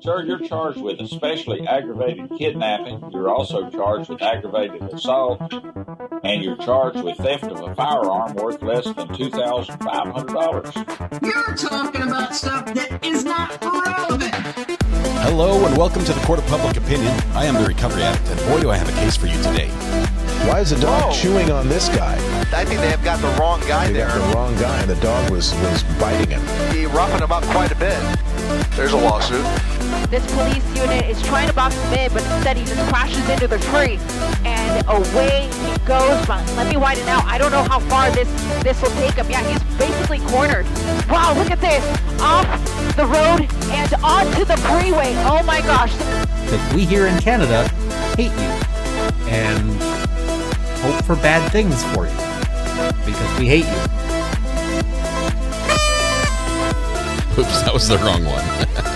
Sir, you're charged with especially aggravated kidnapping. You're also charged with aggravated assault, and you're charged with theft of a firearm worth less than $2,500. You're talking about stuff that is not relevant. Hello and welcome to the Court of Public Opinion. I am the Recovery Addict, and boy, do I have a case for you today. Why is the dog chewing on this guy? I think they have got the wrong guy They there. got the wrong guy, and the dog was biting him. He roughing him up quite a bit. There's a lawsuit. This police unit is trying to box him in, but instead he just crashes into the tree, and away he goes. But let me widen out. I don't know how far this will take him. Yeah, he's basically cornered. Wow, look at this. Off the road and onto the freeway. Oh my gosh. Because we here in Canada hate you and hope for bad things for you because we hate you. Oops, that was the wrong one.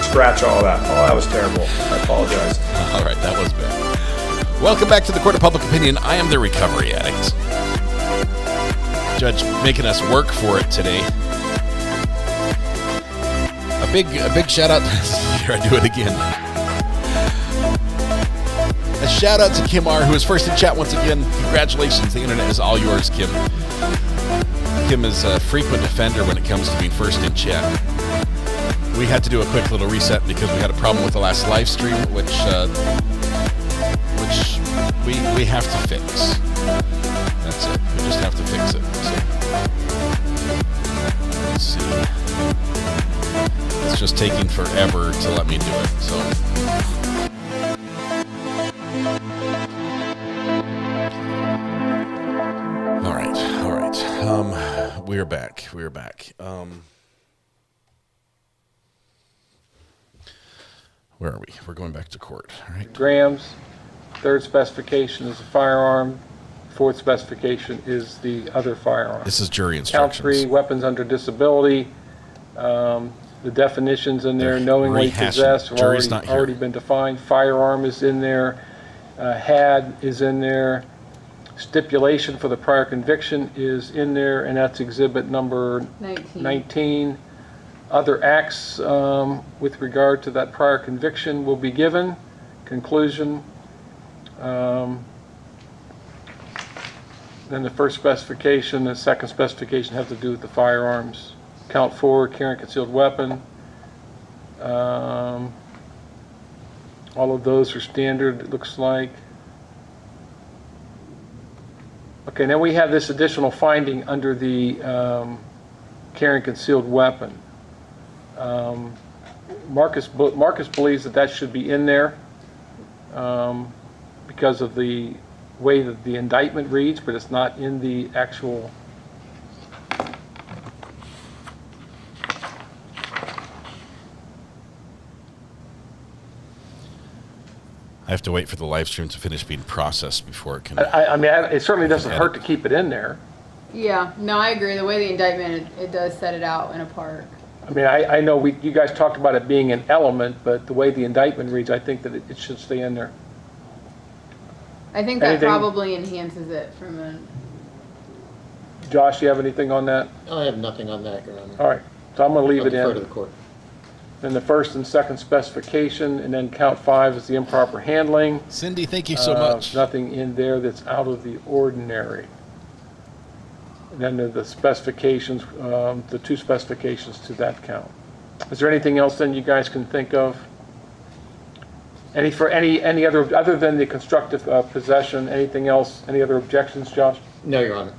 Scratch all that. Oh, that was terrible. I apologize. All right, that was bad. Welcome back to the Court of Public Opinion. I am the Recovery Addict. Judge making us work for it today. A big shout out. Here I do it again. A shout out to Kim R, who is first in chat once again. Congratulations, the internet is all yours, Kim. Kim is a frequent offender when it comes to being first in chat. We had to do a quick little reset because we had a problem with the last live stream, which we have to fix. That's it. We just have to fix it. So, let's see. It's just taking forever to let me do it. So. All right. We're back. Where are we? We're going back to court. All right. Grams. Third specification is a firearm. Fourth specification is the other firearm. This is jury instructions. Count 3, weapons under disability. The definitions in there, knowingly possessed, have already been defined. Firearm is in there. Had is in there. Stipulation for the prior conviction is in there, and that's exhibit number 19. Other acts with regard to that prior conviction will be given. Conclusion. Then the first specification, the second specification have to do with the firearms. Count 4, carrying concealed weapon. All of those are standard, it looks like. Okay, now we have this additional finding under the carrying concealed weapon. Marcus believes that should be in there because of the way that the indictment reads, but it's not in the actual. I have to wait for the live stream to finish being processed before it can. I mean, it certainly doesn't hurt to keep it in there. Yeah, no, I agree. The way the indictment, it does set it out in a part. I mean, I know you guys talked about it being an element, but the way the indictment reads, I think that it should stay in there. I think that probably enhances it from a... Josh, you have anything on that? I have nothing on that, Your Honor. All right, so I'm going to leave it in. I'll defer to the court. Then the first and second specification, and then count 5 is the improper handling. Cindy, thank you so much. Nothing in there that's out of the ordinary. And then the specifications, the 2 specifications to that count. Is there anything else then you guys can think of? Any other than the constructive possession? Anything else? Any other objections, Josh? No, Your Honor.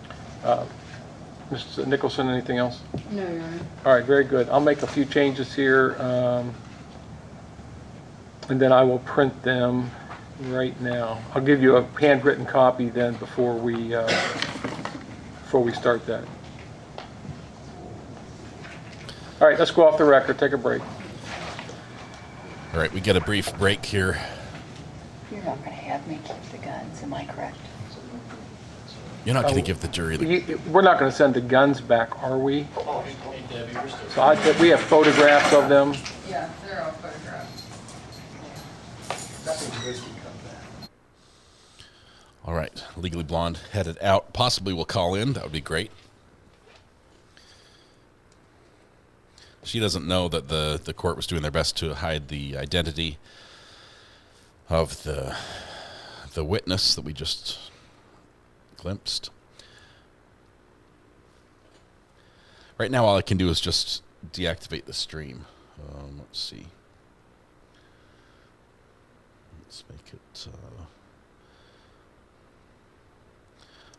Mr. Nicholson, anything else? No, Your Honor. All right, very good. I'll make a few changes here, and then I will print them right now. I'll give you a handwritten copy then before we start that. All right, let's go off the record. Take a break. All right, we get a brief break here. You're not going to have me keep the guns, am I correct? You're not going to give the jury the... We're not going to send the guns back, are we? So we have photographs of them. Yeah, they're all photographs. All right, Legally Blonde headed out. Possibly will call in. That would be great. She doesn't know that the court was doing their best to hide the identity of the witness that we just glimpsed. Right now, all I can do is just deactivate the stream. Let's see. Let's make it...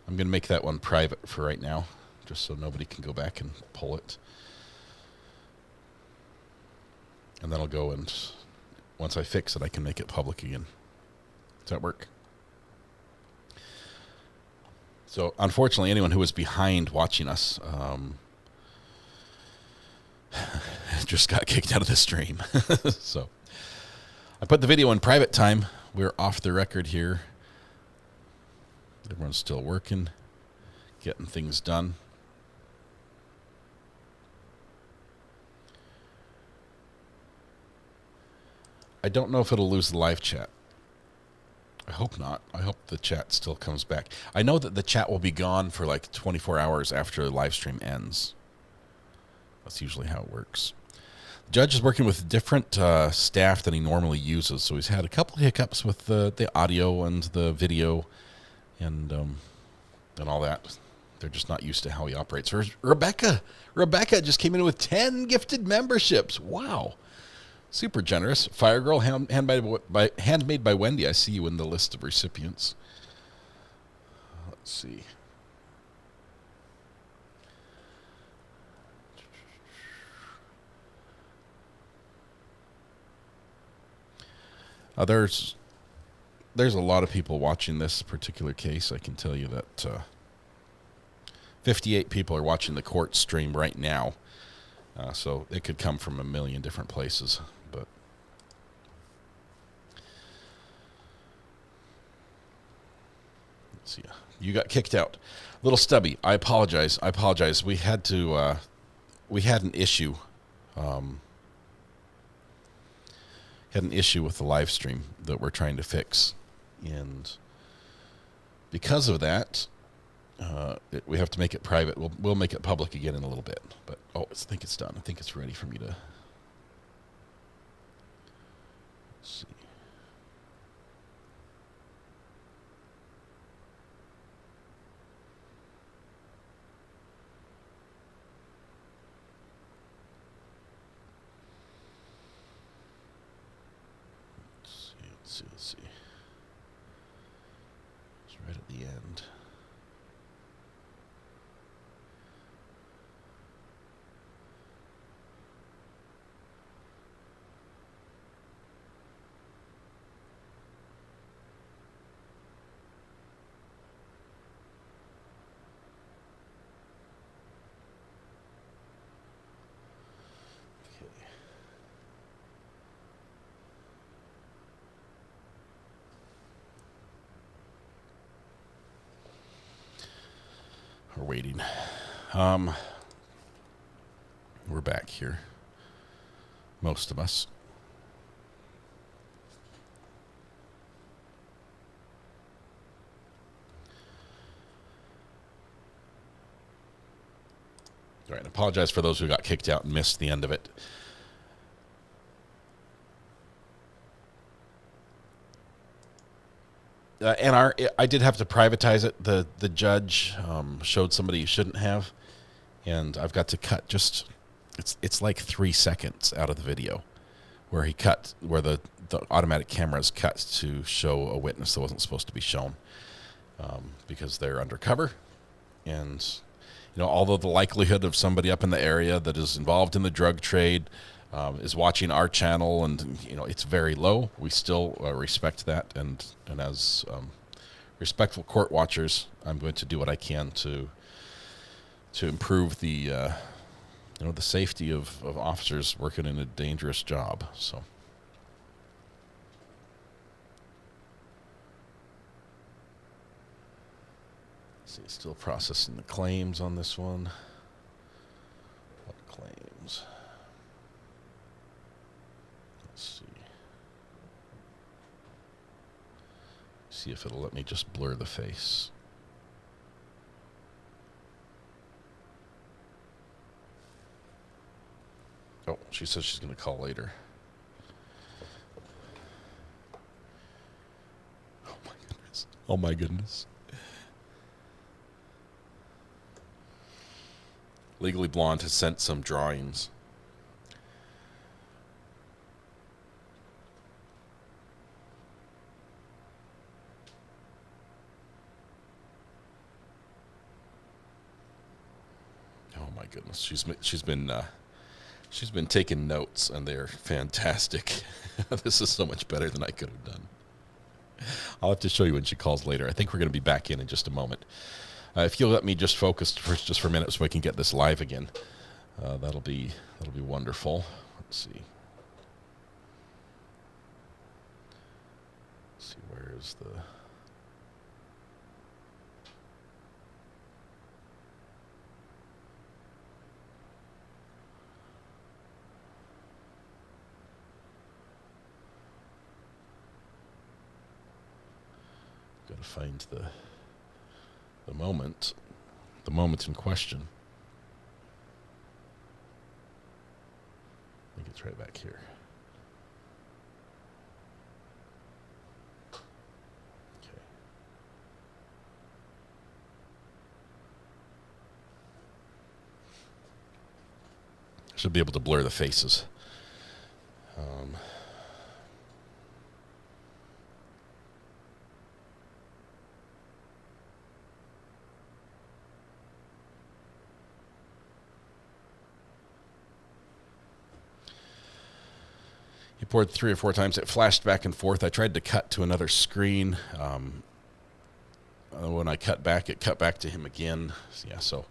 I'm going to make that one private for right now, just so nobody can go back and pull it. And then I'll go and, once I fix it, I can make it public again. Does that work? So, unfortunately, anyone who was behind watching us just got kicked out of the stream. So, I put the video in private time. We're off the record here. Everyone's still working, getting things done. I don't know if it'll lose the live chat. I hope not. I hope the chat still comes back. I know that the chat will be gone for like 24 hours after the live stream ends. That's usually how it works. The judge is working with different staff than he normally uses, so he's had a couple of hiccups with the audio and the video and all that. They're just not used to how he operates. Rebecca just came in with 10 gifted memberships. Wow. Super generous. Fire Girl, handmade by Wendy. I see you in the list of recipients. Let's see. There's a lot of people watching this particular case. I can tell you that 58 people are watching the court stream right now. So it could come from a million different places. But let's see. You got kicked out. Little Stubby, I apologize. We had to we had an issue. Had an issue with the live stream that we're trying to fix. And because of that, we have to make it private. We'll make it public again in a little bit. But I think it's done. I think it's ready for me to... Let's see. Let's see. It's right at the end. We're waiting. We're back here. Most of us. All right, I apologize for those who got kicked out and missed the end of it. And I did have to privatize it. The judge showed somebody you shouldn't have, and I've got to cut just it's like 3 seconds out of the video where the automatic cameras cut to show a witness that wasn't supposed to be shown because they're undercover, and although the likelihood of somebody up in the area that is involved in the drug trade is watching our channel, and it's very low, we still respect that, and as respectful court watchers, I'm going to do what I can to improve the the safety of officers working in a dangerous job. So see, still processing the claims on this one. What claims? See if it'll let me just blur the face. She says she's going to call later. Oh my goodness. Oh my goodness. Legally Blonde has sent some drawings. Oh my goodness, she's been taking notes, and they're fantastic. This is so much better than I could have done. I'll have to show you when she calls later. I think we're going to be back in just a moment. If you'll let me just focus just for a minute so I can get this live again, that'll be wonderful. Let's see. Where's the... Got to find the moment in question. I think it's right back here. Okay. Should be able to blur the faces. He poured 3 or 4 times. It flashed back and forth. I tried to cut to another screen. When I cut back, it cut back to him again. Yeah, so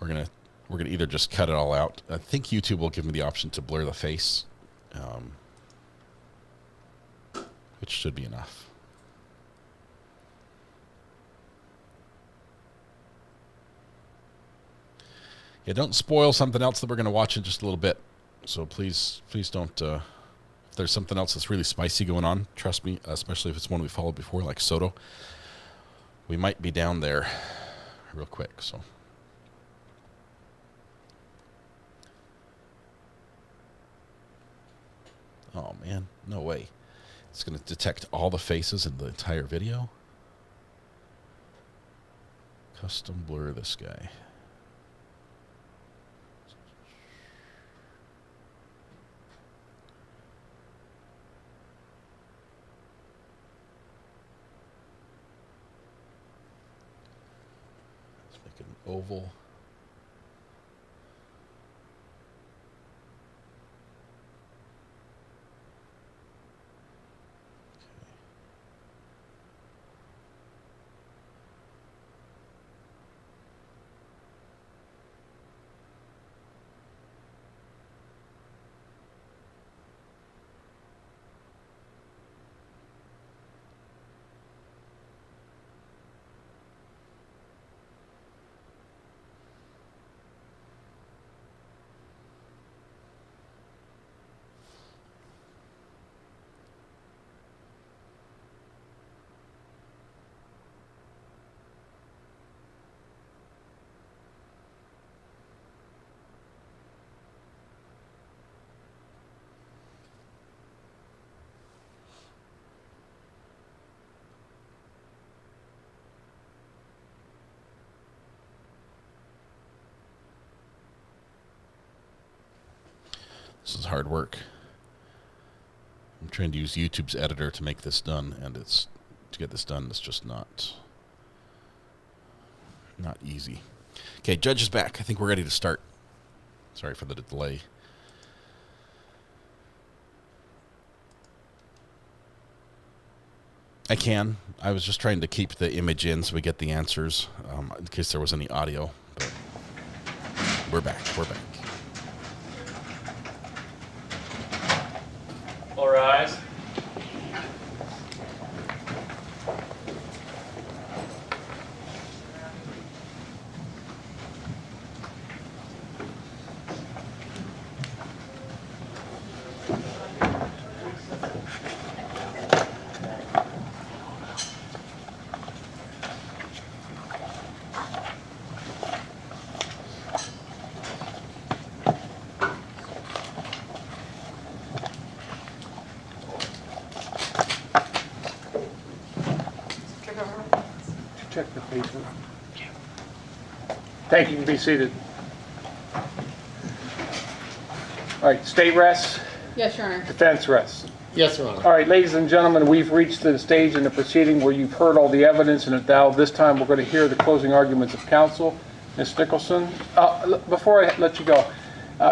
we're gonna either just cut it all out. I think YouTube will give me the option to blur the face, which should be enough. Yeah, don't spoil something else that we're going to watch in just a little bit. So please don't... if there's something else that's really spicy going on, trust me, especially if it's one we followed before, like Soto, we might be down there real quick. So, oh man, no way. It's going to detect all the faces in the entire video. Custom blur this guy. Oval. This is hard work. I'm trying to use YouTube's editor to make this done, and to get this done, it's just not easy. Okay, Judge is back. I think we're ready to start. Sorry for the delay. I can. I was just trying to keep the image in so we get the answers, in case there was any audio. But we're back. We're back. All rise. Thank you. You can be seated. All right, state rests, Yes, Your Honor. defense rests. Yes, Your Honor. All right, ladies and gentlemen, we've reached the stage in the proceeding where you've heard all the evidence, and now this time we're going to hear the closing arguments of counsel. Ms. Nicholson, before I let you go,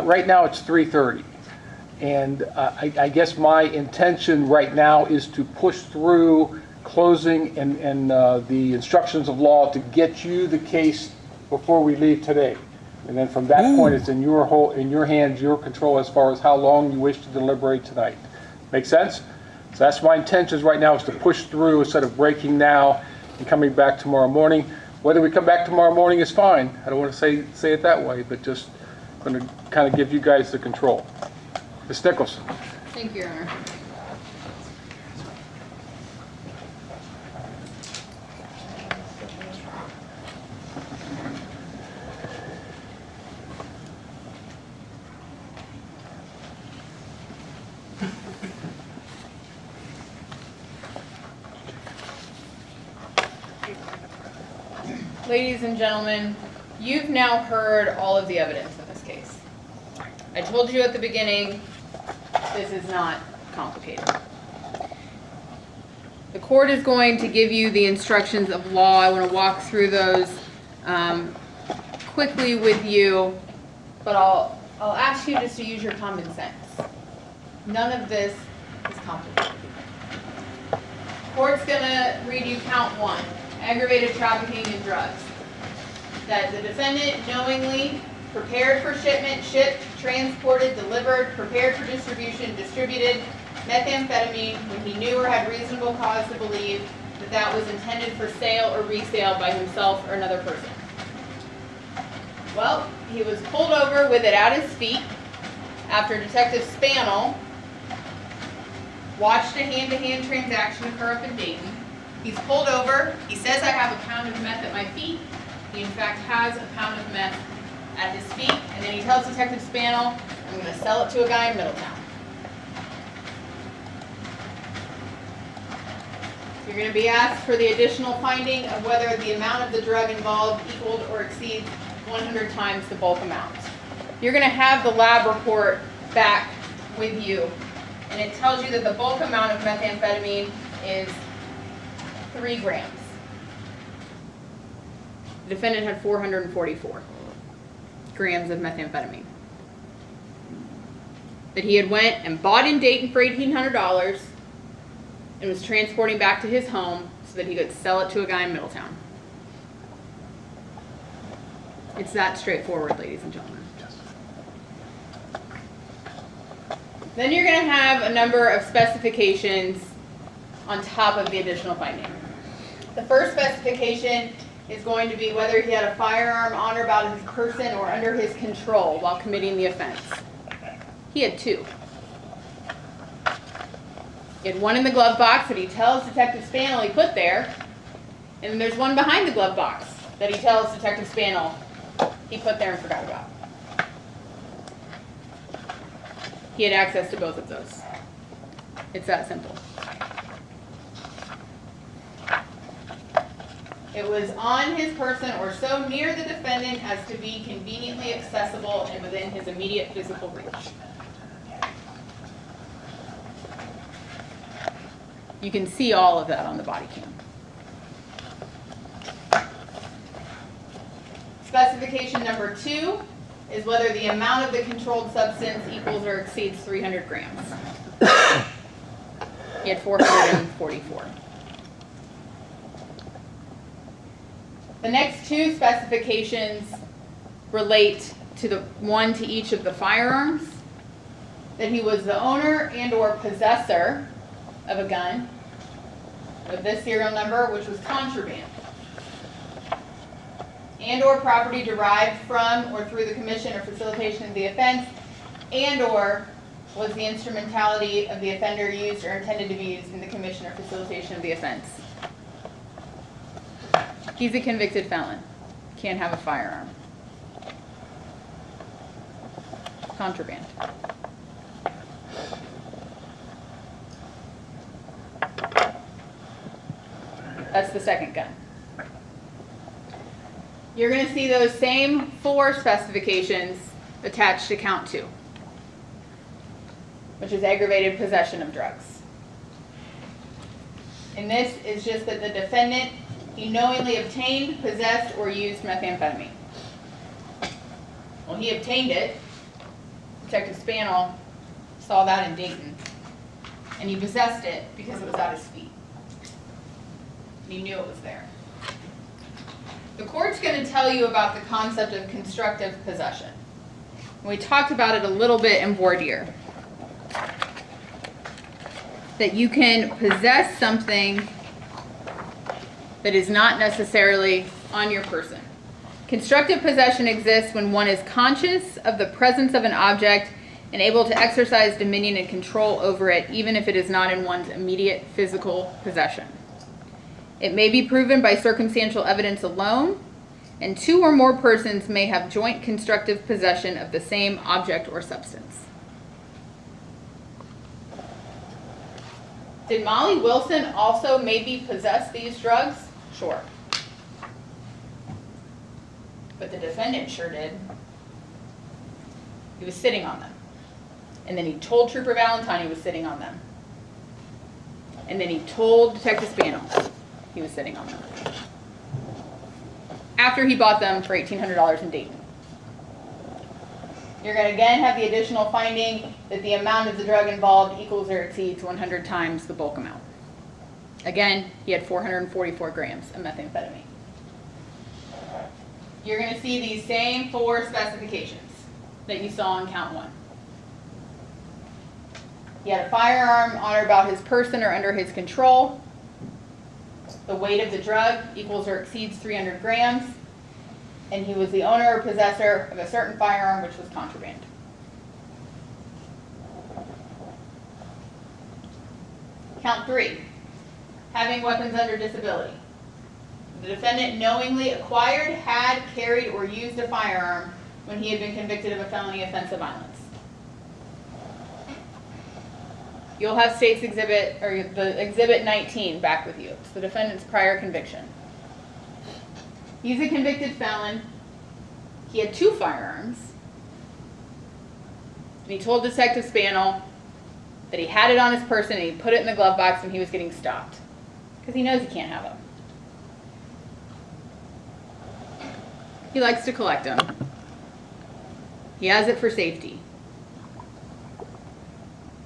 right now it's 3:30, and I guess my intention right now is to push through closing and the instructions of law to get you the case before we leave today. And then from that point, it's in your hands, your control as far as how long you wish to deliberate tonight. Make sense? So that's my intentions right now, is to push through instead of breaking now and coming back tomorrow morning. Whether we come back tomorrow morning is fine. I don't want to say it that way, but just going to kind of give you guys the control. Ms. Nicholson. Thank you, Your Honor. Ladies and gentlemen, you've now heard all of the evidence in this case. I told you at the beginning, this is not complicated. The court is going to give you the instructions of law. I want to walk through those quickly with you, but I'll ask you just to use your common sense. None of this is complicated. Court's going to read you count 1. Aggravated trafficking in drugs. That the defendant knowingly prepared for shipment, shipped, transported, delivered, prepared for distribution, distributed methamphetamine when he knew or had reasonable cause to believe that that was intended for sale or resale by himself or another person. Well, he was pulled over with it at his feet after Detective Spannel watched a hand-to-hand transaction occur up in Dayton. He's pulled over. He says, I have a pound of meth at my feet. He, in fact, has a pound of meth at his feet. And then he tells Detective Spannel, I'm going to sell it to a guy in Middletown. You're going to be asked for the additional finding of whether the amount of the drug involved equaled or exceeds 100 times the bulk amount. You're going to have the lab report back with you. And it tells you that the bulk amount of methamphetamine is 3 grams. The defendant had 444 grams of methamphetamine that he had went and bought in Dayton for $1,800 and was transporting back to his home so that he could sell it to a guy in Middletown. It's that straightforward, ladies and gentlemen. Then you're going to have a number of specifications on top of the additional finding. The first specification is going to be whether he had a firearm on or about his person or under his control while committing the offense. He had 2. He had 1 in the glove box that he tells Detective Spannel he put there, and then there's 1 behind the glove box that he tells Detective Spannel he put there and forgot about. He had access to both of those. It's that simple. It was on his person or so near the defendant as to be conveniently accessible and within his immediate physical reach. You can see all of that on the body cam. Specification number 2 is whether the amount of the controlled substance equals or exceeds 300 grams. He had 444. The next 2 specifications relate to the 1 to each of the firearms, that he was the owner and or possessor of a gun with this serial number, which was contraband, and or property derived from or through the commission or facilitation of the offense, and or was the instrumentality of the offender used or intended to be used in the commission or facilitation of the offense. He's a convicted felon. Can't have a firearm. Contraband. That's the second gun. you're going to see those same 4 specifications attached to count 2, which is aggravated possession of drugs. And this is just that the defendant, he knowingly obtained, possessed, or used methamphetamine. Well, he obtained it. Detective Spannel saw that in Dayton. And he possessed it because it was at his feet. And he knew it was there. The court's going to tell you about the concept of constructive possession. We talked about it a little bit in voir dire. That you can possess something that is not necessarily on your person. Constructive possession exists when one is conscious of the presence of an object and able to exercise dominion and control over it, even if it is not in one's immediate physical possession. It may be proven by circumstantial evidence alone, and 2 or more persons may have joint constructive possession of the same object or substance. Did Molly Wilson also maybe possess these drugs? Sure. But the defendant sure did. He was sitting on them. And then he told Trooper Valentine he was sitting on them. And then he told Detective Spannel he was sitting on them. After he bought them for $1,800 in Dayton. You're going to again have the additional finding that the amount of the drug involved equals or exceeds 100 times the bulk amount. Again, he had 444 grams of methamphetamine. You're going to see these same 4 specifications that you saw on count 1. He had a firearm on or about his person or under his control. The weight of the drug equals or exceeds 300 grams. And he was the owner or possessor of a certain firearm which was contraband. Count 3, having weapons under disability. The defendant knowingly acquired, had, carried, or used a firearm when he had been convicted of a felony offense of violence. You'll have State's Exhibit, or the Exhibit 19 back with you. It's the defendant's prior conviction. He's a convicted felon. He had 2 firearms. And he told Detective Spannel that he had it on his person and he put it in the glove box and he was getting stopped. Because he knows he can't have them. He likes to collect them. He has it for safety.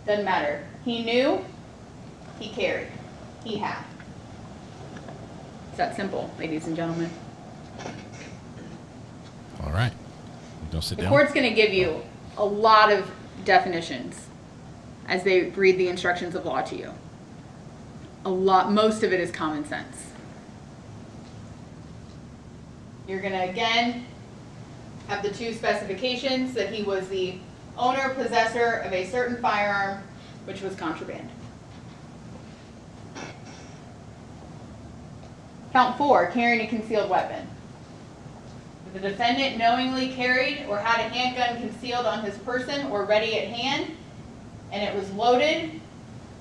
Doesn't matter. He knew, he carried, he had. It's that simple, ladies and gentlemen. All right. Don't sit down. The court's going to give you a lot of definitions as they read the instructions of law to you. Most of it is common sense. You're going to, again, have the 2 specifications that he was the owner, possessor of a certain firearm, which was contraband. Count 4, carrying a concealed weapon. The defendant knowingly carried or had a handgun concealed on his person or ready at hand, and it was loaded,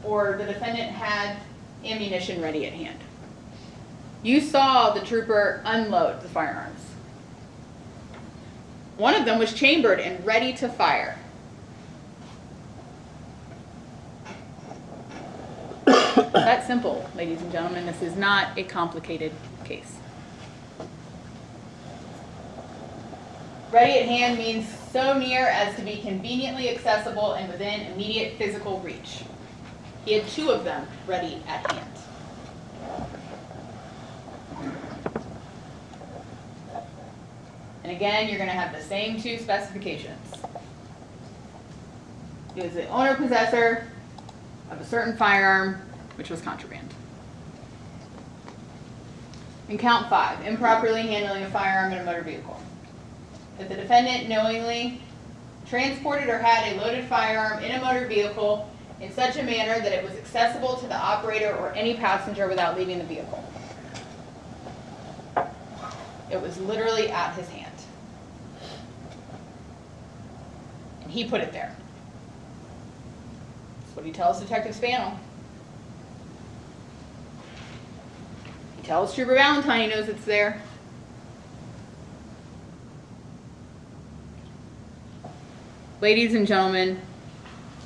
or the defendant had ammunition ready at hand. You saw the trooper unload the firearms. One of them was chambered and ready to fire. That's simple, ladies and gentlemen. This is not a complicated case. Ready at hand means so near as to be conveniently accessible and within immediate physical reach. He had 2 of them ready at hand. And again, you're going to have the same 2 specifications. He was the owner possessor of a certain firearm, which was contraband. And count 5, improperly handling a firearm in a motor vehicle. If the defendant knowingly transported or had a loaded firearm in a motor vehicle in such a manner that it was accessible to the operator or any passenger without leaving the vehicle. It was literally at his hand. And he put it there. That's what he tells Detective Spannel. He tells Trooper Valentine he knows it's there. Ladies and gentlemen,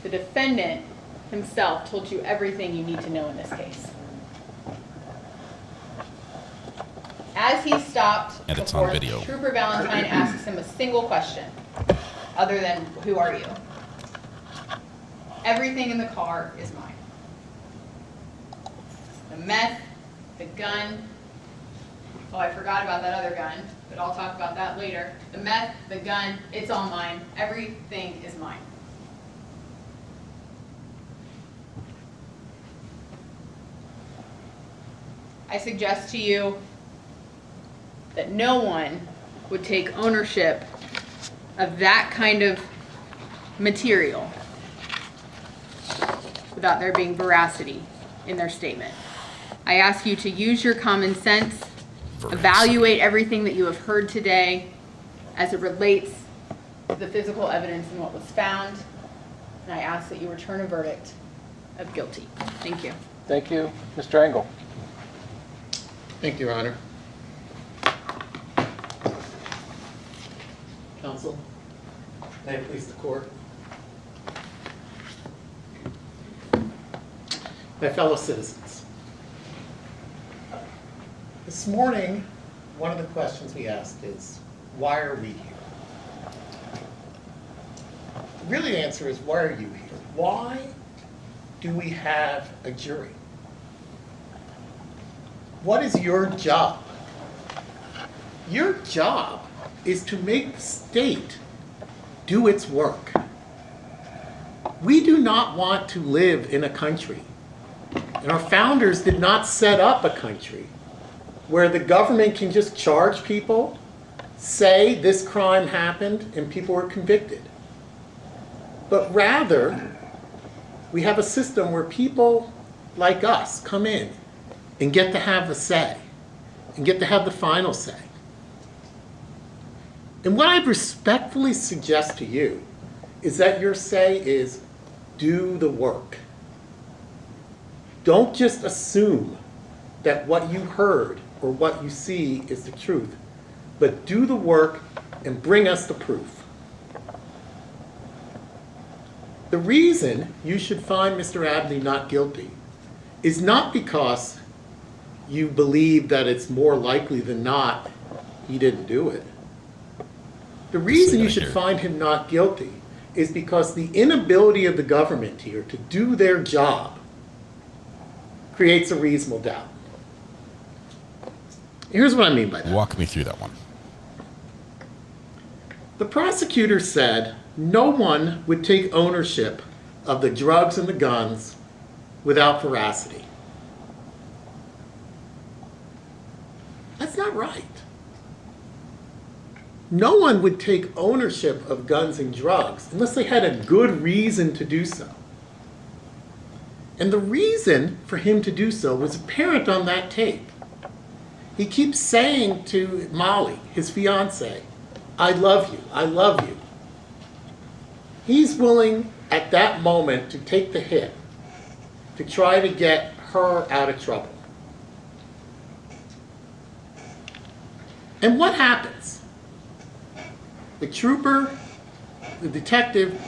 the defendant himself told you everything you need to know in this case. As he stopped And it's on before, video. Trooper Valentine asks him a single question, other than, who are you? Everything in the car is mine. The meth, the gun, oh, I forgot about that other gun, but I'll talk about that later. The meth, the gun, it's all mine. Everything is mine. I suggest to you that no one would take ownership of that kind of material without there being veracity in their statement. I ask you to use your common sense, evaluate everything that you have heard today as it relates to the physical evidence and what was found, and I ask that you return a verdict of guilty. Thank you. Thank you. Mr. Engel. Thank you, Your Honor. Counsel, may it please the court. My fellow citizens, this morning, one of the questions we asked is, why are we here? The real answer is, why are you here? Why do we have a jury? What is your job? Your job is to make the state do its work. We do not want to live in a country, and our founders did not set up a country where the government can just charge people, say this crime happened, and people were convicted. But rather, we have a system where people like us come in and get to have a say, and get to have the final say. And what I respectfully suggest to you is that your say is, do the work. Don't just assume that what you heard or what you see is the truth, but do the work and bring us the proof. The reason you should find Mr. Abney not guilty is not because you believe that it's more likely than not he didn't do it. The reason you should find him not guilty is because the inability of the government here to do their job creates a reasonable doubt. Here's what I mean by that. Walk me through that one. The prosecutor said no one would take ownership of the drugs and the guns without veracity. That's not right. No one would take ownership of guns and drugs unless they had a good reason to do so. And the reason for him to do so was apparent on that tape. He keeps saying to Molly, his fiancée, I love you, I love you. He's willing at that moment to take the hit to try to get her out of trouble. And what happens? The trooper, the detective,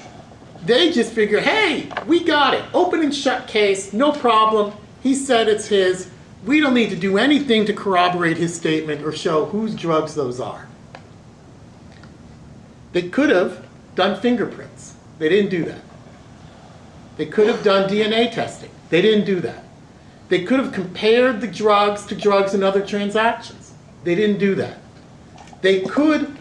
they just figure, hey, we got it. Open and shut case, no problem. He said it's his. We don't need to do anything to corroborate his statement or show whose drugs those are. They could have done fingerprints. They didn't do that. They could have done DNA testing. They didn't do that. They could have compared the drugs to drugs in other transactions. They didn't do that. They could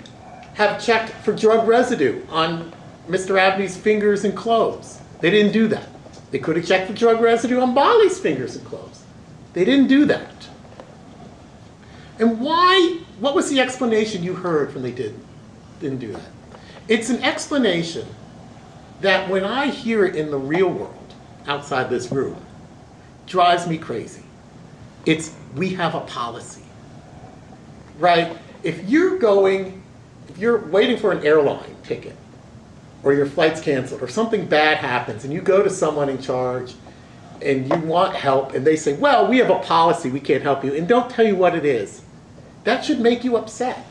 have checked for drug residue on Mr. Abney's fingers and clothes. They didn't do that. They could have checked for drug residue on Bolly's fingers and clothes. They didn't do that. And why? What was the explanation you heard when they didn't do that? It's an explanation that when I hear it in the real world, outside this room, drives me crazy. It's, we have a policy, right? If you're waiting for an airline ticket, or your flight's canceled, or something bad happens, and you go to someone in charge, and you want help, and they say, well, we have a policy, we can't help you, and don't tell you what it is, that should make you upset.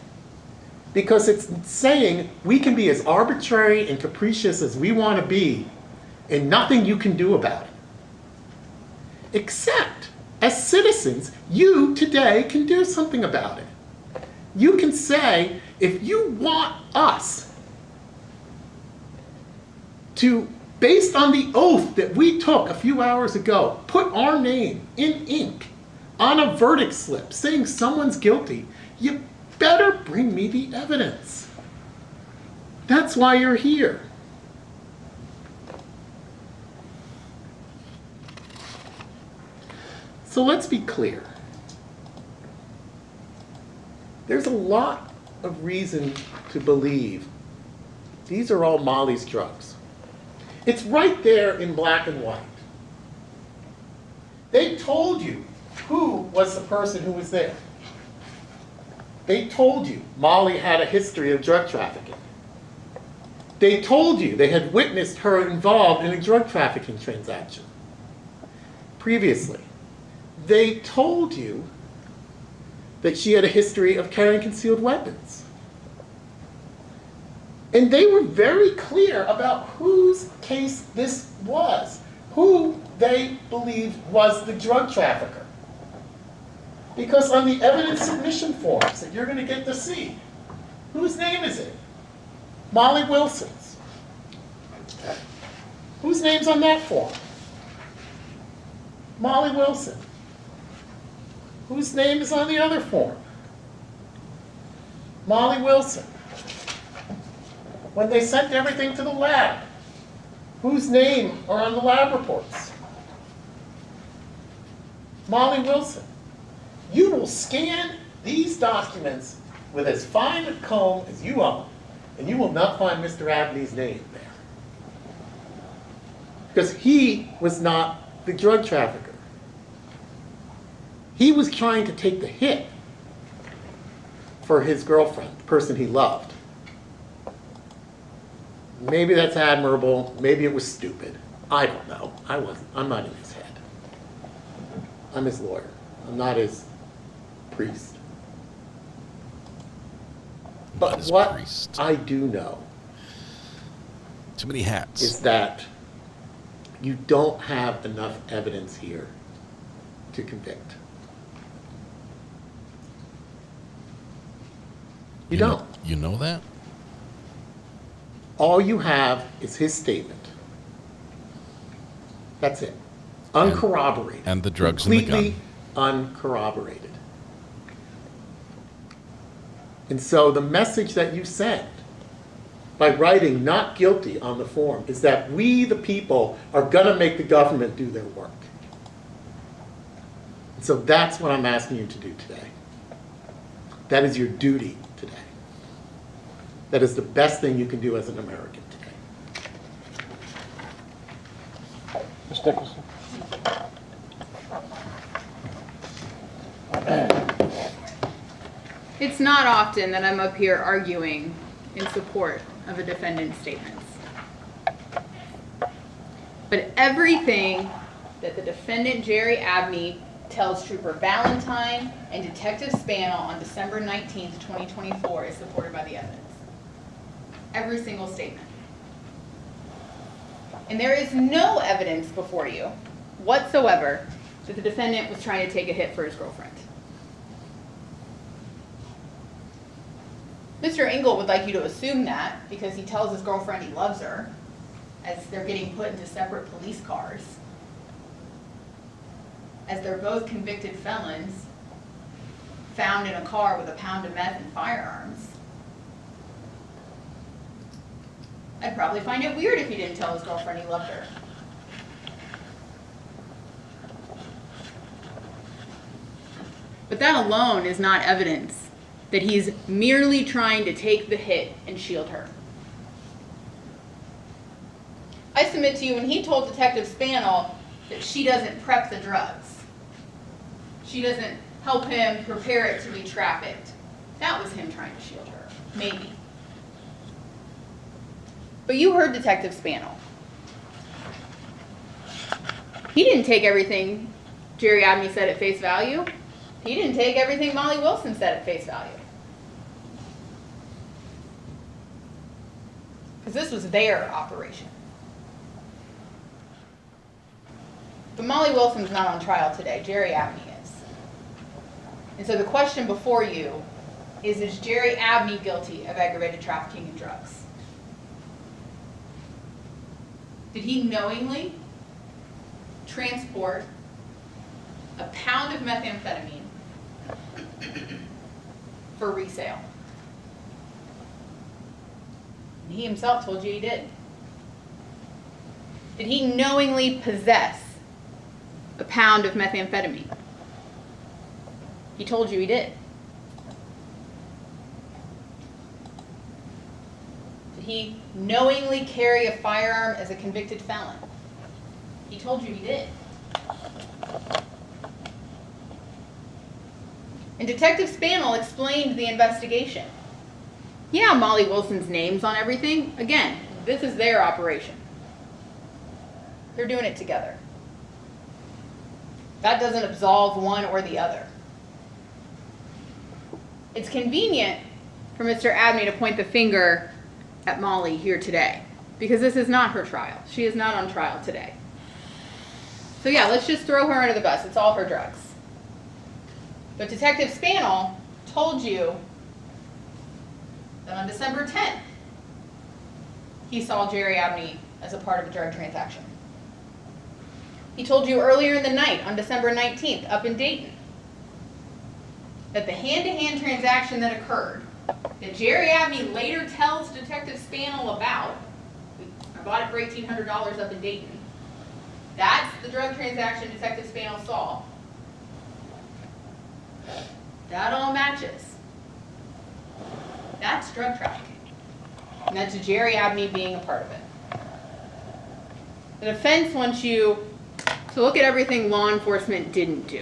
because it's saying we can be as arbitrary and capricious as we want to be and nothing you can do about it. Except, as citizens, you today can do something about it. You can say, if you want us to, based on the oath that we took a few hours ago, put our name in ink on a verdict slip saying someone's guilty, you better bring me the evidence. That's why you're here. So let's be clear. There's a lot of reason to believe these are all Molly's drugs. It's right there in black and white. They told you who was the person who was there. They told you Molly had a history of drug trafficking. They told you they had witnessed her involved in a drug trafficking transaction previously. They told you that she had a history of carrying concealed weapons. And they were very clear about whose case this was, who they believed was the drug trafficker. Because on the evidence submission forms that you're going to get to see, whose name is it? Molly Wilson's. Whose name's on that form? Molly Wilson. Whose name is on the other form? Molly Wilson. When they sent everything to the lab, whose name are on the lab reports? Molly Wilson. You will scan these documents with as fine a comb as you own, and you will not find Mr. Abney's name there. Because he was not the drug trafficker. He was trying to take the hit for his girlfriend, the person he loved. Maybe that's admirable. Maybe it was stupid. I don't know. I'm not in his head. I'm his lawyer. I'm not his priest. But what I do know, too many hats, is that you don't have enough evidence here to convict. You don't. You know that? All you have is his statement. That's it. Uncorroborated. And the drugs and the gun. Completely uncorroborated. And so the message that you send by writing not guilty on the form is that we, the people, are going to make the government do their work. And so that's what I'm asking you to do today. That is your duty today. That is the best thing you can do as an American today. Ms. Nicholson. It's not often that I'm up here arguing in support of a defendant's statements. But everything that the defendant, Jerry Abney, tells Trooper Valentine and Detective Spannell on December 19th, 2024 is supported by the evidence. Every single statement. And there is no evidence before you whatsoever that the defendant was trying to take a hit for his girlfriend. Mr. Engel would like you to assume that because he tells his girlfriend he loves her as they're getting put into separate police cars, as they're both convicted felons found in a car with a pound of meth and firearms. I'd probably find it weird if he didn't tell his girlfriend he loved her. But that alone is not evidence that he's merely trying to take the hit and shield her. I submit to you, when he told Detective Spannell that she doesn't prep the drugs, she doesn't help him prepare it to be trafficked, that was him trying to shield her. Maybe. But you heard Detective Spannell. He didn't take everything Jerry Abney said at face value. He didn't take everything Molly Wilson said at face value. because this was their operation. But Molly Wilson's not on trial today. Jerry Abney is. And so the question before you is Jerry Abney guilty of aggravated trafficking in drugs? Did he knowingly transport a pound of methamphetamine for resale? And he himself told you he did. Did he knowingly possess a pound of methamphetamine? He told you he did. Did he knowingly carry a firearm as a convicted felon? He told you he did. And Detective Spannell explained the investigation. Yeah, Molly Wilson's name's on everything. Again, this is their operation. They're doing it together. That doesn't absolve one or the other. It's convenient for Mr. Abney to point the finger at Molly here today, because this is not her trial. She is not on trial today. So yeah, let's just throw her under the bus. It's all her drugs. But Detective Spannell told you that on December 10th, he saw Jerry Abney as a part of a drug transaction. He told you earlier in the night, on December 19th, up in Dayton, that the hand-to-hand transaction that occurred, that Jerry Abney later tells Detective Spannell about, I bought it for $1,800 up in Dayton, that's the drug transaction Detective Spannell saw. That all matches. That's drug trafficking. And that's Jerry Abney being a part of it. The defense wants you to look at everything law enforcement didn't do.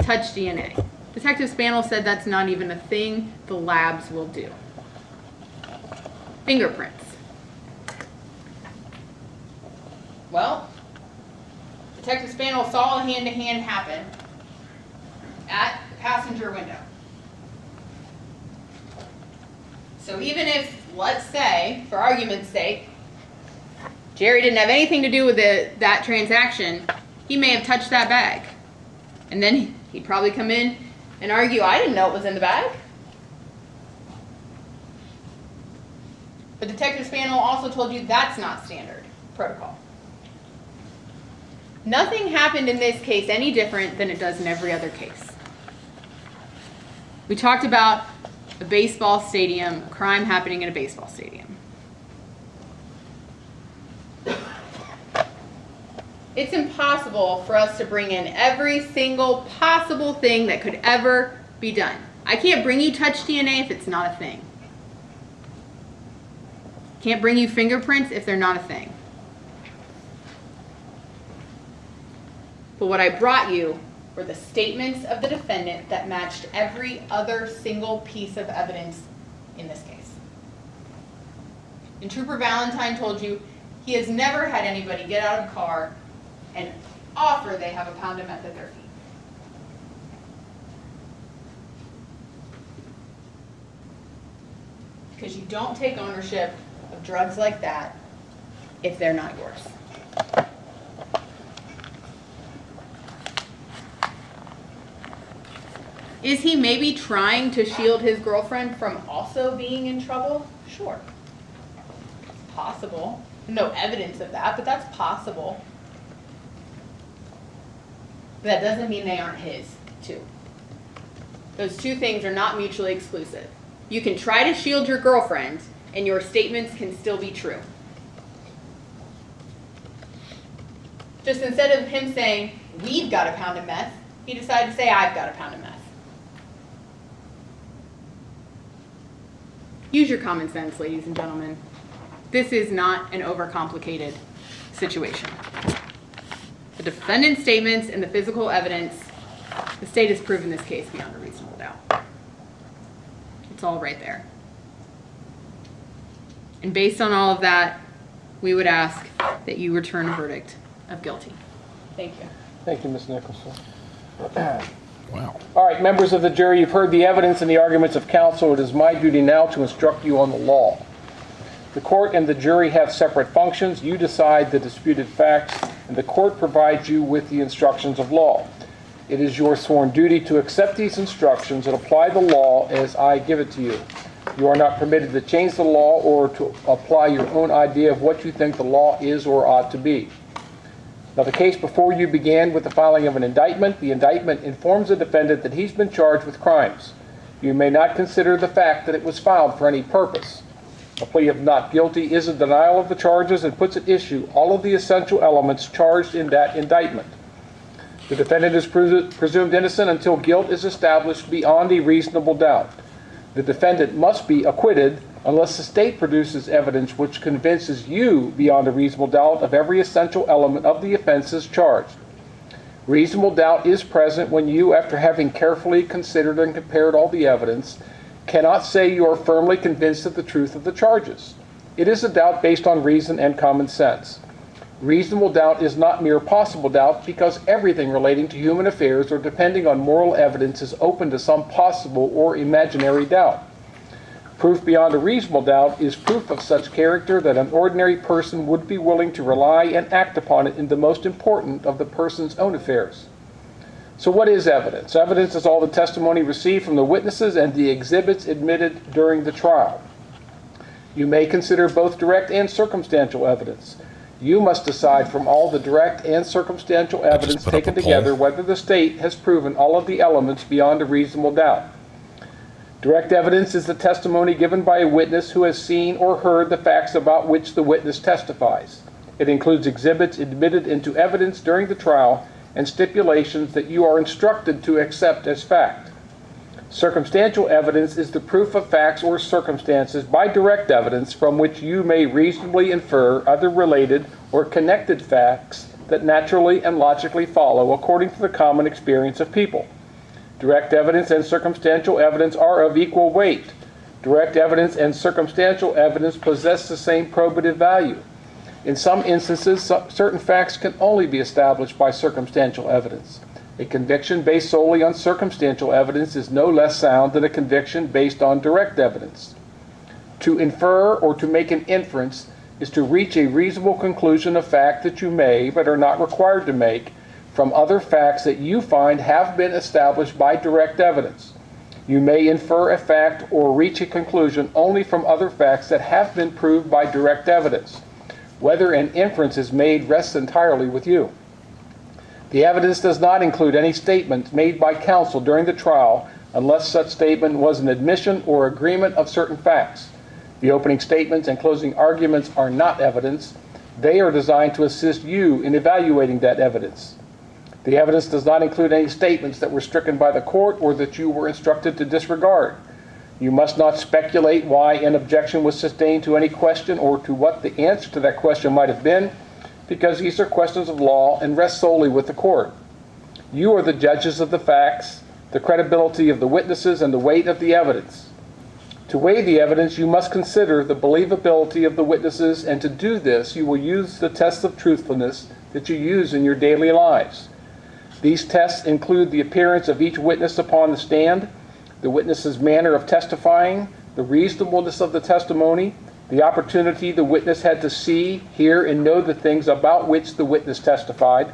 Touch DNA. Detective Spannell said that's not even a thing the labs will do. Fingerprints. Well, Detective Spannell saw a hand-to-hand happen at the passenger window. So even if, let's say, for argument's sake, Jerry didn't have anything to do with that transaction, he may have touched that bag. And then he'd probably come in and argue, I didn't know it was in the bag. But Detective Spannell also told you that's not standard protocol. Nothing happened in this case any different than it does in every other case. We talked about a baseball stadium, a crime happening in a baseball stadium. It's impossible for us to bring in every single possible thing that could ever be done. I can't bring you touch DNA if it's not a thing. Can't bring you fingerprints if they're not a thing. But what I brought you were the statements of the defendant that matched every other single piece of evidence in this case. And Trooper Valentine told you he has never had anybody get out of a car and offer they have a pound of meth at their feet. Because you don't take ownership of drugs like that if they're not yours. Is he maybe trying to shield his girlfriend from also being in trouble? Sure. It's possible. No evidence of that, but that's possible. But that doesn't mean they aren't his, too. Those two things are not mutually exclusive. You can try to shield your girlfriend, and your statements can still be true. Just instead of him saying, we've got a pound of meth, he decided to say, I've got a pound of meth. Use your common sense, ladies and gentlemen. This is not an overcomplicated situation. The defendant's statements and the physical evidence, the state has proven this case beyond a reasonable doubt. It's all right there. And based on all of that, we would ask that you return a verdict of guilty. Thank you. Thank you, Ms. Nicholson. Wow. All right, members of the jury, you've heard the evidence and the arguments of counsel. It is my duty now to instruct you on the law. The court and the jury have separate functions. You decide the disputed facts, and the court provides you with the instructions of law. It is your sworn duty to accept these instructions and apply the law as I give it to you. You are not permitted to change the law or to apply your own idea of what you think the law is or ought to be. Now, the case before you began with the filing of an indictment. The indictment informs the defendant that he's been charged with crimes. You may not consider the fact that it was filed for any purpose. A plea of not guilty is a denial of the charges and puts at issue all of the essential elements charged in that indictment. The defendant is presumed innocent until guilt is established beyond a reasonable doubt. The defendant must be acquitted unless the state produces evidence which convinces you beyond a reasonable doubt of every essential element of the offenses charged. Reasonable doubt is present when you, after having carefully considered and compared all the evidence, cannot say you are firmly convinced of the truth of the charges. It is a doubt based on reason and common sense. Reasonable doubt is not mere possible doubt because everything relating to human affairs or depending on moral evidence is open to some possible or imaginary doubt. Proof beyond a reasonable doubt is proof of such character that an ordinary person would be willing to rely and act upon it in the most important of the person's own affairs. So what is evidence? Evidence is all the testimony received from the witnesses and the exhibits admitted during the trial. You may consider both direct and circumstantial evidence. You must decide from all the direct and circumstantial evidence taken together whether the state has proven all of the elements beyond a reasonable doubt. Direct evidence is the testimony given by a witness who has seen or heard the facts about which the witness testifies. It includes exhibits admitted into evidence during the trial and stipulations that you are instructed to accept as fact. Circumstantial evidence is the proof of facts or circumstances by direct evidence from which you may reasonably infer other related or connected facts that naturally and logically follow according to the common experience of people. Direct evidence and circumstantial evidence are of equal weight. Direct evidence and circumstantial evidence possess the same probative value. In some instances, certain facts can only be established by circumstantial evidence. A conviction based solely on circumstantial evidence is no less sound than a conviction based on direct evidence. To infer or to make an inference is to reach a reasonable conclusion of fact that you may, but are not required to make, from other facts that you find have been established by direct evidence. You may infer a fact or reach a conclusion only from other facts that have been proved by direct evidence. Whether an inference is made rests entirely with you. The evidence does not include any statements made by counsel during the trial unless such statement was an admission or agreement of certain facts. The opening statements and closing arguments are not evidence. They are designed to assist you in evaluating that evidence. The evidence does not include any statements that were stricken by the court or that you were instructed to disregard. You must not speculate why an objection was sustained to any question or to what the answer to that question might have been, because these are questions of law and rest solely with the court. You are the judges of the facts, the credibility of the witnesses, and the weight of the evidence. To weigh the evidence, you must consider the believability of the witnesses, and to do this, you will use the tests of truthfulness that you use in your daily lives. These tests include the appearance of each witness upon the stand, the witness's manner of testifying, the reasonableness of the testimony, the opportunity the witness had to see, hear, and know the things about which the witness testified,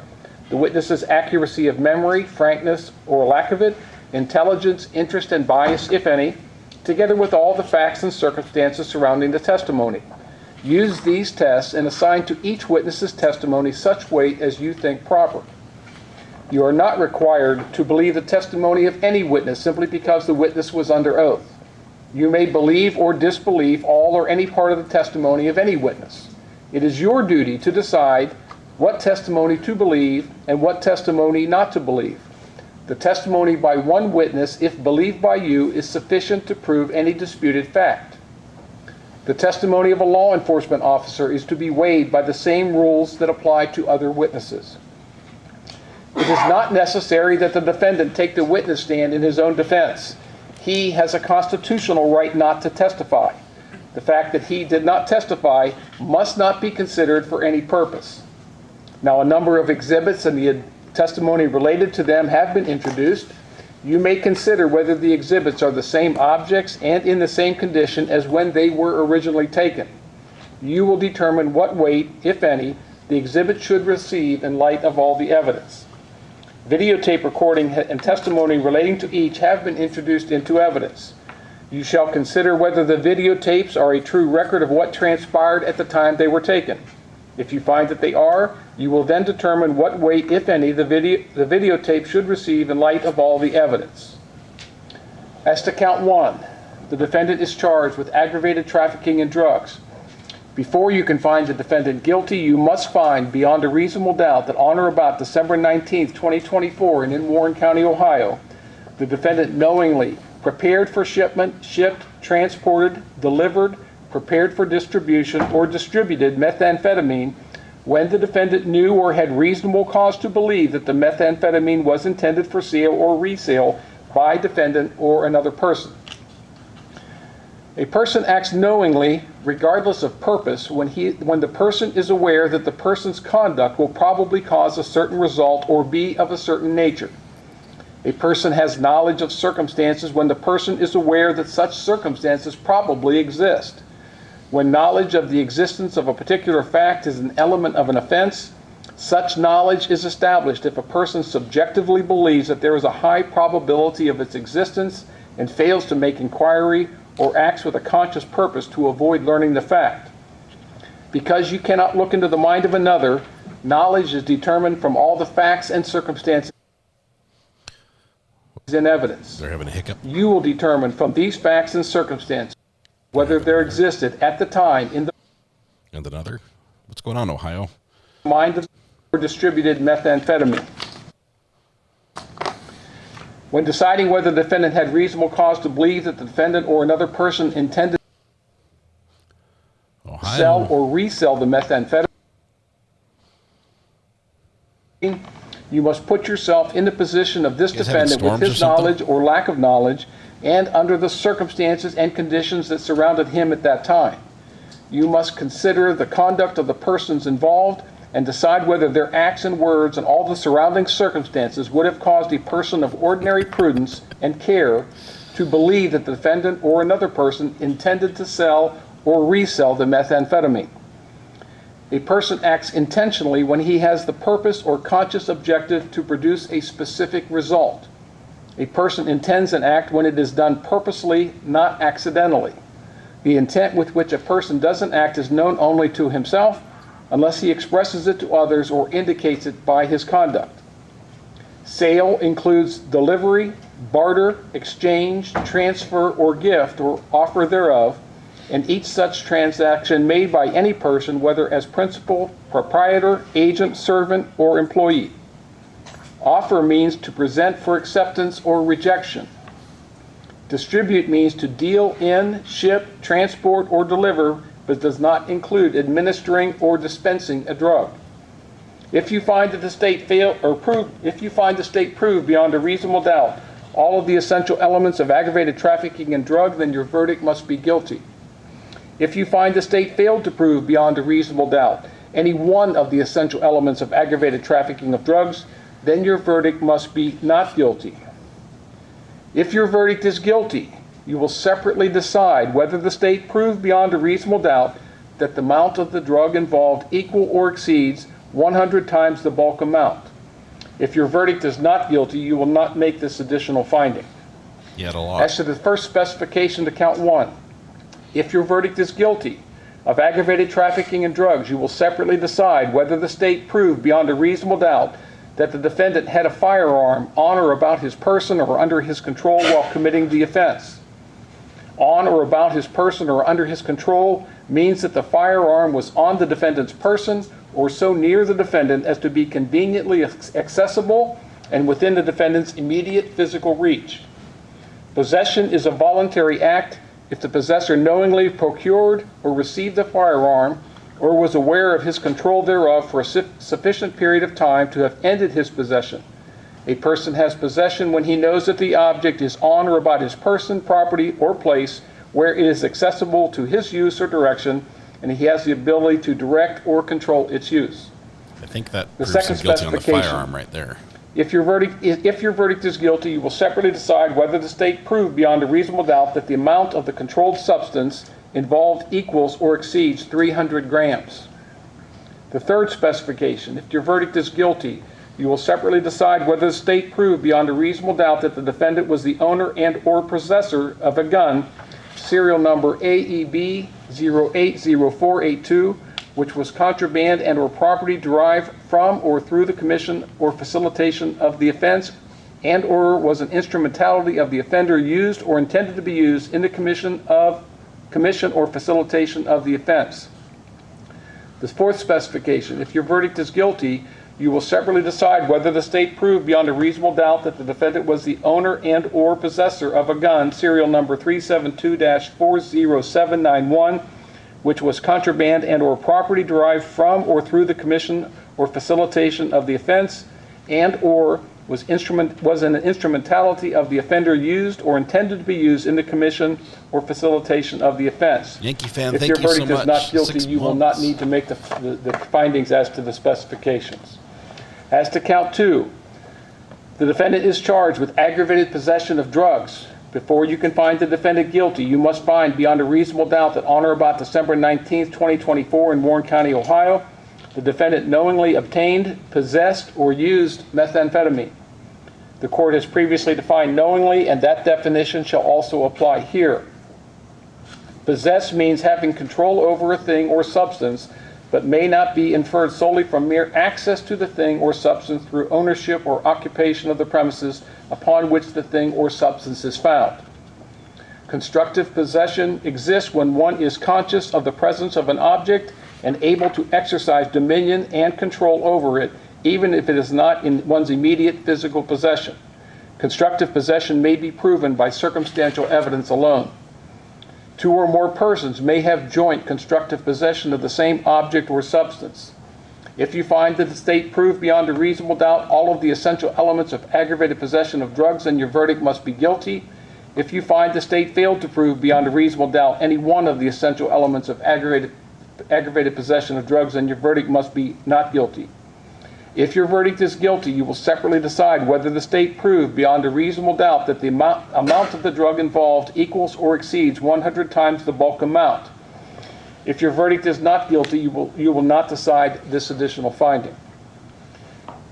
the witness's accuracy of memory, frankness or lack of it, intelligence, interest, and bias, if any, together with all the facts and circumstances surrounding the testimony. Use these tests and assign to each witness's testimony such weight as you think proper. You are not required to believe the testimony of any witness simply because the witness was under oath. You may believe or disbelieve all or any part of the testimony of any witness. It is your duty to decide what testimony to believe and what testimony not to believe. The testimony by one witness, if believed by you, is sufficient to prove any disputed fact. The testimony of a law enforcement officer is to be weighed by the same rules that apply to other witnesses. It is not necessary that the defendant take the witness stand in his own defense. He has a constitutional right not to testify. The fact that he did not testify must not be considered for any purpose. Now, a number of exhibits and the testimony related to them have been introduced. You may consider whether the exhibits are the same objects and in the same condition as when they were originally taken. You will determine what weight, if any, the exhibit should receive in light of all the evidence. Videotape recording and testimony relating to each have been introduced into evidence. You shall consider whether the videotapes are a true record of what transpired at the time they were taken. If you find that they are, you will then determine what weight, if any, the videotape should receive in light of all the evidence. As to count 1, the defendant is charged with aggravated trafficking in drugs. Before you can find the defendant guilty, you must find beyond a reasonable doubt that on or about December 19, 2024, in Warren County, Ohio, the defendant knowingly prepared for shipment, shipped, transported, delivered, prepared for distribution, or distributed methamphetamine when the defendant knew or had reasonable cause to believe that the methamphetamine was intended for sale or resale by defendant or another person. A person acts knowingly, regardless of purpose, when the person is aware that the person's conduct will probably cause a certain result or be of a certain nature. A person has knowledge of circumstances when the person is aware that such circumstances probably exist. When knowledge of the existence of a particular fact is an element of an offense, such knowledge is established if a person subjectively believes that there is a high probability of its existence and fails to make inquiry or acts with a conscious purpose to avoid learning the fact. Because you cannot look into the mind of another, knowledge is determined from all the facts and circumstances in evidence. They're having a hiccup. You will determine from these facts and circumstances whether there existed at the time in the and another. What's going on, Ohio? Mind of or distributed methamphetamine. When deciding whether the defendant had reasonable cause to believe that the defendant or another person intended to sell or resell the methamphetamine, you must put yourself in the position of this defendant with his knowledge or lack of knowledge and under the circumstances and conditions that surrounded him at that time. You must consider the conduct of the persons involved and decide whether their acts and words and all the surrounding circumstances would have caused a person of ordinary prudence and care to believe that the defendant or another person intended to sell or resell the methamphetamine. A person acts intentionally when he has the purpose or conscious objective to produce a specific result. A person intends an act when it is done purposely, not accidentally. The intent with which a person does an act is known only to himself, unless he expresses it to others or indicates it by his conduct. Sale includes delivery, barter, exchange, transfer, or gift, or offer thereof, and each such transaction made by any person, whether as principal, proprietor, agent, servant, or employee. Offer means to present for acceptance or rejection. Distribute means to deal in, ship, transport, or deliver, but does not include administering or dispensing a drug. If you find that the state proved beyond a reasonable doubt all of the essential elements of aggravated trafficking in drug, then your verdict must be guilty. If you find the state failed to prove beyond a reasonable doubt any one of the essential elements of aggravated trafficking of drugs, then your verdict must be not guilty. If your verdict is guilty, you will separately decide whether the state proved beyond a reasonable doubt that the amount of the drug involved equal or exceeds 100 times the bulk amount. If your verdict is not guilty, you will not make this additional finding. Yeah, a lot. As to the first specification to count 1, if your verdict is guilty of aggravated trafficking in drugs, you will separately decide whether the state proved beyond a reasonable doubt that the defendant had a firearm on or about his person or under his control while committing the offense. On or about his person or under his control means that the firearm was on the defendant's person or so near the defendant as to be conveniently accessible and within the defendant's immediate physical reach. Possession is a voluntary act if the possessor knowingly procured or received the firearm or was aware of his control thereof for a sufficient period of time to have ended his possession. A person has possession when he knows that the object is on or about his person, property, or place where it is accessible to his use or direction, and he has the ability to direct or control its use. I think that proves him guilty on the firearm right there. If your verdict is guilty, you will separately decide whether the state proved beyond a reasonable doubt that the amount of the controlled substance involved equals or exceeds 300 grams. The third specification, if your verdict is guilty, you will separately decide whether the state proved beyond a reasonable doubt that the defendant was the owner and or possessor of a gun, serial number AEB 080482, which was contraband and or property derived from or through the commission or facilitation of the offense, and or was an instrumentality of the offender used or intended to be used in the commission or facilitation of the offense. The fourth specification, if your verdict is guilty, you will separately decide whether the state proved beyond a reasonable doubt that the defendant was the owner and or possessor of a gun, serial number 372-40791, which was contraband and or property derived from or through the commission or facilitation of the offense, and or was an instrumentality of the offender used or intended to be used in the commission or facilitation of the offense. Yankee fan, if thank your you so verdict is much. not guilty, you will not need to make the findings as to the specifications. As to count 2, the defendant is charged with aggravated possession of drugs. Before you can find the defendant guilty, you must find beyond a reasonable doubt that on or about December 19, 2024 in Warren County, Ohio, the defendant knowingly obtained, possessed, or used methamphetamine. The court has previously defined knowingly, and that definition shall also apply here. Possess means having control over a thing or substance, but may not be inferred solely from mere access to the thing or substance through ownership or occupation of the premises upon which the thing or substance is found. Constructive possession exists when one is conscious of the presence of an object and able to exercise dominion and control over it, even if it is not in one's immediate physical possession. Constructive possession may be proven by circumstantial evidence alone. 2 or more persons may have joint constructive possession of the same object or substance. If you find that the state proved beyond a reasonable doubt all of the essential elements of aggravated possession of drugs, then your verdict must be guilty. If you find the state failed to prove beyond a reasonable doubt any one of the essential elements of aggravated possession of drugs, then your verdict must be not guilty. If your verdict is guilty, you will separately decide whether the state proved beyond a reasonable doubt that the amount of the drug involved equals or exceeds 100 times the bulk amount. If your verdict is not guilty, you will not decide this additional finding.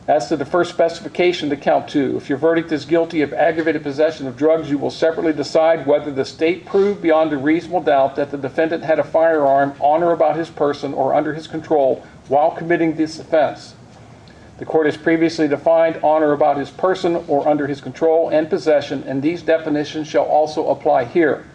As to the first specification to count 2, if your verdict is guilty of aggravated possession of drugs, you will separately decide whether the state proved beyond a reasonable doubt that the defendant had a firearm on or about his person or under his control while committing this offense. The court has previously defined on or about his person or under his control and possession, and these definitions shall also apply here.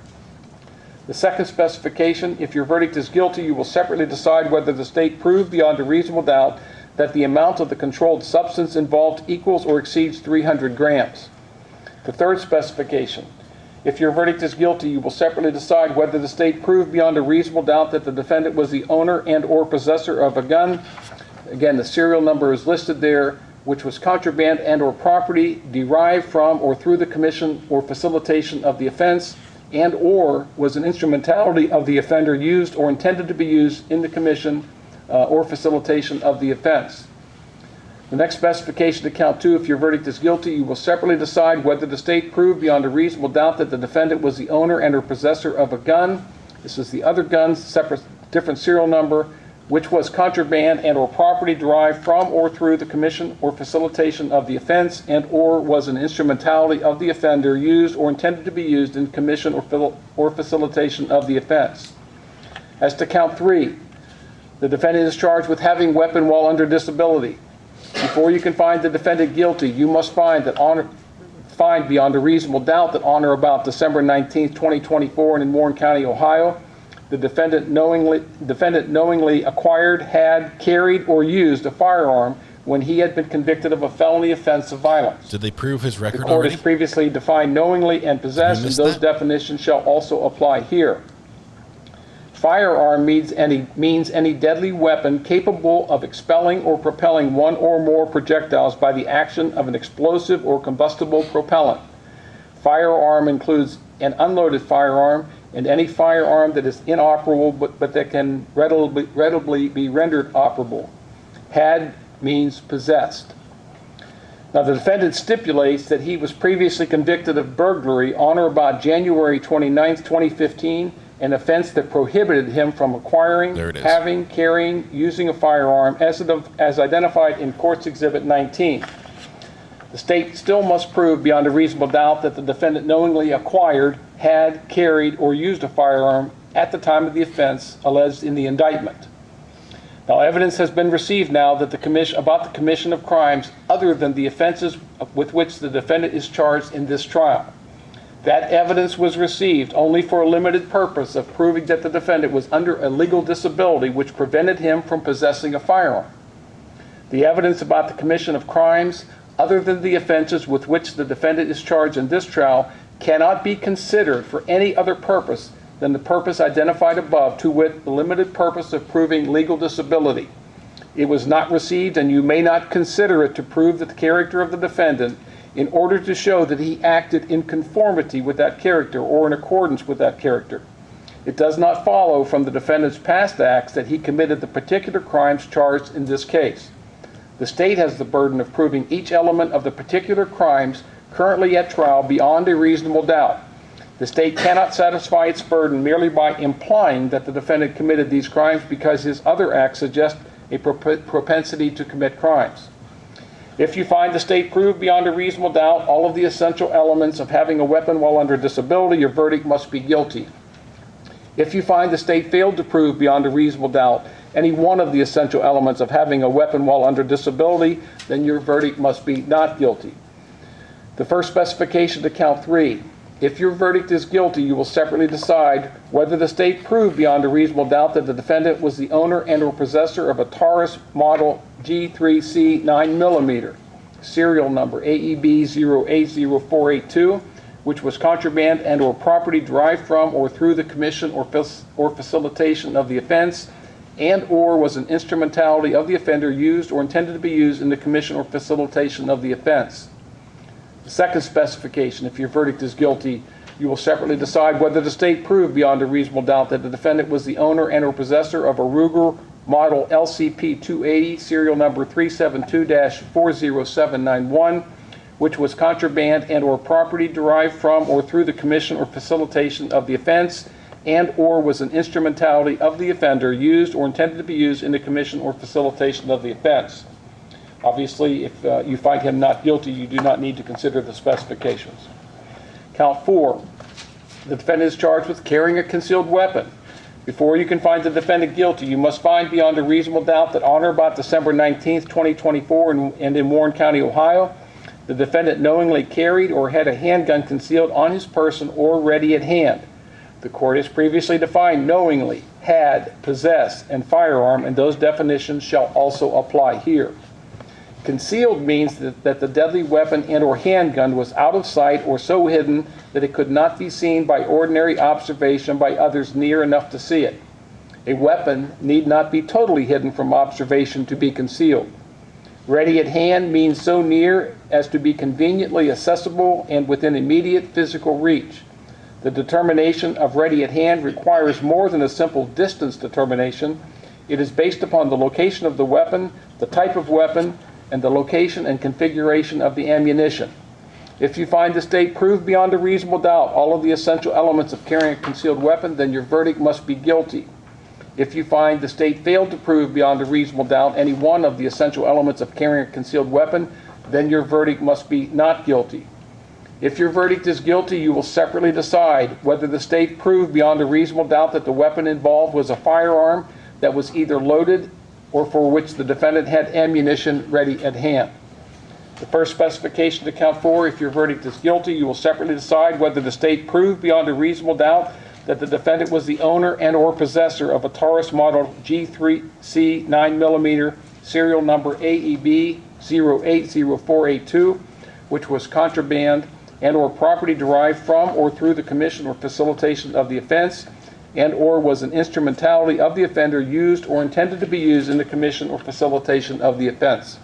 The second specification, if your verdict is guilty, you will separately decide whether the state proved beyond a reasonable doubt that the amount of the controlled substance involved equals or exceeds 300 grams. The third specification, if your verdict is guilty, you will separately decide whether the state proved beyond a reasonable doubt that the defendant was the owner and or possessor of a gun. Again, the serial number is listed there, which was contraband and or property derived from or through the commission or facilitation of the offense, and or was an instrumentality of the offender used or intended to be used in the commission or facilitation of the offense. The next specification to count 2, if your verdict is guilty, you will separately decide whether the state proved beyond a reasonable doubt that the defendant was the owner and or possessor of a gun. This is the other gun's different serial number, which was contraband and or property derived from or through the commission or facilitation of the offense, and or was an instrumentality of the offender used or intended to be used in commission or facilitation of the offense. As to count 3, the defendant is charged with having a weapon while under disability. Before you can find the defendant guilty, you must find beyond a reasonable doubt that on or about December 19, 2024 in Warren County, Ohio, the defendant knowingly acquired, had, carried, or used a firearm when he had been convicted of a felony offense of violence. Did they prove his record The court already? has previously defined knowingly and possessed, and those definitions shall also apply here. Firearm means any deadly weapon capable of expelling or propelling one or more projectiles by the action of an explosive or combustible propellant. Firearm includes an unloaded firearm and any firearm that is inoperable but that can readily be rendered operable. Had means possessed. Now the defendant stipulates that he was previously convicted of burglary on or about January 29, 2015 an offense that prohibited him from acquiring, having, carrying, using a firearm as identified in Court's Exhibit 19. The state still must prove beyond a reasonable doubt that the defendant knowingly acquired, had, carried, or used a firearm at the time of the offense alleged in the indictment. Now, evidence has been received now that about the commission of crimes other than the offenses with which the defendant is charged in this trial. That evidence was received only for a limited purpose of proving that the defendant was under a legal disability which prevented him from possessing a firearm. The evidence about the commission of crimes other than the offenses with which the defendant is charged in this trial cannot be considered for any other purpose than the purpose identified above, to wit, the limited purpose of proving legal disability. It was not received, and you may not consider it to prove the character of the defendant in order to show that he acted in conformity with that character or in accordance with that character. It does not follow from the defendant's past acts that he committed the particular crimes charged in this case. The state has the burden of proving each element of the particular crimes currently at trial beyond a reasonable doubt. The state cannot satisfy its burden merely by implying that the defendant committed these crimes because his other acts suggest a propensity to commit crimes. If you find the state proved beyond a reasonable doubt all of the essential elements of having a weapon while under disability, your verdict must be guilty. If you find the state failed to prove beyond a reasonable doubt any one of the essential elements of having a weapon while under disability, then your verdict must be not guilty. The first specification to count 3. If your verdict is guilty, you will separately decide whether the state proved beyond a reasonable doubt that the defendant was the owner and or possessor of a Taurus model G3C 9mm, serial number AEB 080482, which was contraband and or property derived from or through the commission or facilitation of the offense, and or was an instrumentality of the offender used or intended to be used in the commission or facilitation of the offense. The second specification, if your verdict is guilty, you will separately decide whether the state proved beyond a reasonable doubt that the defendant was the owner and or possessor of a Ruger model LCP 280, serial number 372-40791, which was contraband and or property derived from or through the commission or facilitation of the offense, and or was an instrumentality of the offender used or intended to be used in the commission or facilitation of the offense. Obviously, if you find him not guilty, you do not need to consider the specifications. Count 4. The defendant is charged with carrying a concealed weapon. Before you can find the defendant guilty, you must find beyond a reasonable doubt that on or about December 19th, 2024, and in Warren County, Ohio, the defendant knowingly carried or had a handgun concealed on his person or ready at hand. The court has previously defined knowingly, had, possessed, and firearm, and those definitions shall also apply here. Concealed means that the deadly weapon and or handgun was out of sight or so hidden that it could not be seen by ordinary observation by others near enough to see it. A weapon need not be totally hidden from observation to be concealed. Ready at hand means so near as to be conveniently accessible and within immediate physical reach. The determination of ready at hand requires more than a simple distance determination. It is based upon the location of the weapon, the type of weapon, and the location and configuration of the ammunition. If you find the state proved beyond a reasonable doubt all of the essential elements of carrying a concealed weapon, then your verdict must be guilty. If you find the state failed to prove beyond a reasonable doubt any one of the essential elements of carrying a concealed weapon, then your verdict must be not guilty. If your verdict is guilty, you will separately decide whether the state proved beyond a reasonable doubt that the weapon involved was a firearm that was either loaded or for which the defendant had ammunition ready at hand. The first specification to count 4, if your verdict is guilty, you will separately decide whether the state proved beyond a reasonable doubt that the defendant was the owner and or possessor of a Taurus model G3C 9mm, serial number AEB 080482, which was contraband and or property derived from or through the commission or facilitation of the offense, and or was an instrumentality of the offender used or intended to be used in the commission or facilitation of the offense.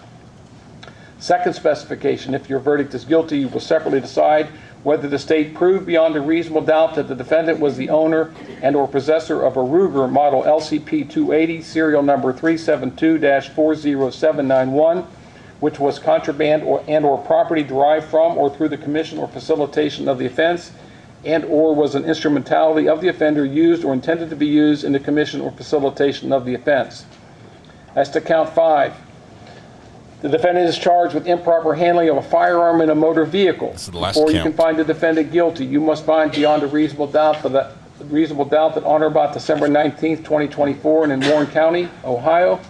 Second specification, if your verdict is guilty, you will separately decide whether the state proved beyond a reasonable doubt that the defendant was the owner and or possessor of a Ruger model LCP 280, serial number 372-40791, which was contraband and or property derived from or through the commission or facilitation of the offense, and or was an instrumentality of the offender used or intended to be used in the commission or facilitation of the offense. As to count 5, the defendant is charged with improper handling of a firearm in a motor vehicle. This is the last Before you count. can find the defendant guilty, you must find beyond a reasonable doubt that on or about December 19th, 2024, and in Warren County, Ohio,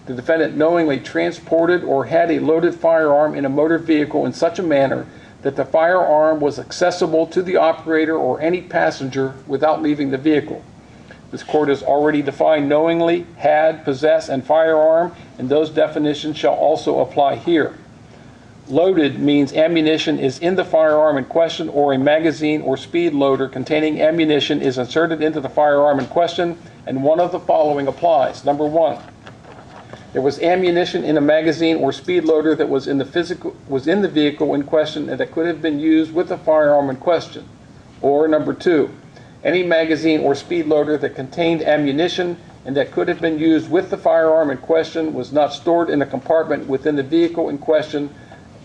the defendant knowingly transported or had a loaded firearm in a motor vehicle in such a manner that the firearm was accessible to the operator or any passenger without leaving the vehicle. This court has already defined knowingly, had, possess, and firearm, and those definitions shall also apply here. Loaded means ammunition is in the firearm in question, or a magazine or speed loader containing ammunition is inserted into the firearm in question, and one of the following applies. Number 1, there was ammunition in a magazine or speed loader that was in the vehicle in question and that could have been used with the firearm in question. Or number 2, any magazine or speed loader that contained ammunition and that could have been used with the firearm in question was not stored in a compartment within the vehicle in question,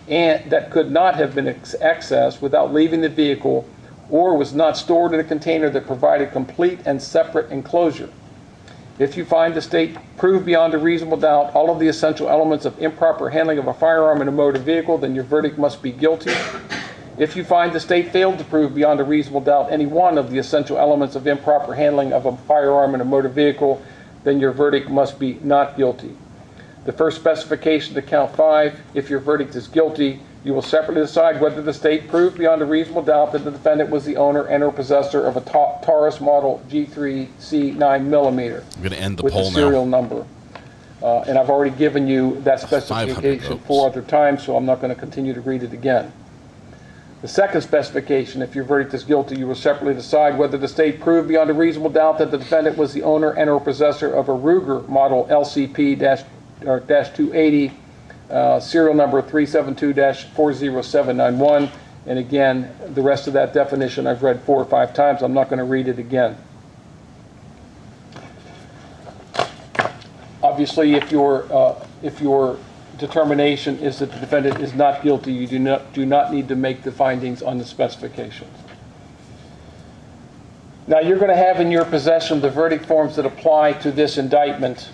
and that could not have been accessed without leaving the vehicle, or was not stored in a container that provided complete and separate enclosure. If you find the state proved beyond a reasonable doubt all of the essential elements of improper handling of a firearm in a motor vehicle, then your verdict must be guilty. If you find the state failed to prove beyond a reasonable doubt any one of the essential elements of improper handling of a firearm in a motor vehicle, then your verdict must be not guilty. The first specification to count 5, if your verdict is guilty, you will separately decide whether the state proved beyond a reasonable doubt that the defendant was the owner and or possessor of a Taurus model G3C 9mm. I'm going to end the with poll the serial now. number. And I've already given you that specification 4 other times, so I'm not going to continue to read it again. The second specification, if your verdict is guilty, you will separately decide whether the state proved beyond a reasonable doubt that the defendant was the owner and or possessor of a Ruger model LCP-280, serial number 372-40791. And again, the rest of that definition I've read 4 or 5 times. I'm not going to read it again. Obviously, if your determination is that the defendant is not guilty, you do not need to make the findings on the specifications. Now, you're going to have in your possession the verdict forms that apply to this indictment,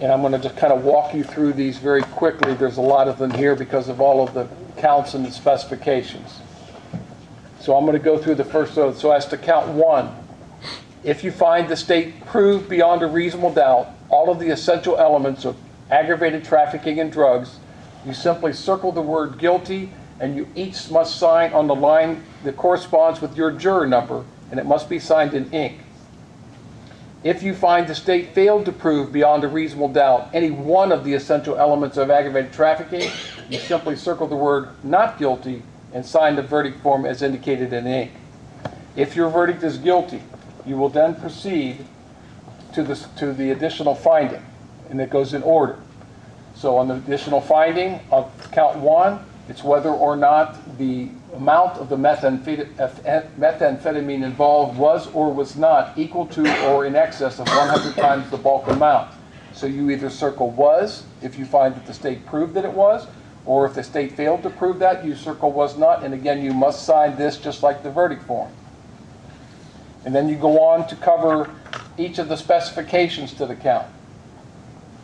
and I'm going to just kind of walk you through these very quickly. There's a lot of them here because of all of the counts and the specifications. So I'm going to go through the first of those. So as to count 1, if you find the state proved beyond a reasonable doubt all of the essential elements of aggravated trafficking in drugs, you simply circle the word guilty, and you each must sign on the line that corresponds with your juror number, and it must be signed in ink. If you find the state failed to prove beyond a reasonable doubt any one of the essential elements of aggravated trafficking, you simply circle the word not guilty and sign the verdict form as indicated in ink. If your verdict is guilty, you will then proceed to the additional finding, and it goes in order. So on the additional finding of count 1, it's whether or not the amount of the methamphetamine involved was or was not equal to or in excess of 100 times the bulk amount. So you either circle was if you find that the state proved that it was, or if the state failed to prove that, you circle was not, and again you must sign this just like the verdict form. And then you go on to cover each of the specifications to the count.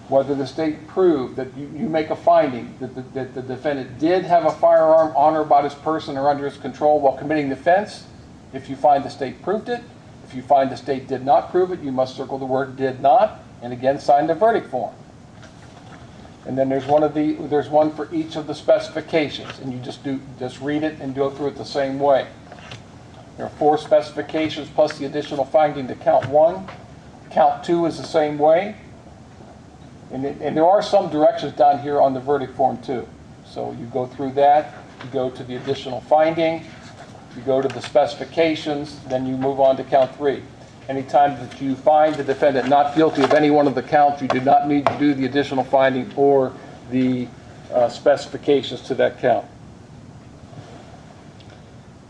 Whether the state proved that you make a finding that the defendant did have a firearm on or about his person or under his control while committing the offense. If you find the state proved it, if you find the state did not prove it, you must circle the word did not, and again sign the verdict form. And then there's one for each of the specifications, and you just read it and go through it the same way. There are 4 specifications plus the additional finding to count 1. Count 2 is the same way. And there are some directions down here on the verdict form too. So you go through that, you go to the additional finding, you go to the specifications, then you move on to count 3. Anytime that you find the defendant not guilty of any one of the counts, you do not need to do the additional finding or the specifications to that count.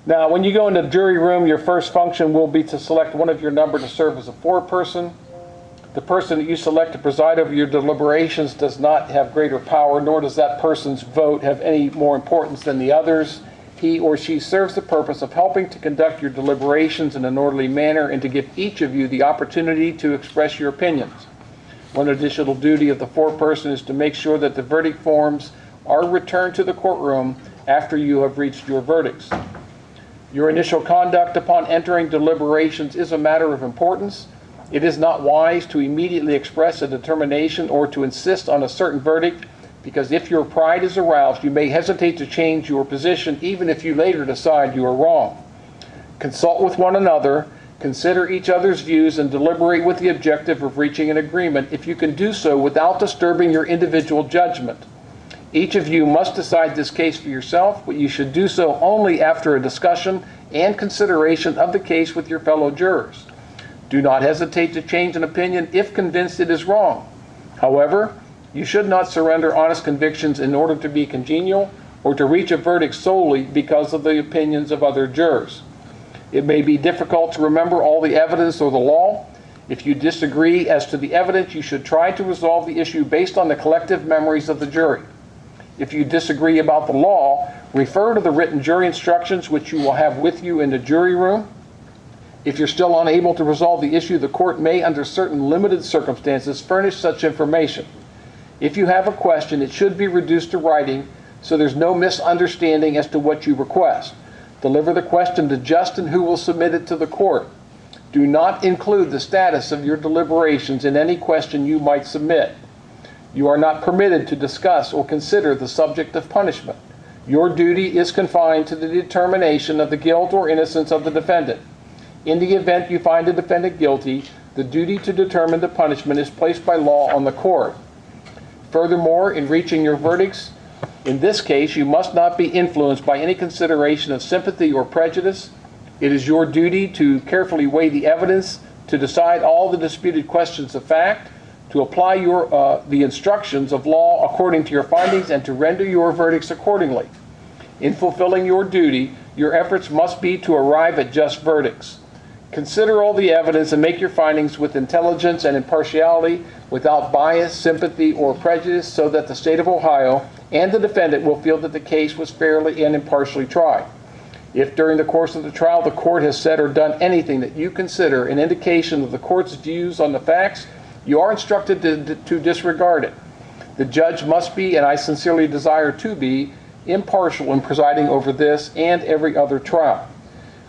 Now, when you go into the jury room, your first function will be to select one of your number to serve as a foreperson. The person that you select to preside over your deliberations does not have greater power, nor does that person's vote have any more importance than the others. he or she serves the purpose of helping to conduct your deliberations in an orderly manner and to give each of you the opportunity to express your opinions. One additional duty of the foreperson is to make sure that the verdict forms are returned to the courtroom after you have reached your verdicts. Your initial conduct upon entering deliberations is a matter of importance. It is not wise to immediately express a determination or to insist on a certain verdict, because if your pride is aroused, you may hesitate to change your position even if you later decide you are wrong. Consult with one another, consider each other's views, and deliberate with the objective of reaching an agreement if you can do so without disturbing your individual judgment. Each of you must decide this case for yourself, but you should do so only after a discussion and consideration of the case with your fellow jurors. Do not hesitate to change an opinion if convinced it is wrong. However, you should not surrender honest convictions in order to be congenial or to reach a verdict solely because of the opinions of other jurors. It may be difficult to remember all the evidence or the law. If you disagree as to the evidence, you should try to resolve the issue based on the collective memories of the jury. If you disagree about the law, refer to the written jury instructions which you will have with you in the jury room. If you're still unable to resolve the issue, the court may, under certain limited circumstances, furnish such information. If you have a question, it should be reduced to writing so there's no misunderstanding as to what you request. Deliver the question to Justin, who will submit it to the court. Do not include the status of your deliberations in any question you might submit. You are not permitted to discuss or consider the subject of punishment. Your duty is confined to the determination of the guilt or innocence of the defendant. In the event you find the defendant guilty, the duty to determine the punishment is placed by law on the court. Furthermore, in reaching your verdicts, in this case, you must not be influenced by any consideration of sympathy or prejudice. It is your duty to carefully weigh the evidence, to decide all the disputed questions of fact, to apply the instructions of law according to your findings, and to render your verdicts accordingly. In fulfilling your duty, your efforts must be to arrive at just verdicts. Consider all the evidence and make your findings with intelligence and impartiality, without bias, sympathy, or prejudice, so that the state of Ohio and the defendant will feel that the case was fairly and impartially tried. If during the course of the trial the court has said or done anything that you consider an indication of the court's views on the facts, you are instructed to disregard it. The judge must be, and I sincerely desire to be, impartial in presiding over this and every other trial.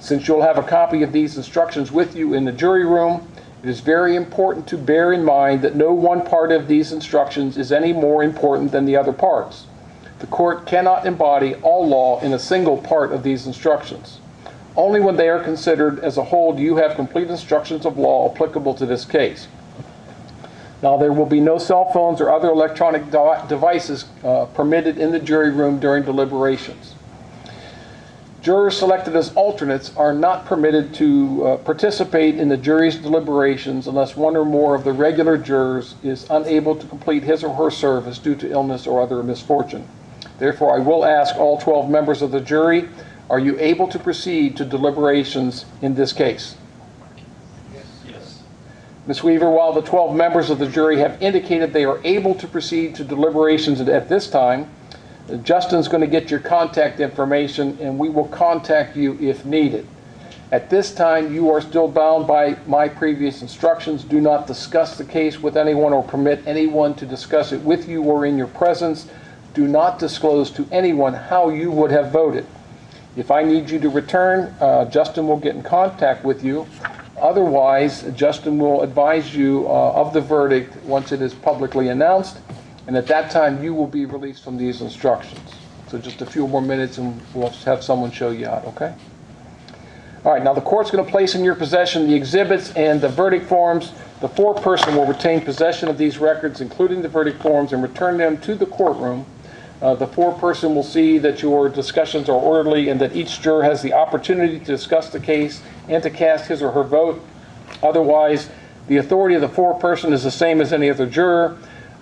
Since you'll have a copy of these instructions with you in the jury room, it is very important to bear in mind that no one part of these instructions is any more important than the other parts. The court cannot embody all law in a single part of these instructions. Only when they are considered as a whole do you have complete instructions of law applicable to this case. Now, there will be no cell phones or other electronic devices permitted in the jury room during deliberations. Jurors selected as alternates are not permitted to participate in the jury's deliberations unless one or more of the regular jurors is unable to complete his or her service due to illness or other misfortune. Therefore, I will ask all 12 members of the jury, are you able to proceed to deliberations in this case? Yes. Ms. Weaver, while the 12 members of the jury have indicated they are able to proceed to deliberations at this time, Justin's going to get your contact information and we will contact you if needed. At this time, you are still bound by my previous instructions. Do not discuss the case with anyone or permit anyone to discuss it with you or in your presence. Do not disclose to anyone how you would have voted. If I need you to return, Justin will get in contact with you. Otherwise, Justin will advise you of the verdict once it is publicly announced. And at that time, you will be released from these instructions. So just a few more minutes and we'll have someone show you out, okay? All right, now the court's going to place in your possession the exhibits and the verdict forms. The foreperson will retain possession of these records, including the verdict forms, and return them to the courtroom. The foreperson will see that your discussions are orderly and that each juror has the opportunity to discuss the case and to cast his or her vote. Otherwise, the authority of the foreperson is the same as any other juror.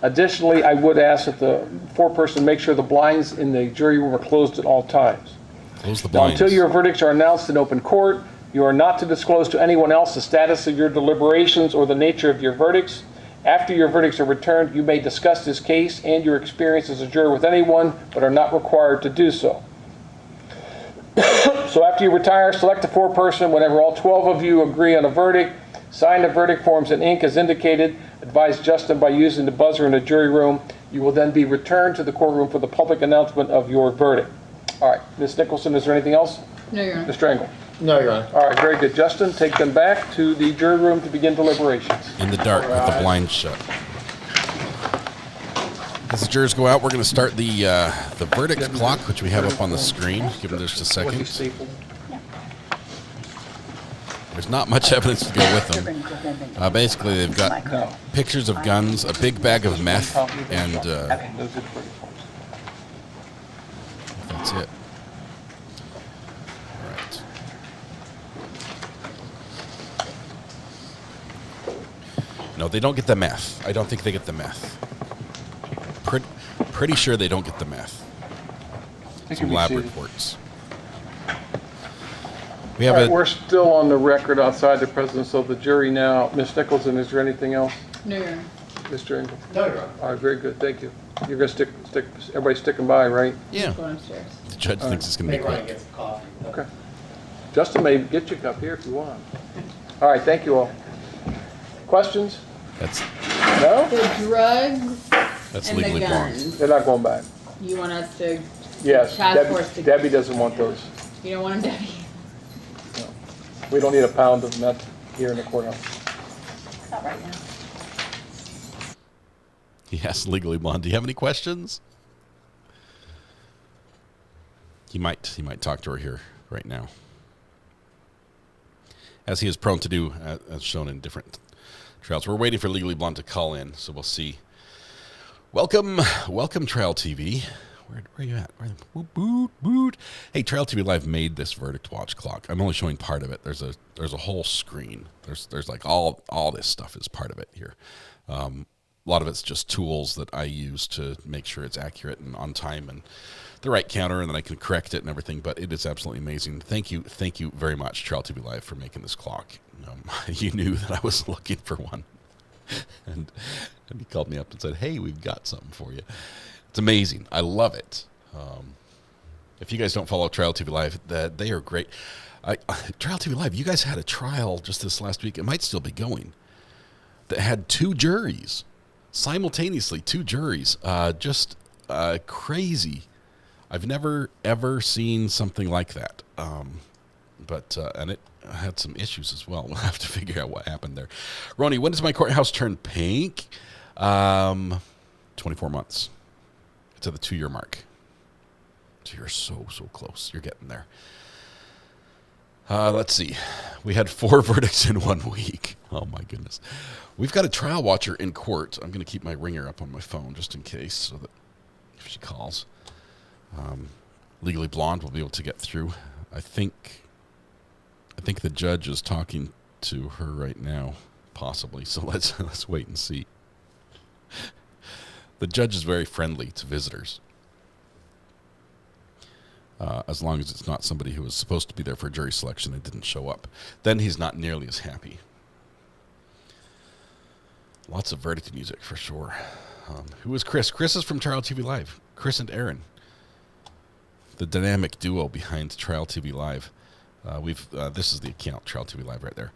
Additionally, I would ask that the foreperson make sure the blinds in the jury room are closed at all times. Close the Now, blinds. until your verdicts are announced in open court, you are not to disclose to anyone else the status of your deliberations or the nature of your verdicts. After your verdicts are returned, you may discuss this case and your experience as a juror with anyone, but are not required to do so. So after you retire, select a foreperson. Whenever all 12 of you agree on a verdict, sign the verdict forms in ink as indicated. Advise Justin by using the buzzer in the jury room. You will then be returned to the courtroom for the public announcement of your verdict. All right, Ms. Nicholson, is there anything else? No, Your Honor. Mr. Engel? No, Your Honor. All right, very good. Justin, take them back to the jury room to begin deliberations. In the dark with the blinds shut. As the jurors go out, we're going to start the verdict clock, which we have up on the screen. Give them just a second. There's not much evidence to go with them. Basically, they've got pictures of guns, a big bag of meth, and that's it. All right. No, they don't get the meth. I don't think they get the meth. Pretty sure they don't get the meth. Some lab reports. We have All right, we're still on the record outside the presence of the jury now. Ms. Nicholson, is there anything else? No, Your Honor. Mr. Engel? No, Your Honor. All right, very good. Thank you. You're going to stick. Everybody's sticking by, right? Yeah. Going upstairs. The judge thinks it's going to be quick. Get some coffee. Okay. Justin may get you a cup here if you want. All right, thank you all. Questions? That's No? The drugs that's and the legally guns. blonde. They're not going back. You want us to, Yes. Task force to- Debbie doesn't want those. you don't want them, Debbie? No. We don't need a pound of meth here in the courthouse. Not right now. Yes, legally blonde. Do you have any questions? He might talk to her here right now, as he is prone to do, as shown in different trials. We're waiting for Legally Blonde to call in, so we'll see. Welcome, Trial TV. Where are you at? Boot. Hey, Trial TV Live made this verdict watch clock. I'm only showing part of it. There's a whole screen. There's like all this stuff is part of it here. A lot of it's just tools that I use to make sure it's accurate and on time and the right counter, and then I can correct it and everything. But it is absolutely amazing. Thank you very much, Trial TV Live, for making this clock. You knew that I was looking for one, and he called me up and said, "Hey, we've got something for you." It's amazing. I love it. If you guys don't follow Trial TV Live, they are great. Trial TV Live, you guys had a trial just this last week. It might still be going. That had 2 juries. Simultaneously, 2 juries. Just crazy. I've never, ever seen something like that. And it had some issues as well. We'll have to figure out what happened there. Roni, when does my courthouse turn pink? 24 months. It's at the 2-year mark. So you're so close. You're getting there. Let's see. We had 4 verdicts in 1 week. Oh, my goodness. We've got a trial watcher in court. I'm going to keep my ringer up on my phone just in case, so that if she calls, Legally Blonde will be able to get through. I think the judge is talking to her right now, possibly. So let's wait and see. The judge is very friendly to visitors, as long as it's not somebody who was supposed to be there for jury selection and didn't show up. Then he's not nearly as happy. Lots of verdict music for sure. Who is Chris? Chris is from Trial TV Live. Chris and Aaron, the dynamic duo behind Trial TV Live. This is the account, Trial TV Live, right there.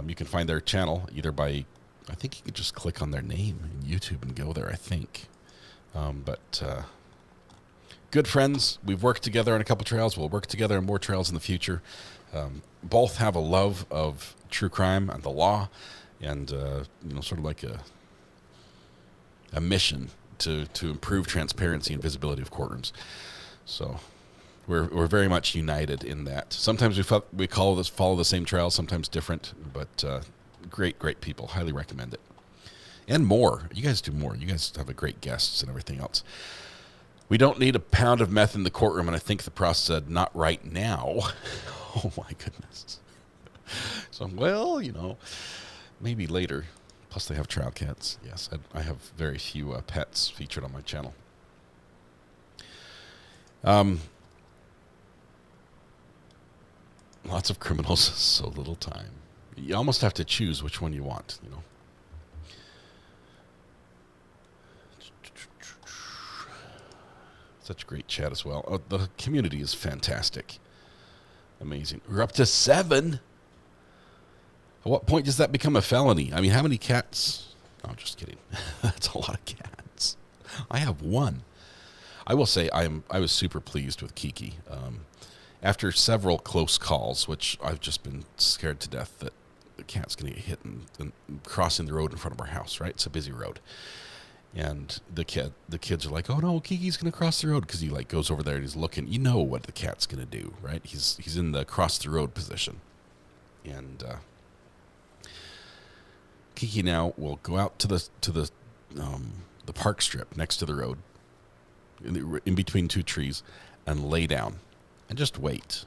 You can find their channel either by, I think you could just click on their name in YouTube and go there, I think. Good friends. We've worked together on a couple trials. We'll work together on more trials in the future. Both have a love of true crime and the law, and sort of like a mission to improve transparency and visibility of courtrooms. So we're very much united in that. Sometimes we follow the same trial, sometimes different, but great people. Highly recommend it. And more. You guys do more. You guys have a great guests and everything else. We don't need a pound of meth in the courtroom, and I think the process said, not right now. Oh, my goodness. So, well, maybe later. Plus, they have trial cats. Yes, I have very few pets featured on my channel. Lots of criminals, so little time. You almost have to choose which one you want, Such great chat as well. Oh, the community is fantastic. Amazing. We're up to 7. At what point does that become a felony? I mean, how many cats? No, just kidding. That's a lot of cats. I have 1. I will say I was super pleased with Kiki. After several close calls, which I've just been scared to death that the cat's going to get hit and crossing the road in front of our house, right? It's a busy road. And the kids are like, oh no, Kiki's going to cross the road, because he like goes over there and he's looking. You know what the cat's going to do, right? He's in the cross the road position. And Kiki now will go out to the park strip next to the road, in between 2 trees, and lay down and just wait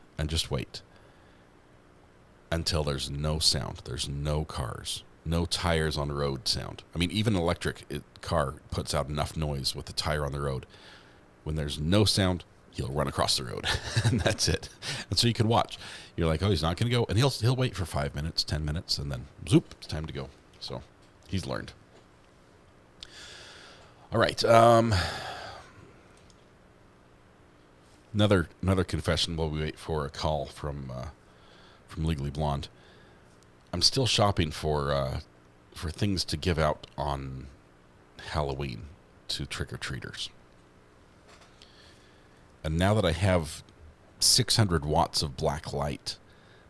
until there's no sound. There's no cars, no tires on the road sound. I mean, even an electric car puts out enough noise with the tire on the road. When there's no sound, he'll run across the road, and that's it. And so you can watch. You're like, oh, he's not going to go, and he'll wait for 5 minutes, 10 minutes, and then zoop, it's time to go. So he's learned. All right. Another confession while we wait for a call from Legally Blonde. I'm still shopping for things to give out on Halloween to trick-or-treaters. And now that I have 600 watts of black light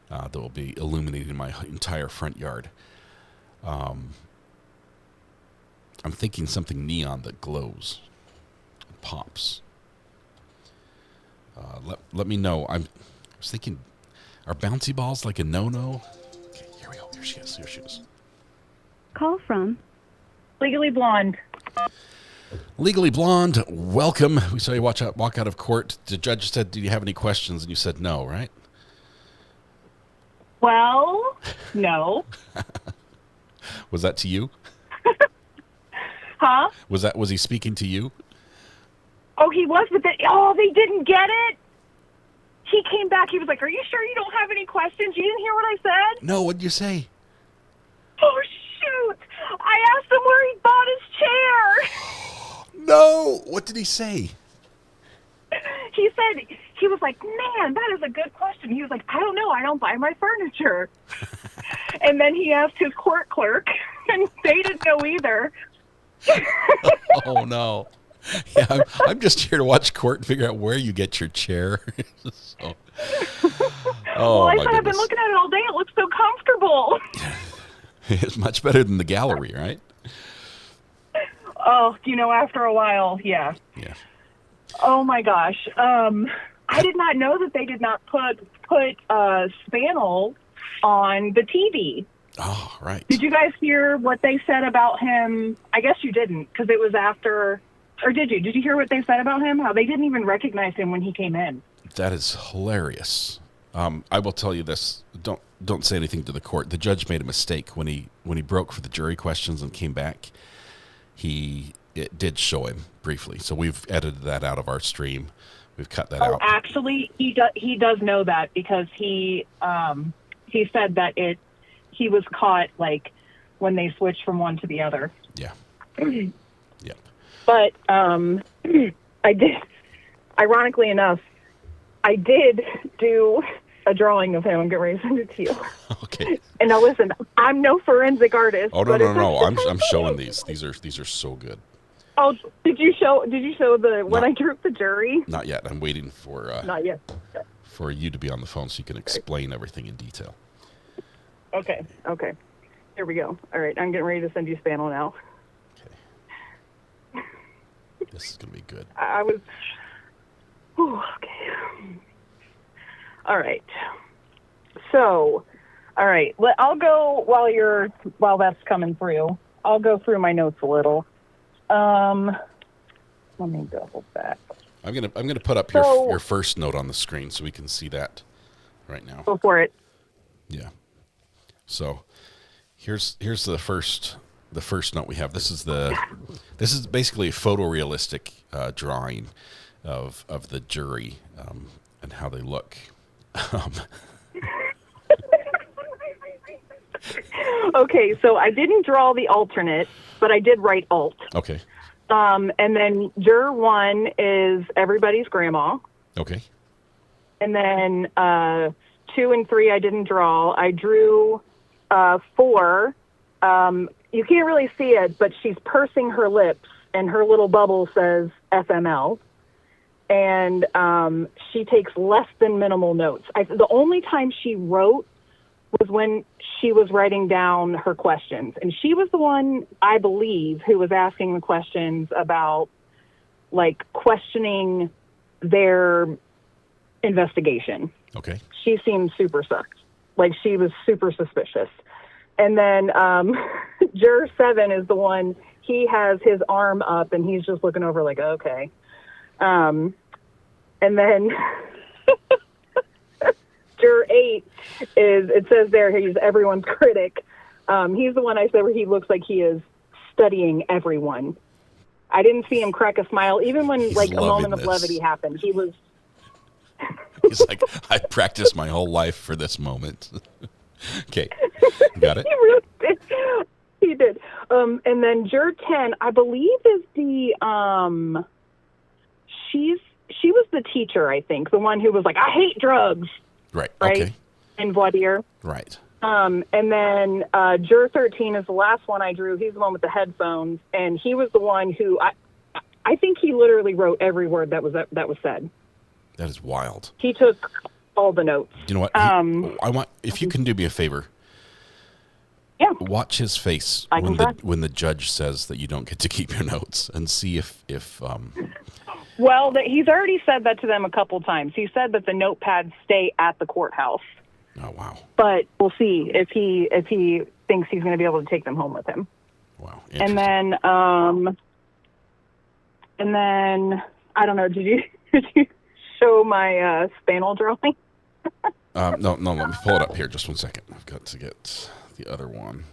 that will be illuminating my entire front yard, I'm thinking something neon that glows and pops. Let me know. I was thinking, are bouncy balls like a no-no? Okay, here we go. Here she is. Call from Legally Blonde. Legally Blonde, welcome. We saw you walk out of court. The judge said, do you have any questions? And you said no, right? Well, no. Was that to you? Huh? Was he speaking to you? Oh, he was, but they didn't get it? He came back, he was like, are you sure you don't have any questions? You didn't hear what I said? No, what'd you say? Oh, shoot. I asked him where he bought his chair. No! What did he say? He said, he was like, man, that is a good question. He was like, I don't know, I don't buy my furniture. And then he asked his court clerk, and they didn't know either. Oh, no. Yeah, I'm just here to watch court and figure out where you get your chair. So, well, I said, I've been looking at it all day. It looks so comfortable. It's much better than the gallery, right? Oh, after a while, yeah. Yeah. Oh, my gosh. I did not know that they did not put Spaniel on the TV. Oh, right. Did you guys hear what they said about him? I guess you didn't, because it was after... Or did you? Did you hear what they said about him? How they didn't even recognize him when he came in. That is hilarious. I will tell you this. Don't say anything to the court. The judge made a mistake when he broke for the jury questions and came back. It did show him briefly. So we've edited that out of our stream. We've cut that out. Actually, he does know that, because he said that he was caught like when they switched from one to the other. Yeah. Yep. But I did, ironically enough, I did do a drawing of him and get ready to send it to you. Okay. And now listen, I'm no forensic artist. Oh no! I'm showing these. These are so good. Oh, did you show when I drew the jury? Not yet. I'm waiting for not yet. For you to be on the phone so you can explain everything in detail. Okay. Here we go. All right, I'm getting ready to send you Spaniel now. This is going to be good. I was... okay. All right. So, all right. I'll go while that's coming through. I'll go through my notes a little. Let me double back. I'm gonna put up your first note on the screen so we can see that right now. Go for it. Yeah. So, here's the first note we have. This is basically a photorealistic drawing of the jury and how they look. Okay, so I didn't draw the alternate, but I did write alt. Okay. And then juror 1 is everybody's grandma. Okay. And then 2 and 3 I didn't draw. I drew 4. You can't really see it, but she's pursing her lips, and her little bubble says FML. And she takes less than minimal notes. The only time she wrote was when she was writing down her questions. And she was the one, I believe, who was asking the questions about, like, questioning their investigation. Okay. She seemed super sus. Like, she was super suspicious. And then Juror 7 is the one, he has his arm up, and he's just looking over like, okay. And then Juror 8 it says there he's everyone's critic. He's the one I said where he looks like he is studying everyone. I didn't see him crack a smile, even when He's like a moment loving of levity happened. He was. He's like, I practiced my whole life for this moment. Okay, got it. He really did. He did. And then Juror 10, I believe, is the she was the teacher, I think, the one who was like, I hate drugs. Right. Right. Okay. In voir dire. Right. And then Juror 13 is the last one I drew. He's the one with the headphones, and he was the one who I think he literally wrote every word that was said. That is wild. He took all the notes. You know what? I want, if you can do me a favor. Yeah. Watch his face when the judge says that you don't get to keep your notes, and see if Well, he's already said that to them a couple times. He said that the notepads stay at the courthouse. Oh wow! But we'll see if he thinks he's going to be able to take them home with him. Wow! And then I don't know. Did you show my Spanel drawing? No. Let me pull it up here. Just one second. I've got to get the other one.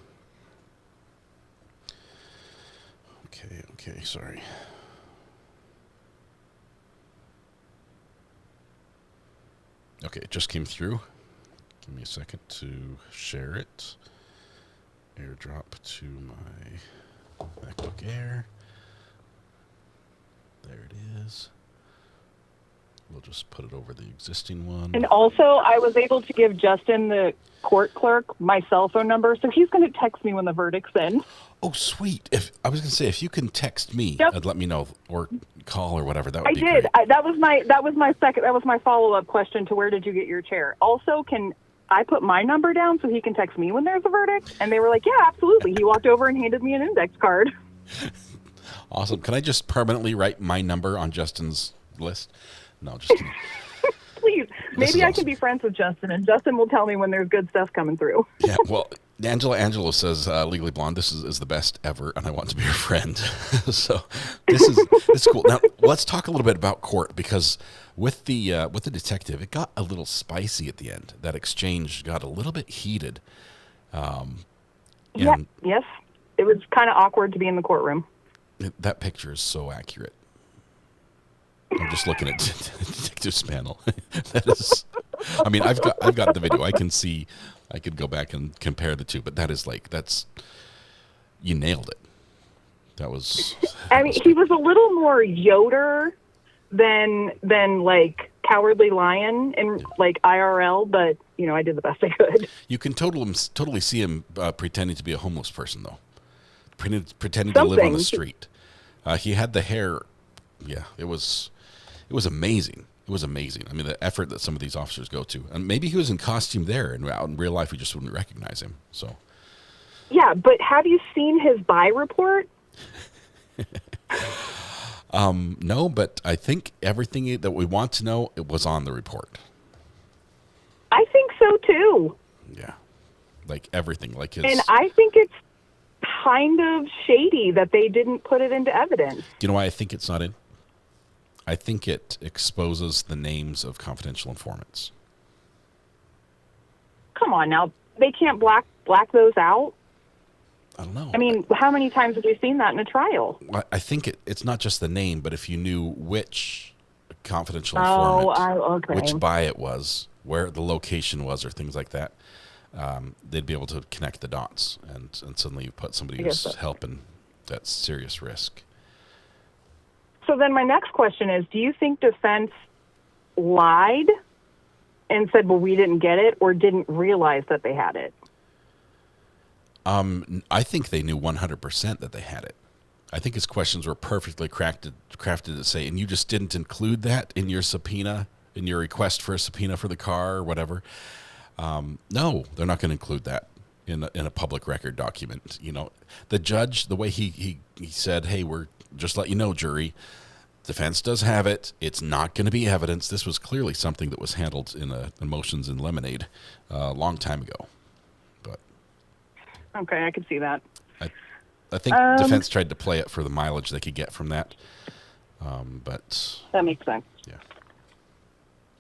Okay. Sorry. Okay, it just came through. Give me a second to share it. Airdrop to my MacBook Air. There it is. We'll just put it over the existing one. And also, I was able to give Justin, the court clerk, my cell phone number, so he's going to text me when the verdict's in. Oh, sweet! I was going to say, if you can text me and let me know, or call or whatever, that would be great. That was my follow-up question to where did you get your chair. Also, can I put my number down so he can text me when there's a verdict? And they were like, yeah, absolutely. He walked over and handed me an index card. Awesome. Can I just permanently write my number on Justin's list? No, just kidding. Please. Maybe I can be friends with Justin, and Justin will tell me when there's good stuff coming through. Yeah, well, Angelo says, Legally Blonde, this is the best ever, and I want to be your friend. So this is cool. Now, let's talk a little bit about court, because with the detective, it got a little spicy at the end. That exchange got a little bit heated. Yes. It was kind of awkward to be in the courtroom. That picture is so accurate. I'm just looking at Detective Spanel. That is, I mean, I've got the video. I can see, I could go back and compare the two, but you nailed it. He was a little more Yoder than like Cowardly Lion in like IRL, but I did the best I could. You can totally see him pretending to be a homeless person, though. Pretending to live on the street. He had the hair. Yeah, it was amazing. It was amazing. I mean, the effort that some of these officers go to. And maybe he was in costume there, and out in real life we just wouldn't recognize him. So. Yeah, but have you seen his buy report? No, but I think everything that we want to know, it was on the report. I think so too. Yeah, like everything, like his. And I think it's kind of shady that they didn't put it into evidence. Do you know why I think it's not in? I think it exposes the names of confidential informants. Come on now, they can't black those out. I don't know. I mean, how many times have we seen that in a trial? I think it's not just the name, but if you knew which confidential informant, which buy it was, where the location was, or things like that, they'd be able to connect the dots, and suddenly you put somebody who's helping at serious risk. So then my next question is, do you think defense lied and said, well, we didn't get it, or didn't realize that they had it? I think they knew 100% that they had it. I think his questions were perfectly crafted to say, and you just didn't include that in your subpoena, in your request for a subpoena for the car or whatever. No, they're not going to include that in a public record document. You know, the judge, the way he said, hey, we're just let you know, jury, defense does have it. It's not going to be evidence. This was clearly something that was handled in a motions in Lemonade a long time ago. But okay, I could see that. I think defense tried to play it for the mileage they could get from that. But that makes sense. Yeah.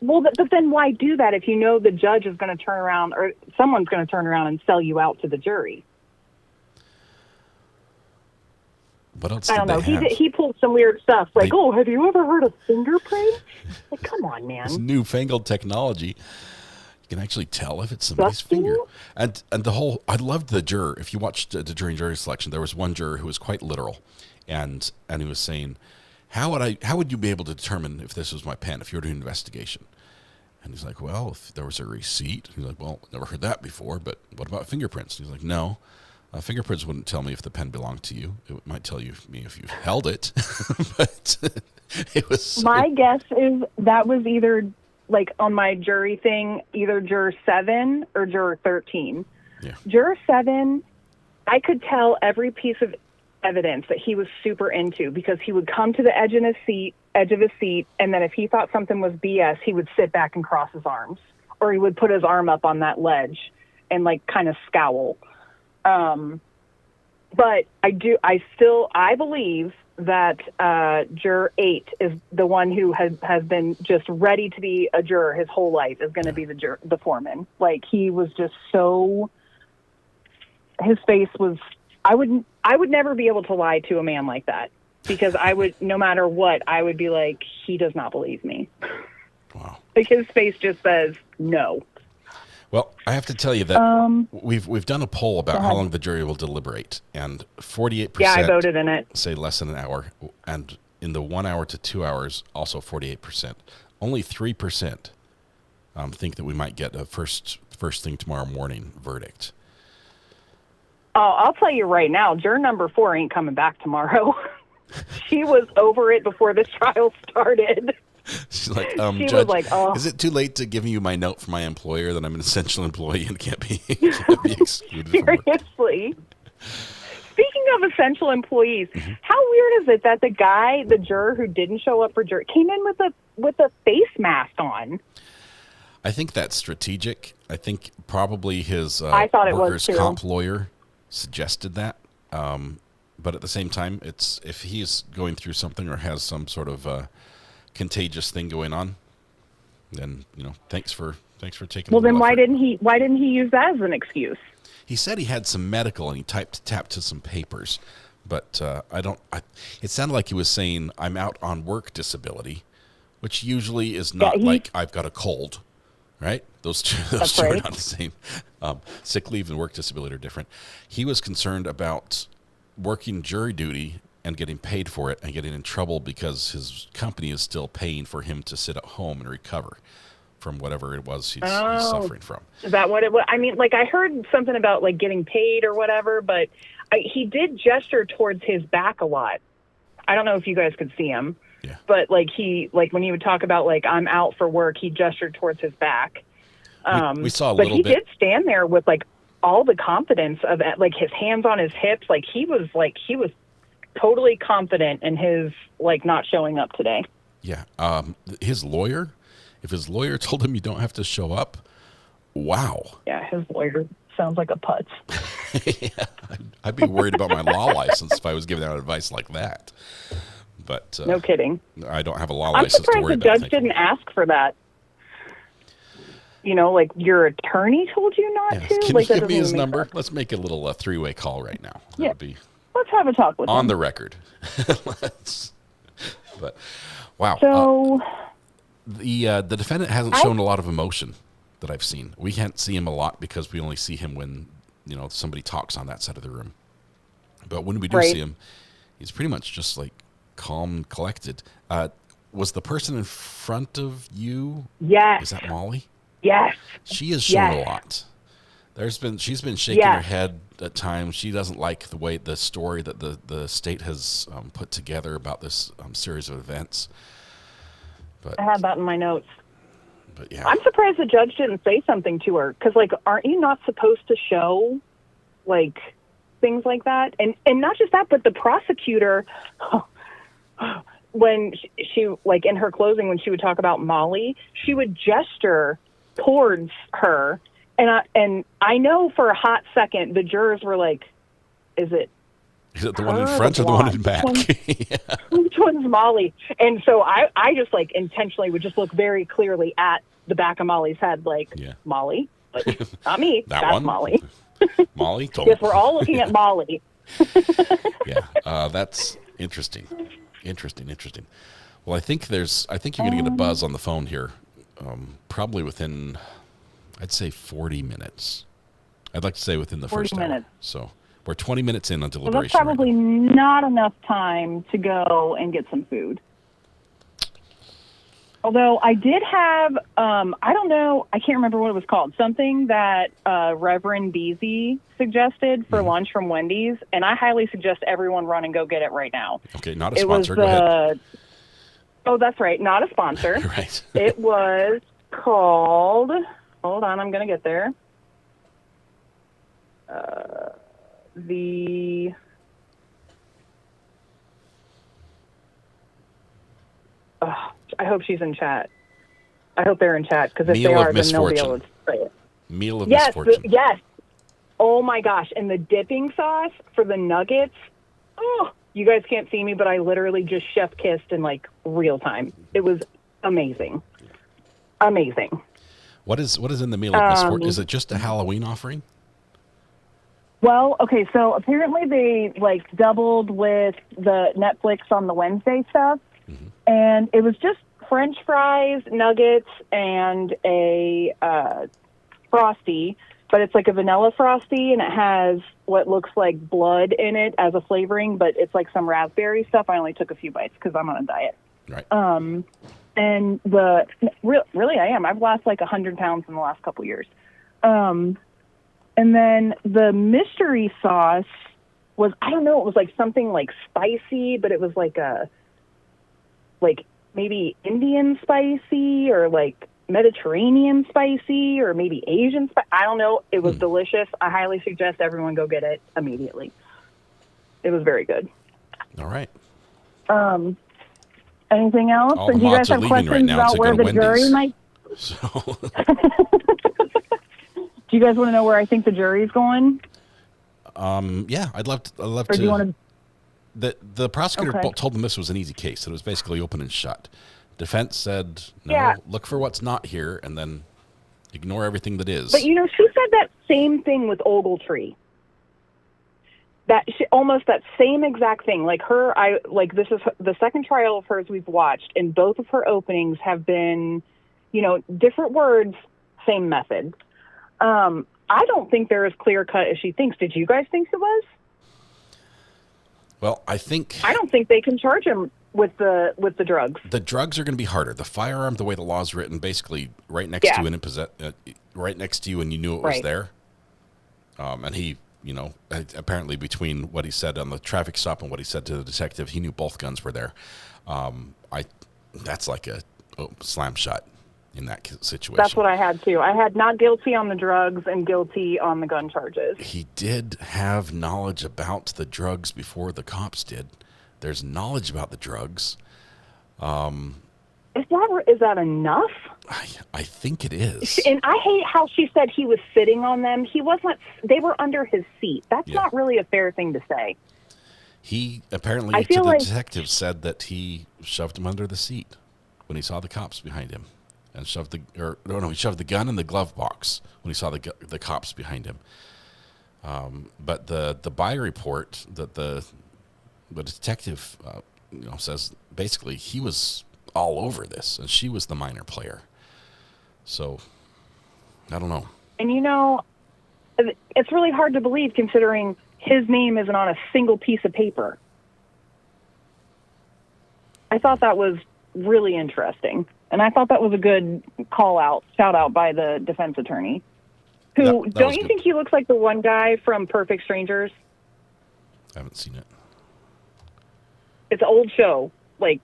Well, but then why do that if you know the judge is going to turn around, or someone's going to turn around and sell you out to the jury? What else? I don't know. He pulled some weird stuff like, oh, have you ever heard of fingerprint? Like, come on, man. This newfangled technology. You can actually tell if it's somebody's finger. And the whole, I loved the juror. If you watched the jury selection, there was one juror who was quite literal, and he was saying, how would you be able to determine if this was my pen if you were doing an investigation? And he's like, well, if there was a receipt. He's like, well, never heard that before, but what about fingerprints? And he's like, no, fingerprints wouldn't tell me if the pen belonged to you. It might tell me if you've held it. But it was my guess is that was either, like, on my jury thing, either juror 7 or juror 13. Yeah. Juror 7, I could tell every piece of evidence that he was super into, because he would come to the edge of his seat, and then if he thought something was BS, he would sit back and cross his arms, or he would put his arm up on that ledge and, like, kind of scowl. But I believe that juror 8 is the one who has been just ready to be a juror his whole life, is going to be the foreman. Like, he was just so, his face was, I would never be able to lie to a man like that, because I would, no matter what, I would be like, he does not believe me. Wow. Like, his face just says no. Well, I have to tell you that we've done a poll about how long the jury will deliberate, and 48% I voted in it. say less than an hour, and in the 1 hour to 2 hours, also 48%. Only 3% think that we might get a first thing tomorrow morning verdict. Oh, I'll tell you right now, juror number 4 ain't coming back tomorrow. She was over it before the trial started. She's like, she Judge, was like, oh. Is it too late to give you my note from my employer that I'm an essential employee and can't be excluded from work? Seriously. Speaking of essential employees, how weird is it that the juror who didn't show up for jury came in with a face mask on? I think that's strategic. I think probably his I thought it workers' was comp lawyer suggested that. But at the same time, it's if he's going through something or has some sort of contagious thing going on, then thanks for taking. Well, then why didn't he use that as an excuse? He said he had some medical and he tapped to some papers, but it sounded like he was saying I'm out on work disability, which usually is not like I've got a cold, right? Those two are not the same. Sick leave and work disability are different. He was concerned about working jury duty and getting paid for it and getting in trouble because his company is still paying for him to sit at home and recover from whatever it was he's suffering from. Is that what it was? I mean, like, I heard something about, like, getting paid or whatever, but he did gesture towards his back a lot. I don't know if you guys could see him, but, like, when he would talk about, like, I'm out for work, he gestured towards his back. We saw a but little he bit. did stand there with, like, all the confidence of, like, his hands on his hips. Like, he was totally confident in his, like, not showing up today. Yeah. His lawyer, if his lawyer told him you don't have to show up, wow. Yeah, his lawyer sounds like a putz. Yeah, I'd be worried about my law license if I was giving out advice like that. But no kidding. I don't have a law I'm license to worry surprised the about. judge didn't ask for that. Like, your attorney told you not to? Can like, you give me his number? Sense. Let's make a little three-way call right now. Yeah. Let's have a talk with him. On the record. But, wow. So, the defendant hasn't shown a lot of emotion that I've seen. We can't see him a lot because we only see him when, somebody talks on that side of the room. But when we do see him, he's pretty much just, like, calm, collected. Was the person in front of you? Yes. Is that Molly? Yes. She has shown a lot. She's been shaking her head at times. She doesn't like the way the story that the state has put together about this series of events. But I had that in my notes. But yeah, I'm surprised the judge didn't say something to her, because like, aren't you not supposed to show like things like that? And not just that, but the prosecutor, when she like in her closing, when she would talk about Molly, she would gesture towards her, and I know for a hot second the jurors were like, is it the one in front or the one in back? Which one's Molly? And so I just like intentionally would just look very clearly at the back of Molly's head, like, Molly, like, not me, that's one? Molly. Molly? Yes, we're all looking at Molly. That's interesting. Interesting. Well, I think you're going to get a buzz on the phone here, probably within, I'd say 40 minutes. I'd like to say within the first 40 minutes. hour. So we're 20 minutes in on Well, deliberation. that's probably not enough time to go and get some food. Although I did have, I don't know, I can't remember what it was called, something that Reverend Beasy suggested for lunch from Wendy's, and I highly suggest everyone run and go get it right now. Okay, not a sponsor, go ahead. Oh, that's right, not a sponsor. Right. It was called, hold on, I'm going to get there. I hope she's in chat. I hope they're in chat, because if they are, then they'll be able to say it. Meal of misfortune. Yes. Oh my gosh. And the dipping sauce for the nuggets. Oh, you guys can't see me, but I literally just chef kissed in like real time. It was amazing. Amazing. What is in the meal of misfortune? Is it just a Halloween offering? Well, okay, so apparently they like doubled with the Netflix on the Wednesday stuff. And it was just French fries, nuggets, and a Frosty, but it's like a vanilla Frosty, and it has what looks like blood in it as a flavoring, but it's like some raspberry stuff. I only took a few bites because I'm on a diet. Right. And really I am. I've lost like 100 pounds in the last couple years. And then the mystery sauce was, I don't know, it was like something like spicy, but it was like maybe Indian spicy or like Mediterranean spicy or maybe Asian spicy. I don't know. It was delicious. I highly suggest everyone go get it immediately. It was very good. All right. Anything else? All the do you guys mods are have leaving questions right now about to where go to the jury Wendy's. might? So. Do you guys want to know where I think the jury's going? Yeah, I'd love to. Or do you want to? The prosecutor Okay. told them this was an easy case, that it was basically open and shut. Defense said, no, look for what's not here, and then ignore everything that is. But, she said that same thing with Ogletree. Almost that same exact thing. Like this is the second trial of hers we've watched, and both of her openings have been, different words, same method. I don't think they're as clear-cut as she thinks. Did you guys think it was? Well, I don't think they can charge him with the drugs. The drugs are going to be harder. The firearm, the way the law is written, basically right next to you and right next to you, and you knew it was there. And he, apparently between what he said on the traffic stop and what he said to the detective, he knew both guns were there. That's like a slam shot in that situation. That's what I had too. I had not guilty on the drugs and guilty on the gun charges. He did have knowledge about the drugs before the cops did. There's knowledge about the drugs. Is that enough? I think it is. And I hate how she said he was sitting on them. He wasn't. They were under his seat. That's not really a fair thing to say. He apparently to the detective said that he shoved him under the seat when he saw the cops behind him, and he shoved the gun in the glove box when he saw the cops behind him. But the buy report that the detective says basically he was all over this, and she was the minor player. So I don't know. And it's really hard to believe considering his name isn't on a single piece of paper. I thought that was really interesting. And I thought that was a good shout out by the defense attorney. Who, that don't you think he looks like the one guy from Perfect Strangers? I haven't seen it. It's an old show, like,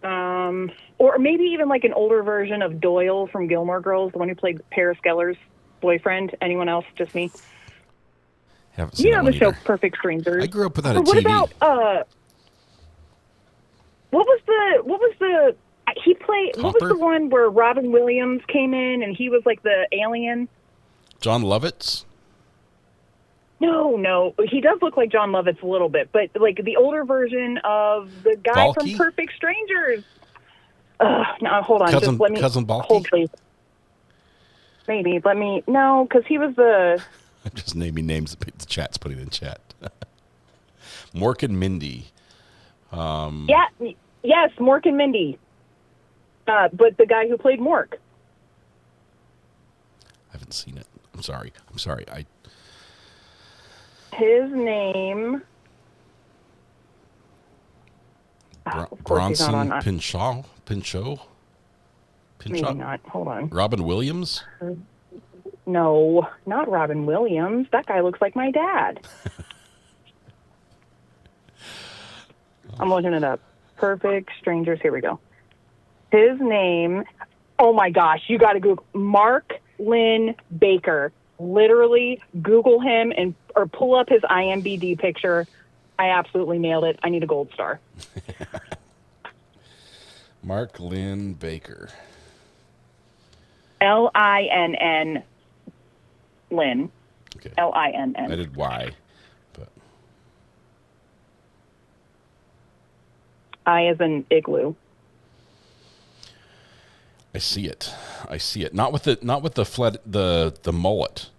or maybe even like an older version of Doyle from Gilmore Girls, the one who played Paris Geller's boyfriend. Anyone else? Just me? Haven't seen the show Perfect Strangers. I grew up without a what TV. About, what was the, he played, Hopper? what was the one where Robin Williams came in and he was like the alien? John Lovitz? No. He does look like John Lovitz a little bit, but like the older version of the guy Balky? from Perfect Strangers. No, hold on. Cousin, just let me, Cousin Balky? hold please. Maybe, no, because he was the... I'm just naming names that the chat's putting in chat. Mork and Mindy. Yes, Mork and Mindy. But the guy who played Mork. I haven't seen it. I'm sorry. His name... Bronson Pinchot? Maybe not. Hold on. Robin Williams? No, not Robin Williams. That guy looks like my dad. I'm looking it up. Perfect Strangers. Here we go. His name, oh my gosh, you got to Google Mark Lynn Baker. Literally Google him or pull up his IMDb picture. I absolutely nailed it. I need a gold star. Mark Lynn Baker. Linn. Lynn. Okay. Linn. I did Y, but I as in igloo. I see it. Not with the mullet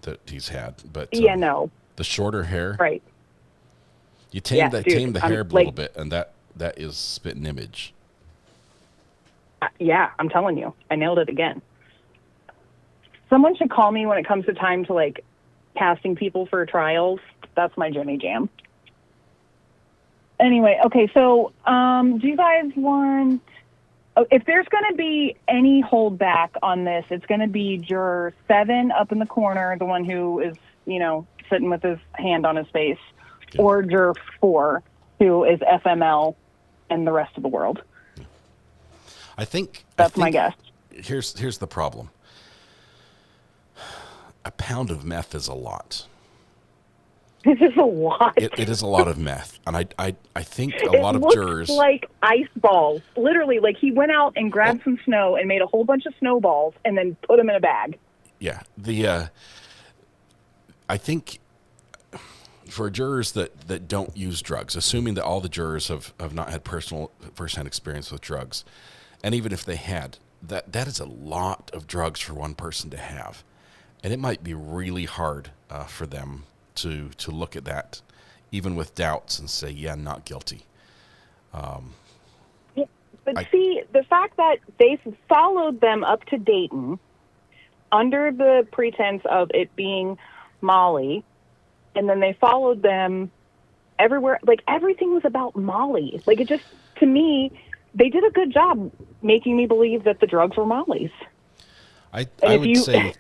that he's had, but no. The shorter hair. Right. You tame the hair a little like, bit, and that is spitting image. Yeah, I'm telling you, I nailed it again. Someone should call me when it comes to time to like casting people for trials. That's my Jimmy Jam. Anyway, okay, so do you guys want... If there's going to be any holdback on this, it's going to be juror 7 up in the corner, the one who is, sitting with his hand on his face, or juror 4, who is FML and the rest of the world. I think my guess. Here's the problem. A pound of meth is a lot. This is a lot. It is a lot of meth, and I think a lot of jurors like ice balls. Literally, like he went out and grabbed some snow and made a whole bunch of snowballs and then put them in a bag. Yeah, I think for jurors that don't use drugs, assuming that all the jurors have not had first-hand experience with drugs, and even if they had, that is a lot of drugs for one person to have, and it might be really hard for them to look at that, even with doubts, and say, yeah, not guilty. See, the fact that they followed them up to Dayton under the pretense of it being Molly, and then they followed them everywhere. Like, everything was about Molly. Like, it just, to me, they did a good job making me believe that the drugs were Molly's. I would say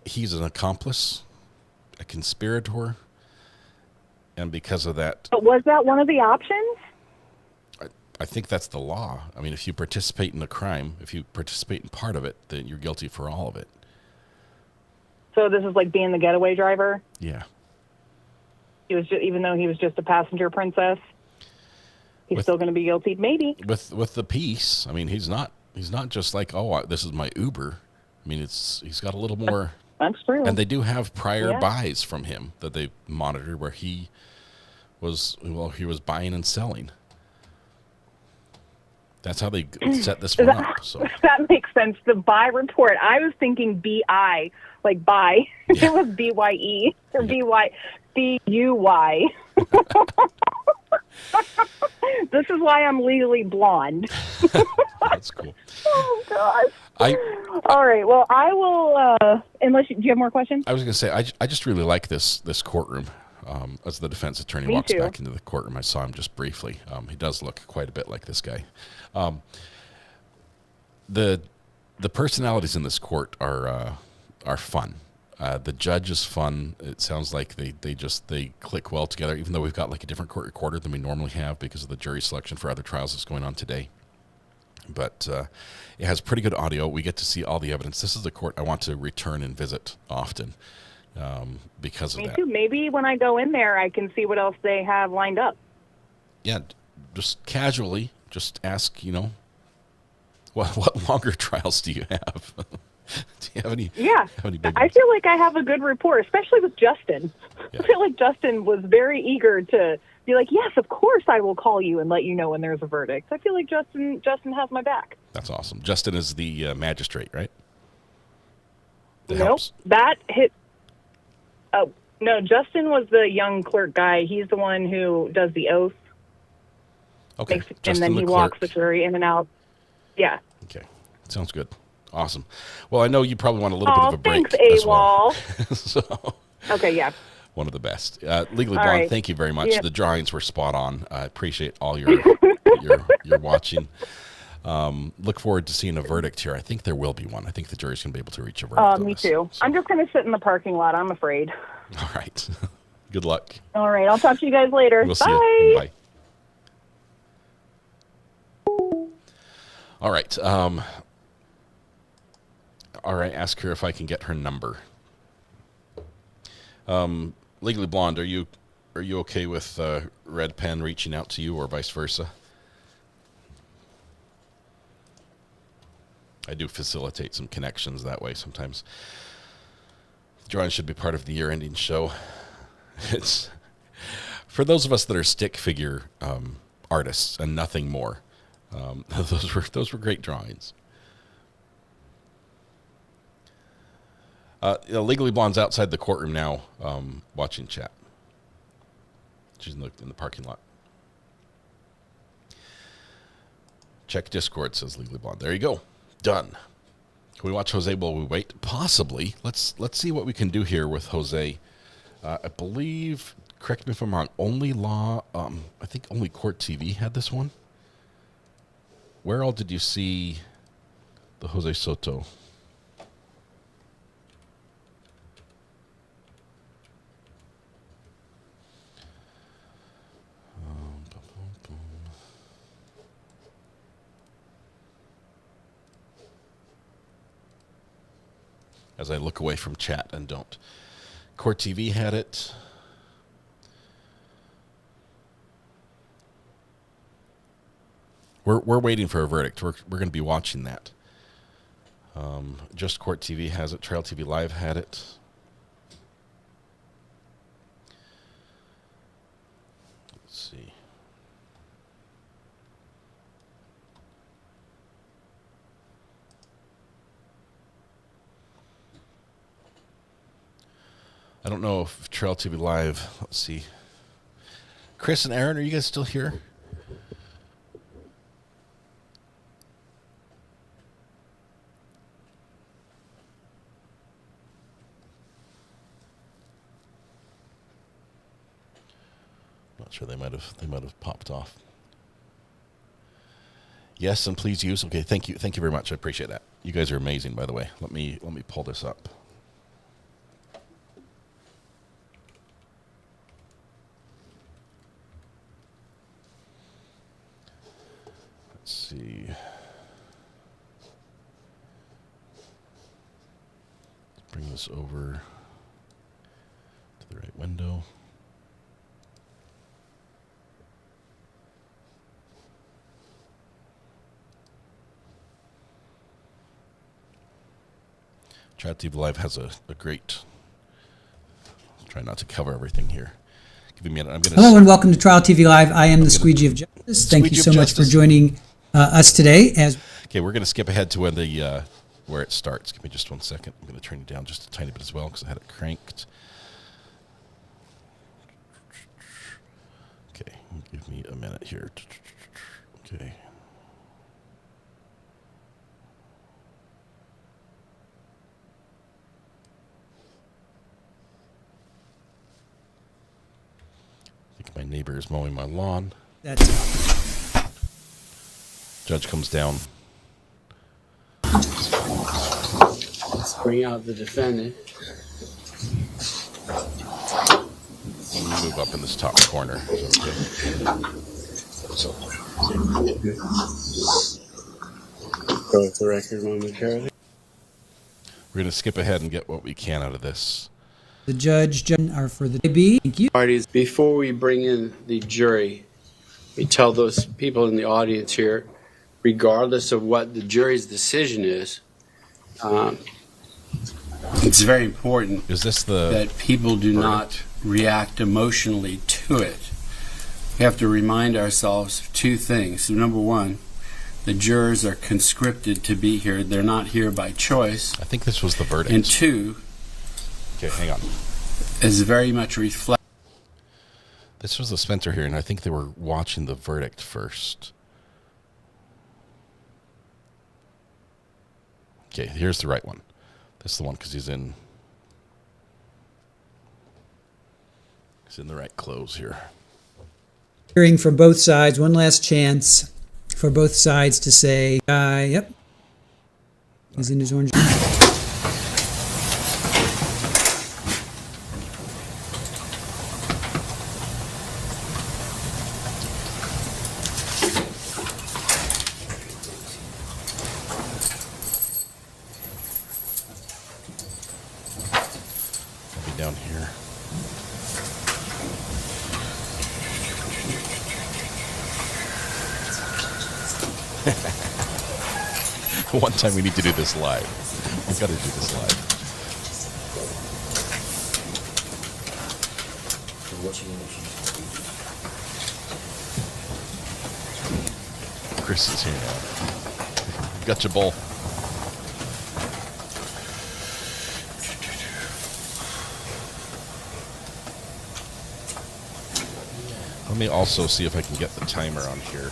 he's an accomplice, a conspirator, and because of that... But was that one of the options? I think that's the law. I mean, if you participate in a crime, if you participate in part of it, then you're guilty for all of it. So this is like being the getaway driver? Yeah. He was even though he was just a passenger princess, he's still going to be guilty, maybe. With the piece, I mean, he's not just like, oh, this is my Uber. I mean, he's got a little more. That's true. And they do have prior buys from him that they monitored where he was buying and selling. That's how they set this one up. So that makes sense. The buy report. I was thinking BI, like buy. Yeah. It was BYE or BUY. This is why I'm legally blonde. That's cool. Oh gosh. All right. Well, I will. Do you have more questions? I was going to say I just really like this courtroom. as the defense attorney Me walks too. back into the courtroom. I saw him just briefly. He does look quite a bit like this guy. The personalities in this court are fun. The judge is fun. It sounds like they click well together, even though we've got like a different court recorder than we normally have because of the jury selection for other trials that's going on today. But it has pretty good audio. We get to see all the evidence. This is a court I want to return and visit often because of that. Me too. Maybe when I go in there, I can see what else they have lined up. Yeah, just casually, just ask, what longer trials do you have? Do you have any? Yeah, have any big I feel like I have a good rapport, especially with Justin. Yeah. I feel like Justin was very eager to be like, yes, of course I will call you and let you know when there's a verdict. I feel like Justin has my back. That's awesome. Justin is the magistrate, right? Nope, that hit. Oh, no, Justin was the young clerk guy. He's the one who does the oath. Okay. And then he walks the jury in and out. Yeah. Okay. Sounds good. Awesome. Well, I know you probably want a little bit of a break thanks, as well. So. Okay, yeah. One of the best. Legally All Blonde, right. thank you very much. Yeah. The drawings were spot on. I appreciate all your you're watching. Look forward to seeing a verdict here. I think there will be one. I think the jury's going to be able to reach a verdict on Me this. too. So. I'm just going to sit in the parking lot, I'm afraid. All right. Good luck. All right. I'll talk to you guys later. We'll Bye. see you. Bye. All right. All right. Ask her if I can get her number. Legally Blonde, are you okay with Red Pen reaching out to you or vice versa? I do facilitate some connections that way sometimes. Drawing should be part of the year-ending show. It's for those of us that are stick figure artists and nothing more. Those were great drawings. Legally Blonde's outside the courtroom now, watching chat. She's in the parking lot. Check Discord, says Legally Blonde. There you go. Done. Can we watch Jose while we wait? Possibly. Let's see what we can do here with Jose. I believe, correct me if I'm wrong, only Law, I think only Court TV had this one. Where all did you see the Jose Soto? As I look away from chat and don't. Court TV had it. We're waiting for a verdict. We're going to be watching that. Just Court TV has it. Trail TV Live had it. Let's see. I don't know if Trail TV Live, let's see. Chris and Aaron, are you guys still here? Not sure, they might have popped off. Yes, and please use. Okay, thank you very much. I appreciate that. You guys are amazing, by the way. Let me pull this up. Let's see. Let's bring this over to the right window. Chat TV Live has a great. I'll try not to cover everything here. Give me a minute. Hello and welcome to Trial TV Live. I am the Squeegee of Justice. Thank you so much for joining us today. Okay, we're going to skip ahead to where it starts. Give me just 1 second. I'm going to turn it down just a tiny bit as well because I had it cranked. Okay, give me a minute here. Okay. Neighbor is mowing my lawn. That's Judge comes down. Let's bring out the defendant. Move up in this top corner. Go with the record momentarily. We're going to skip ahead and get what we can out of this. the judge are for the B. Thank you. Parties, before we bring in the jury, we tell those people in the audience here, regardless of what the jury's decision is, it's very important that people do not react emotionally to it. We have to remind ourselves of two things. So number one, the jurors are conscripted to be here. They're not here by choice. I think this was the verdict. And two, okay, hang on, is very much reflect. This was the Spencer hearing. I think they were watching the verdict first. Okay, here's the right one. This is the one because he's in the right clothes here. Hearing from both sides, one last chance for both sides to say, yep, he's in his orange. I'll be down here. One time we need to do this live. We've got to do this live. Chris is here now. Got your bowl. Let me also see if I can get the timer on here.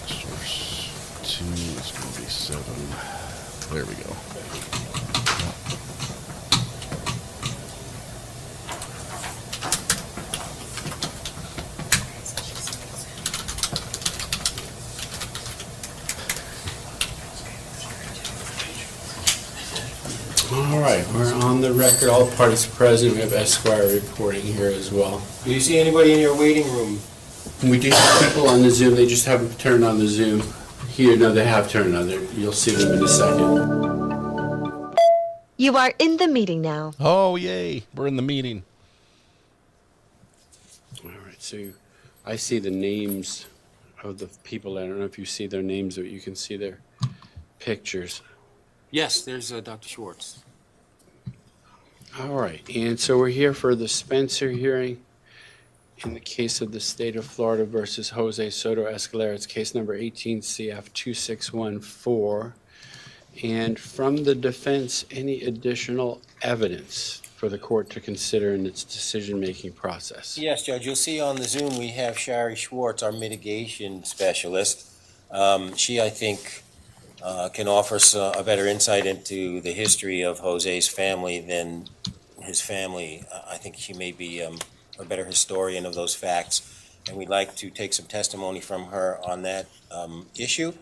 Source 2 is going to be 7. There we go. All right, we're on the record. All parties present. We have Esquire reporting here as well. Do you see anybody in your waiting room? We do have people on the Zoom. They just haven't turned on the Zoom. Here, no, they have turned on. You'll see them in a second. You are in the meeting now. Oh, yay. We're in the meeting. All right, so I see the names of the people. I don't know if you see their names, but you can see their pictures. Yes, there's Dr. Schwartz. All right, and so we're here for the Spencer hearing in the case of the state of Florida versus Jose Soto Escalera. It's case number 18 CF 2614. And from the defense, any additional evidence for the court to consider in its decision-making process? Yes, Judge, you'll see on the Zoom we have Shari Schwartz, our mitigation specialist. She, I think, can offer us a better insight into the history of Jose's family than his family. I think she may be a better historian of those facts, and we'd like to take some testimony from her on that issue.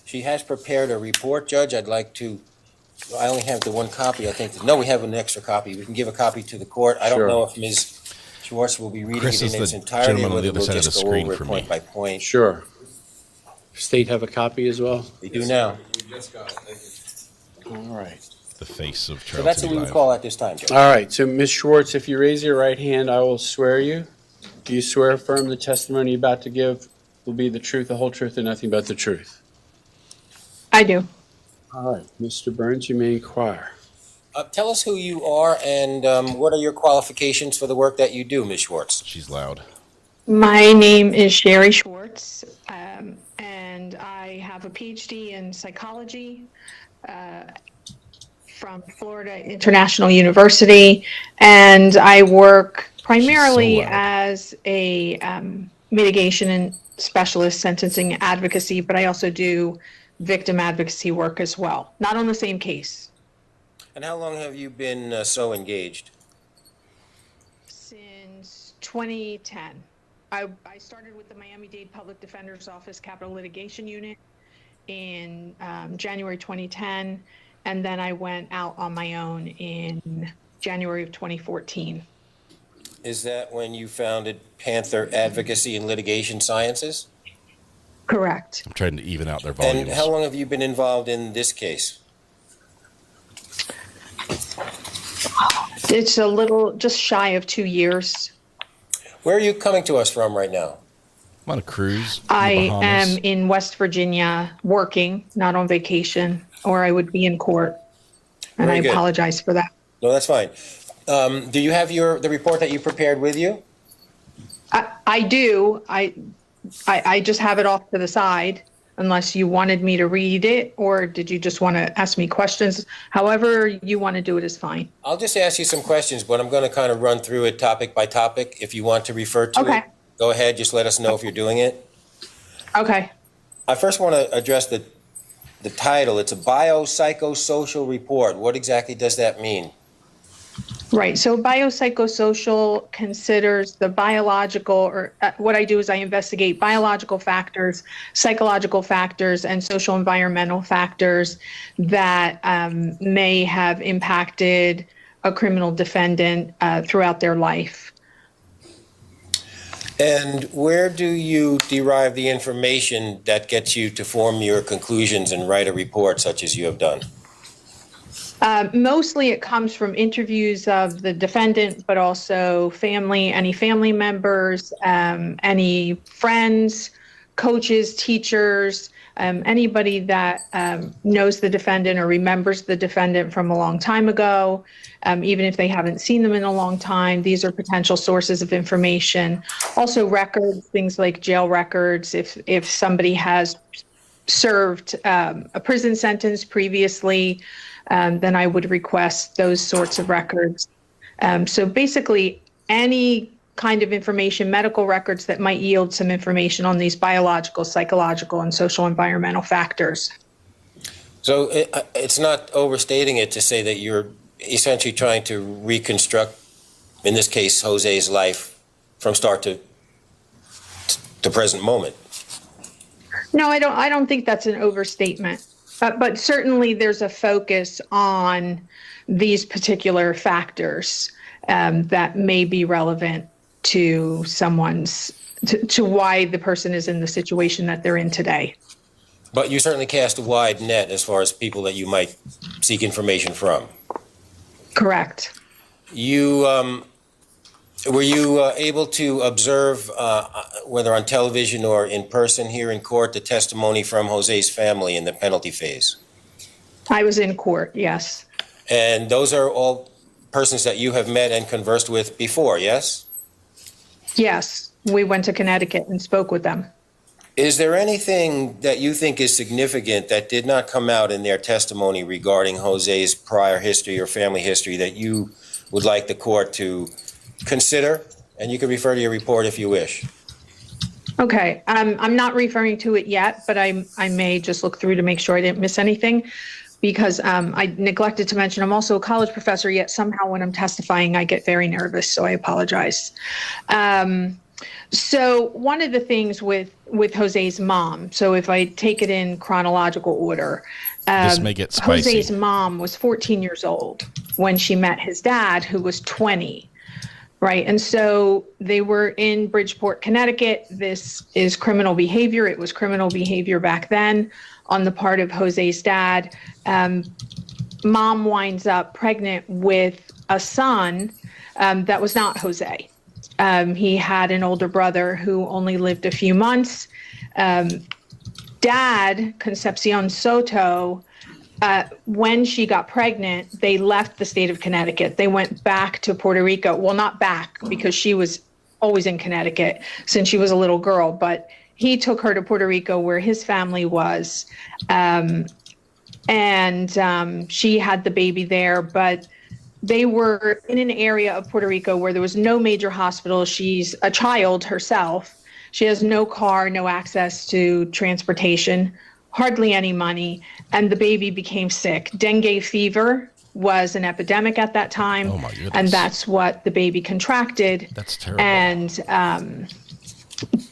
She has prepared a report, Judge. I only have the one copy, I think. No, we have an extra copy. We can give a copy to the court. I don't know if Ms. Schwartz will be reading Chris it in its is the entirety, gentleman or on the whether other we'll side of just the go screen over for it me. point by point. Sure. State have a copy as well? We do now. We just got it. Thank you. All right. The face of So Charles. that's what we would call at this time, Judge. All right, so Ms. Schwartz, if you raise your right hand, I will swear you. Do you swear affirm the testimony you're about to give will be the truth, the whole truth, and nothing but the truth? I do. All right, Mr. Burns, you may inquire. Tell us who you are and what are your qualifications for the work that you do, Ms. Schwartz? She's loud. My name is Sherry Schwartz, and I have a PhD in psychology from Florida International University, and I work primarily as a mitigation and specialist sentencing advocacy, but I also do victim advocacy work as well, not on the same case. And how long have you been so engaged? 2010. I started with the Miami-Dade Public Defender's Office Capital Litigation Unit in January 2010, and then I went out on my own in January of 2014. Is that when you founded Panther Advocacy and Litigation Sciences? Correct. I'm trying to even out their volumes. And how long have you been involved in this case? It's a little, just shy of 2 years. Where are you coming to us from right now? I'm on a cruise. I am in West Virginia working, not on vacation, or I would be in court. And Very I good. apologize for that. No, that's fine. Do you have the report that you prepared with you? I do. I just have it off to the side, unless you wanted me to read it, or did you just want to ask me questions? However you want to do it is fine. I'll just ask you some questions, but I'm going to kind of run through it topic by topic. If you want to refer to it, go ahead. Just let us know if you're doing it. Okay. I first want to address the title. It's a biopsychosocial report. What exactly does that mean? Right. So biopsychosocial considers the biological, or what I do is I investigate biological factors, psychological factors, and social environmental factors that may have impacted a criminal defendant throughout their life. And where do you derive the information that gets you to form your conclusions and write a report such as you have done? Mostly it comes from interviews of the defendant, but also family, any family members, any friends, coaches, teachers, anybody that knows the defendant or remembers the defendant from a long time ago, even if they haven't seen them in a long time. These are potential sources of information. Also records, things like jail records, if somebody has served a prison sentence previously, then I would request those sorts of records. So basically, any kind of information, medical records that might yield some information on these biological, psychological, and social environmental factors. So it's not overstating it to say that you're essentially trying to reconstruct, in this case, Jose's life from start to present moment. No, I don't think that's an overstatement. But certainly there's a focus on these particular factors that may be relevant to to why the person is in the situation that they're in today. But you certainly cast a wide net as far as people that you might seek information from. Correct. Were you able to observe, whether on television or in person here in court, the testimony from Jose's family in the penalty phase? I was in court, yes. And those are all persons that you have met and conversed with before, yes? Yes, we went to Connecticut and spoke with them. Is there anything that you think is significant that did not come out in their testimony regarding Jose's prior history or family history that you would like the court to consider? And you can refer to your report if you wish. Okay, I'm not referring to it yet, but I may just look through to make sure I didn't miss anything, because I neglected to mention I'm also a college professor, yet somehow when I'm testifying I get very nervous, so I apologize. So one of the things with Jose's mom, so if I take it in chronological order, this may get spicy. Jose's mom was 14 years old when she met his dad, who was 20. Right. And so they were in Bridgeport, Connecticut. This is criminal behavior. It was criminal behavior back then on the part of Jose's dad. Mom winds up pregnant with a son that was not Jose. He had an older brother who only lived a few months. Dad, Concepcion Soto, when she got pregnant, they left the state of Connecticut. They went back to Puerto Rico. Well, not back, because she was always in Connecticut since she was a little girl, but he took her to Puerto Rico where his family was. She had the baby there, but they were in an area of Puerto Rico where there was no major hospital. She's a child herself. She has no car, no access to transportation, hardly any money, and the baby became sick. Dengue fever was an epidemic at that time. Oh my goodness. And that's what the baby contracted. That's terrible. And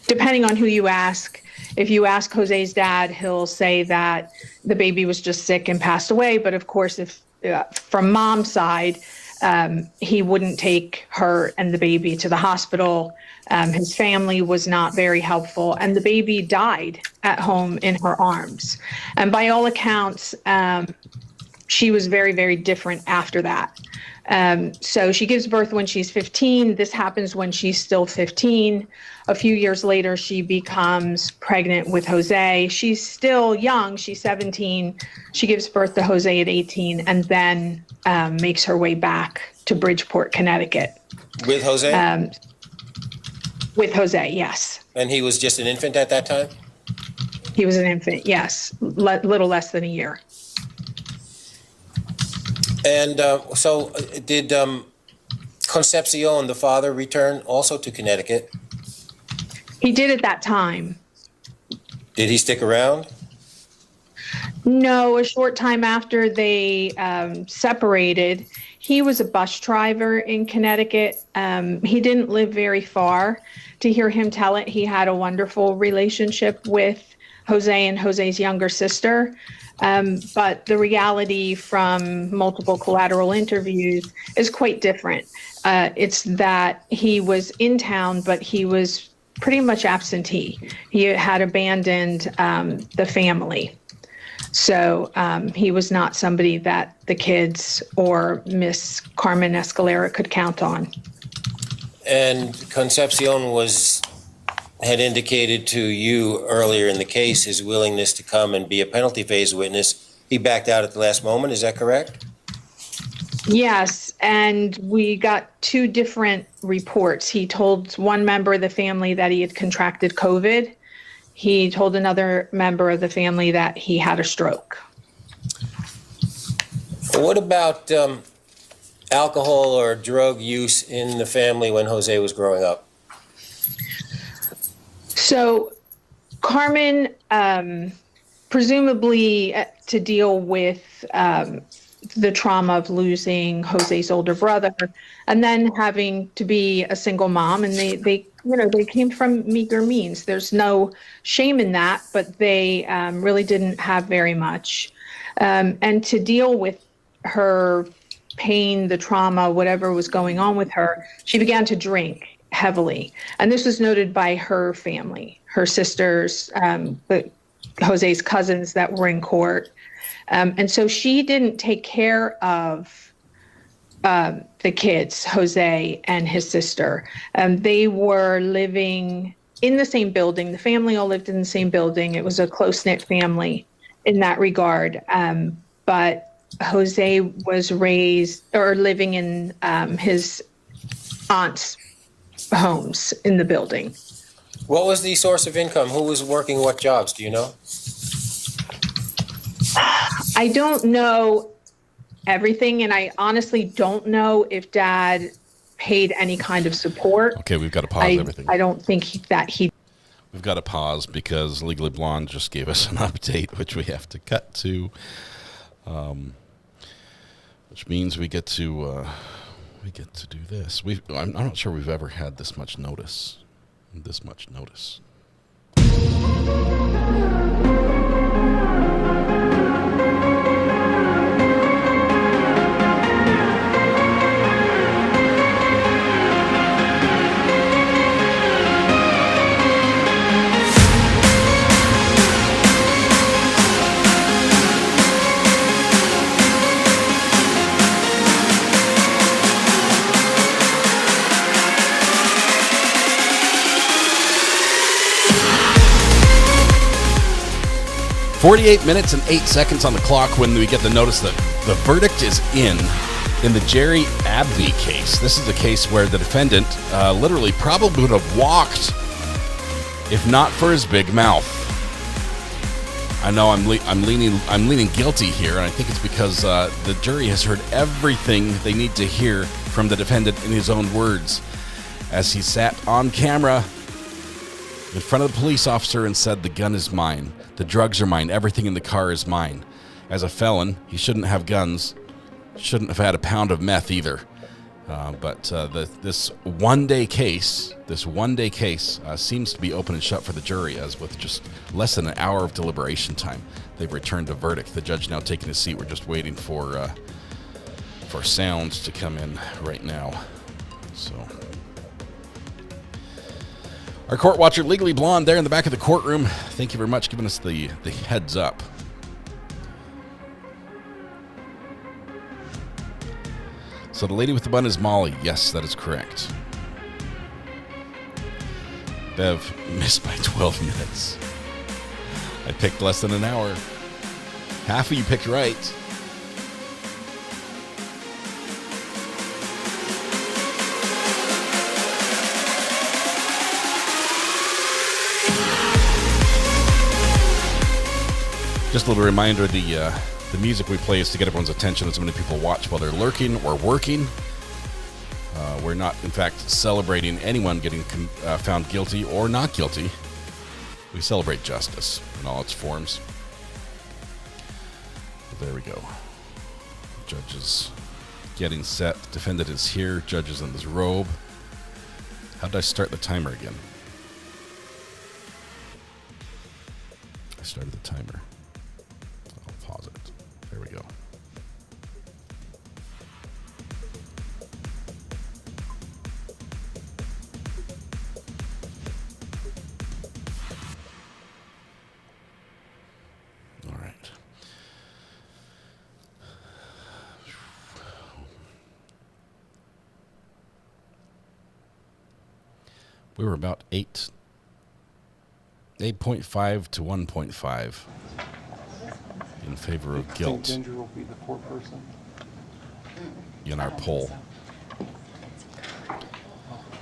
depending on who you ask, if you ask Jose's dad, he'll say that the baby was just sick and passed away. But of course, if from mom's side, he wouldn't take her and the baby to the hospital. His family was not very helpful, and the baby died at home in her arms. And by all accounts, she was very, very different after that. So she gives birth when she's 15. This happens when she's still 15. A few years later, she becomes pregnant with Jose. She's still young. She's 17. She gives birth to Jose at 18 and then makes her way back to Bridgeport, Connecticut. With Jose? With Jose, yes. And he was just an infant at that time? He was an infant, yes. Little less than a year. And so did Concepcion, the father, return also to Connecticut? He did at that time. Did he stick around? No, a short time after they separated, he was a bus driver in Connecticut. He didn't live very far. To hear him tell it, he had a wonderful relationship with Jose and Jose's younger sister. But the reality from multiple collateral interviews is quite different. It's that he was in town, but he was pretty much absentee. He had abandoned the family. So he was not somebody that the kids or Miss Carmen Escalera could count on. And Concepcion had indicated to you earlier in the case his willingness to come and be a penalty phase witness. He backed out at the last moment, is that correct? Yes, and we got two different reports. He told one member of the family that he had contracted COVID. He told another member of the family that he had a stroke. What about alcohol or drug use in the family when Jose was growing up? So Carmen, presumably to deal with the trauma of losing Jose's older brother and then having to be a single mom, and they came from meager means. There's no shame in that, but they really didn't have very much. And to deal with her pain, the trauma, whatever was going on with her, she began to drink heavily. And this was noted by her family, her sisters, Jose's cousins that were in court. And so she didn't take care of the kids, Jose and his sister. They were living in the same building. The family all lived in the same building. It was a close-knit family in that regard. But Jose was raised or living in his aunt's homes in the building. What was the source of income? Who was working what jobs? Do you know? I don't know everything, and I honestly don't know if Dad paid any kind of support. Okay, we've got to pause everything. I don't think that he... We've got to pause because Legally Blonde just gave us an update, which we have to cut to, which means we get to do this. I'm not sure we've ever had this much notice. This much notice. 48 minutes and 8 seconds on the clock when we get the notice that the verdict is in the Jerry Abney case. This is a case where the defendant literally probably would have walked if not for his big mouth. I know I'm leaning guilty here, and I think it's because the jury has heard everything they need to hear from the defendant in his own words as he sat on camera in front of the police officer and said, "The gun is mine. The drugs are mine. Everything in the car is mine. As a felon, he shouldn't have guns. Shouldn't have had a pound of meth either. But this one-day case seems to be open and shut for the jury, as with just less than an hour of deliberation time, they've returned a verdict. The judge now taking his seat. We're just waiting for sounds to come in right now. So, our court watcher, Legally Blonde, there in the back of the courtroom. Thank you very much for giving us the heads up. So the lady with the bun is Molly. Yes, that is correct. Bev missed by 12 minutes. I picked less than an hour. Half of you picked right. Just a little reminder, the music we play is to get everyone's attention as many people watch while they're lurking or working. We're not, in fact, celebrating anyone getting found guilty or not guilty. We celebrate justice in all its forms. There we go. Judge is getting set. Defendant is here. Judge is in his robe. How did I start the timer again? I started the timer. I'll pause it. There we go. All right. We were about 8.5 to 1.5 in favor of guilt. Ginger will be the poor person. In our poll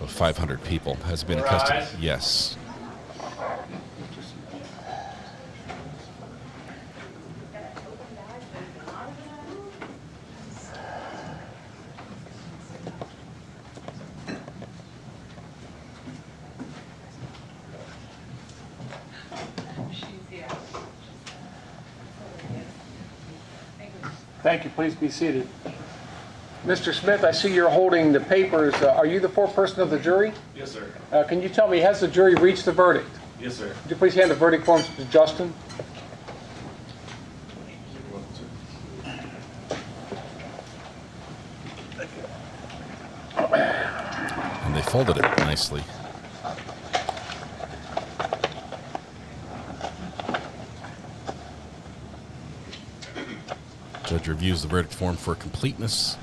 of 500 people has been in custody. Yes. Thank you. Please be seated. Mr. Smith, I see you're holding the papers. Are you the foreperson of the jury? Yes, sir. Can you tell me, has the jury reached the verdict? Yes, sir. Could you please hand the verdict forms to Justin? And they folded it nicely. Judge reviews the verdict form for completeness.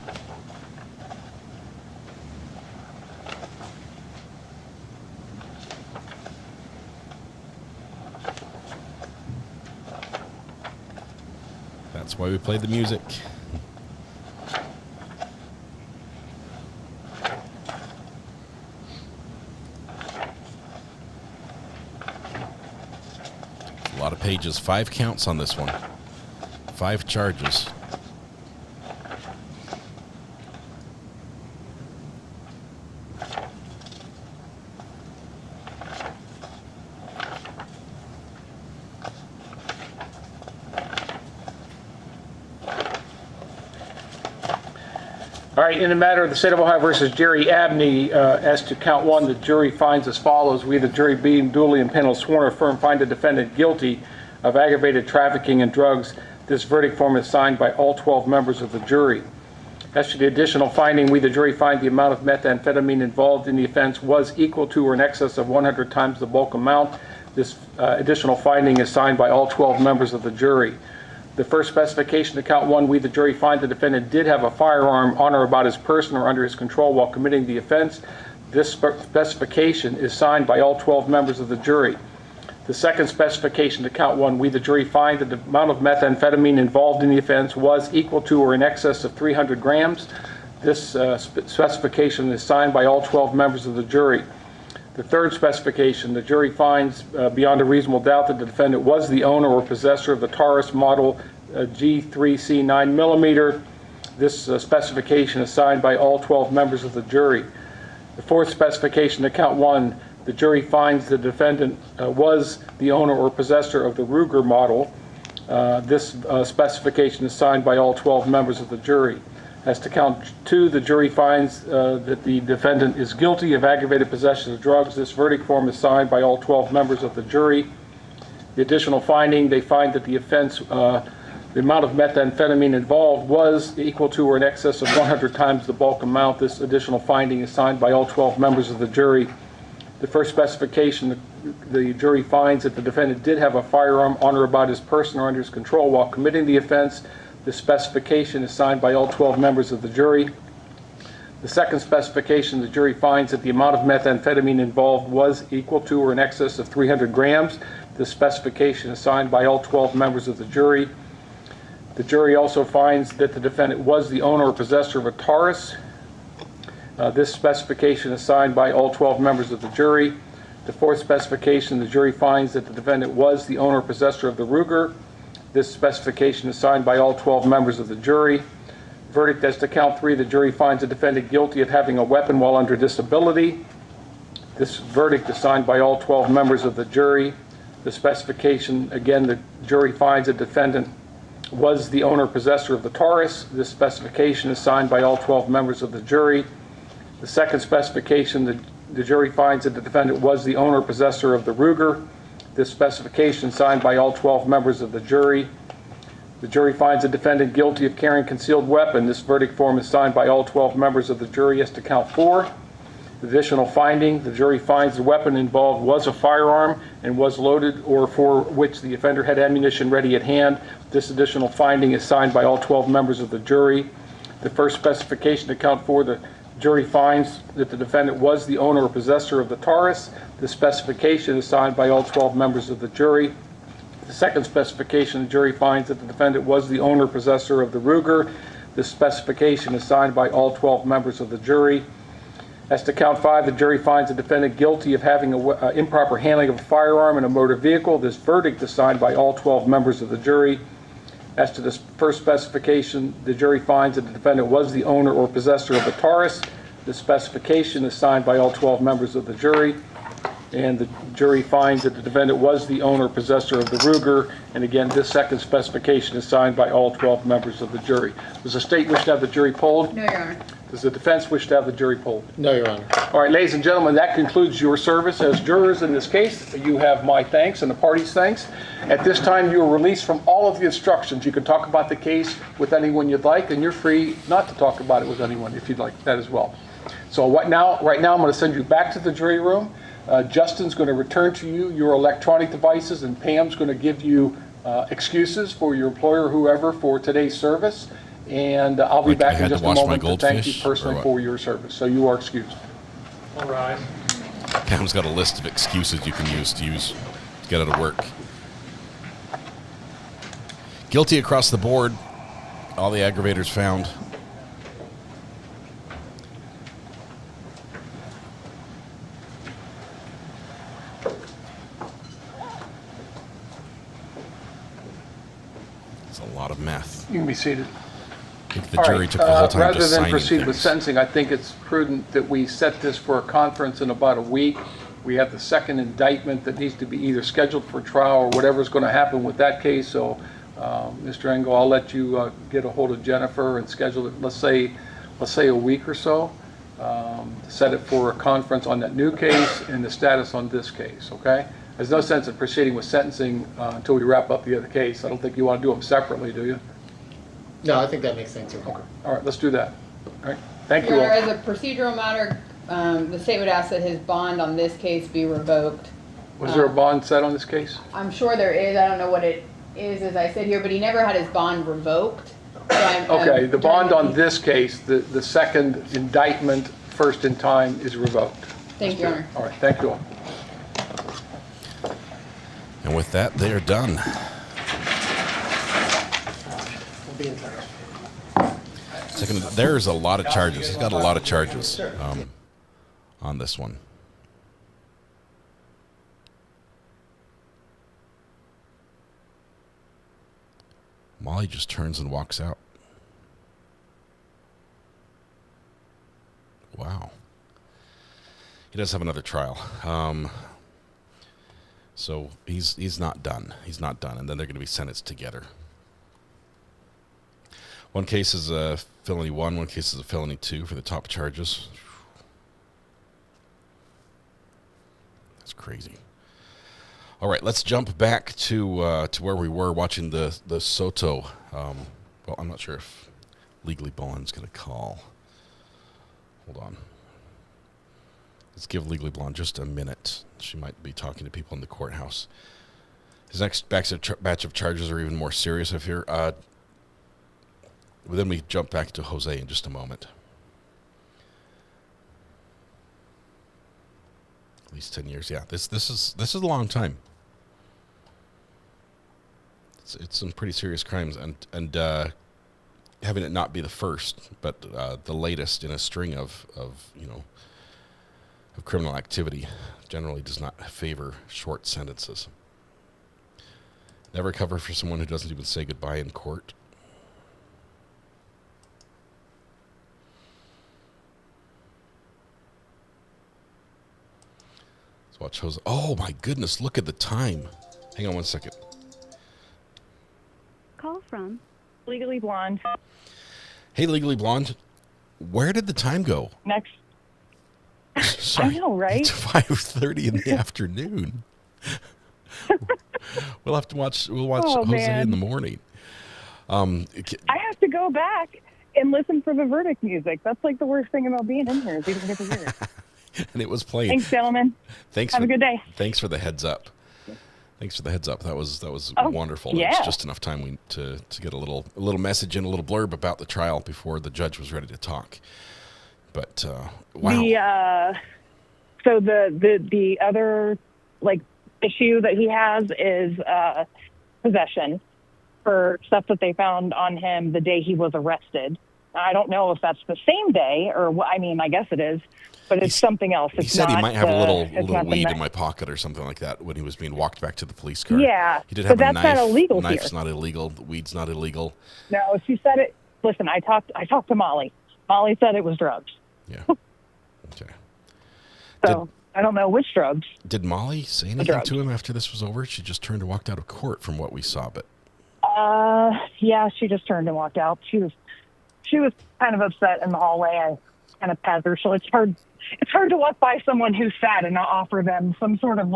That's why we played the music. A lot of pages, 5 counts on this one. 5 charges. All right, in the matter of the State of Ohio versus Jerry Abney, as to count 1, the jury finds as follows. We, the jury being duly and panel sworn, affirm find the defendant guilty of aggravated trafficking in drugs. This verdict form is signed by all 12 members of the jury. As to the additional finding, we, the jury, find the amount of methamphetamine involved in the offense was equal to or in excess of 100 times the bulk amount. This additional finding is signed by all 12 members of the jury. The first specification to count 1, we, the jury, find the defendant did have a firearm on or about his person or under his control while committing the offense. This specification is signed by all 12 members of the jury. The second specification to count 1, we, the jury, find that the amount of methamphetamine involved in the offense was equal to or in excess of 300 grams. This specification is signed by all 12 members of the jury. The third specification, the jury finds beyond a reasonable doubt that the defendant was the owner or possessor of the Taurus model G3C 9mm. This specification is signed by all 12 members of the jury. The fourth specification to count 1, the jury finds the defendant was the owner or possessor of the Ruger model. This specification is signed by all 12 members of the jury. As to count 2, the jury finds that the defendant is guilty of aggravated possession of drugs. This verdict form is signed by all 12 members of the jury. The additional finding, they find that the offense, the amount of methamphetamine involved was equal to or in excess of 100 times the bulk amount. This additional finding is signed by all 12 members of the jury. The first specification, the jury finds that the defendant did have a firearm on or about his person or under his control while committing the offense. This specification is signed by all 12 members of the jury. The second specification, the jury finds that the amount of methamphetamine involved was equal to or in excess of 300 grams. This specification is signed by all 12 members of the jury. The jury also finds that the defendant was the owner or possessor of a Taurus. This specification is signed by all 12 members of the jury. The fourth specification, the jury finds that the defendant was the owner or possessor of the Ruger. This specification is signed by all 12 members of the jury. Verdict as to count 3, the jury finds the defendant guilty of having a weapon while under disability. This verdict is signed by all 12 members of the jury. The specification, again, the jury finds the defendant was the owner or possessor of the Taurus. This specification is signed by all 12 members of the jury. The second specification, the jury finds that the defendant was the owner or possessor of the Ruger. This specification signed by all 12 members of the jury. The jury finds the defendant guilty of carrying a concealed weapon. This verdict form is signed by all 12 members of the jury as to count 4. The additional finding, the jury finds the weapon involved was a firearm and was loaded or for which the offender had ammunition ready at hand. This additional finding is signed by all 12 members of the jury. The first specification to count 4, the jury finds that the defendant was the owner or possessor of the Taurus. The specification is signed by all 12 members of the jury. The second specification, the jury finds that the defendant was the owner or possessor of the Ruger. This specification is signed by all 12 members of the jury. As to count 5, the jury finds the defendant guilty of having improper handling of a firearm in a motor vehicle. This verdict is signed by all 12 members of the jury. As to this first specification, the jury finds that the defendant was the owner or possessor of the Taurus. This specification is signed by all 12 members of the jury. And the jury finds that the defendant was the owner or possessor of the Ruger. And again, this second specification is signed by all 12 members of the jury. Does the state wish to have the jury polled? No, Your Honor. Does the defense wish to have the jury polled? No, Your Honor. All right, ladies and gentlemen, that concludes your service as jurors in this case. You have my thanks and the party's thanks. At this time, you are released from all of the instructions. You can talk about the case with anyone you'd like, and you're free not to talk about it with anyone if you'd like that as well. So right now I'm going to send you back to the jury room. Justin's going to return to you your electronic devices, and Pam's going to give you excuses for your employer or whoever for today's service. And I'll be back in just a moment to thank you personally for your service. So you are excused. All right. Pam's got a list of excuses you can use to get out of work. Guilty across the board. All the aggravators found. It's a lot of meth. You can be seated. I think the jury took the whole time rather just than signing proceed with things. sentencing, I think it's prudent that we set this for a conference in about a week. We have the second indictment that needs to be either scheduled for trial or whatever's going to happen with that case. So, Mr. Engel, I'll let you get a hold of Jennifer and schedule it. Let's say a week or so. Set it for a conference on that new case and the status on this case. Okay? There's no sense in proceeding with sentencing until we wrap up the other case. I don't think you want to do them separately, do you? No, I think that makes sense. Okay. All right, let's do that. All right. Thank you Your all. Honor, as a procedural matter, the state would ask that his bond on this case be revoked. Was there a bond set on this case? I'm sure there is. I don't know what it is as I sit here, but he never had his bond revoked. So Okay, the bond on this case, the second indictment, first in time, is revoked. Thank you, Your Honor. All right, thank you all. And with that, they are done. We'll be in touch. There's a lot of charges. He's got a lot of charges on this one. Molly just turns and walks out. Wow. He does have another trial. So he's not done. He's not done. And then they're going to be sentenced together. One case is a felony 1 cases of felony 2 for the top charges. That's crazy. All right, let's jump back to where we were watching the Soto. Well, I'm not sure if Legally Blonde's going to call. Hold on. Let's give Legally Blonde just a minute. She might be talking to people in the courthouse. His next batch of charges are even more serious, I fear. But then we jump back to Jose in just a moment. At least 10 years. Yeah, this is a long time. It's some pretty serious crimes, and having it not be the first, but the latest in a string of criminal activity generally does not favor short sentences. Never cover for someone who doesn't even say goodbye in court. Let's watch Jose. Oh my goodness, look at the time. Hang on one second. Call from Legally Blonde. Hey, Legally Blonde. Where did the time go? Next. Sorry, I know, right? It's 5:30 in the afternoon. We'll have to watch. We'll watch Jose man. in the morning. I have to go back and listen for the verdict music. That's like the worst thing about being in here is you don't get to hear it. And it was playing. Thanks, gentlemen. Have a good day. Thanks for the heads up. That was wonderful. Yeah. It was just enough time to get a little message and a little blurb about the trial before the judge was ready to talk. But wow. So the other issue that he has is possession for stuff that they found on him the day he was arrested. I don't know if that's the same day or what. I mean, I guess it is, but it's something else. He said he might have a little weed in my pocket or something like that when he was being walked back to the police car. Yeah, he did have but a that's knife. not illegal The knife's here. not illegal. The weed's not illegal. No, she said it. Listen, I talked to Molly. Molly said it was drugs. Yeah. Okay. So I don't know which drugs. Did Molly say anything to him after this was over? She just turned and walked out of court from what we saw, but Yeah, she just turned and walked out. She was kind of upset in the hallway. I kind of patted her. So it's hard to walk by someone who's sad and not offer them some sort of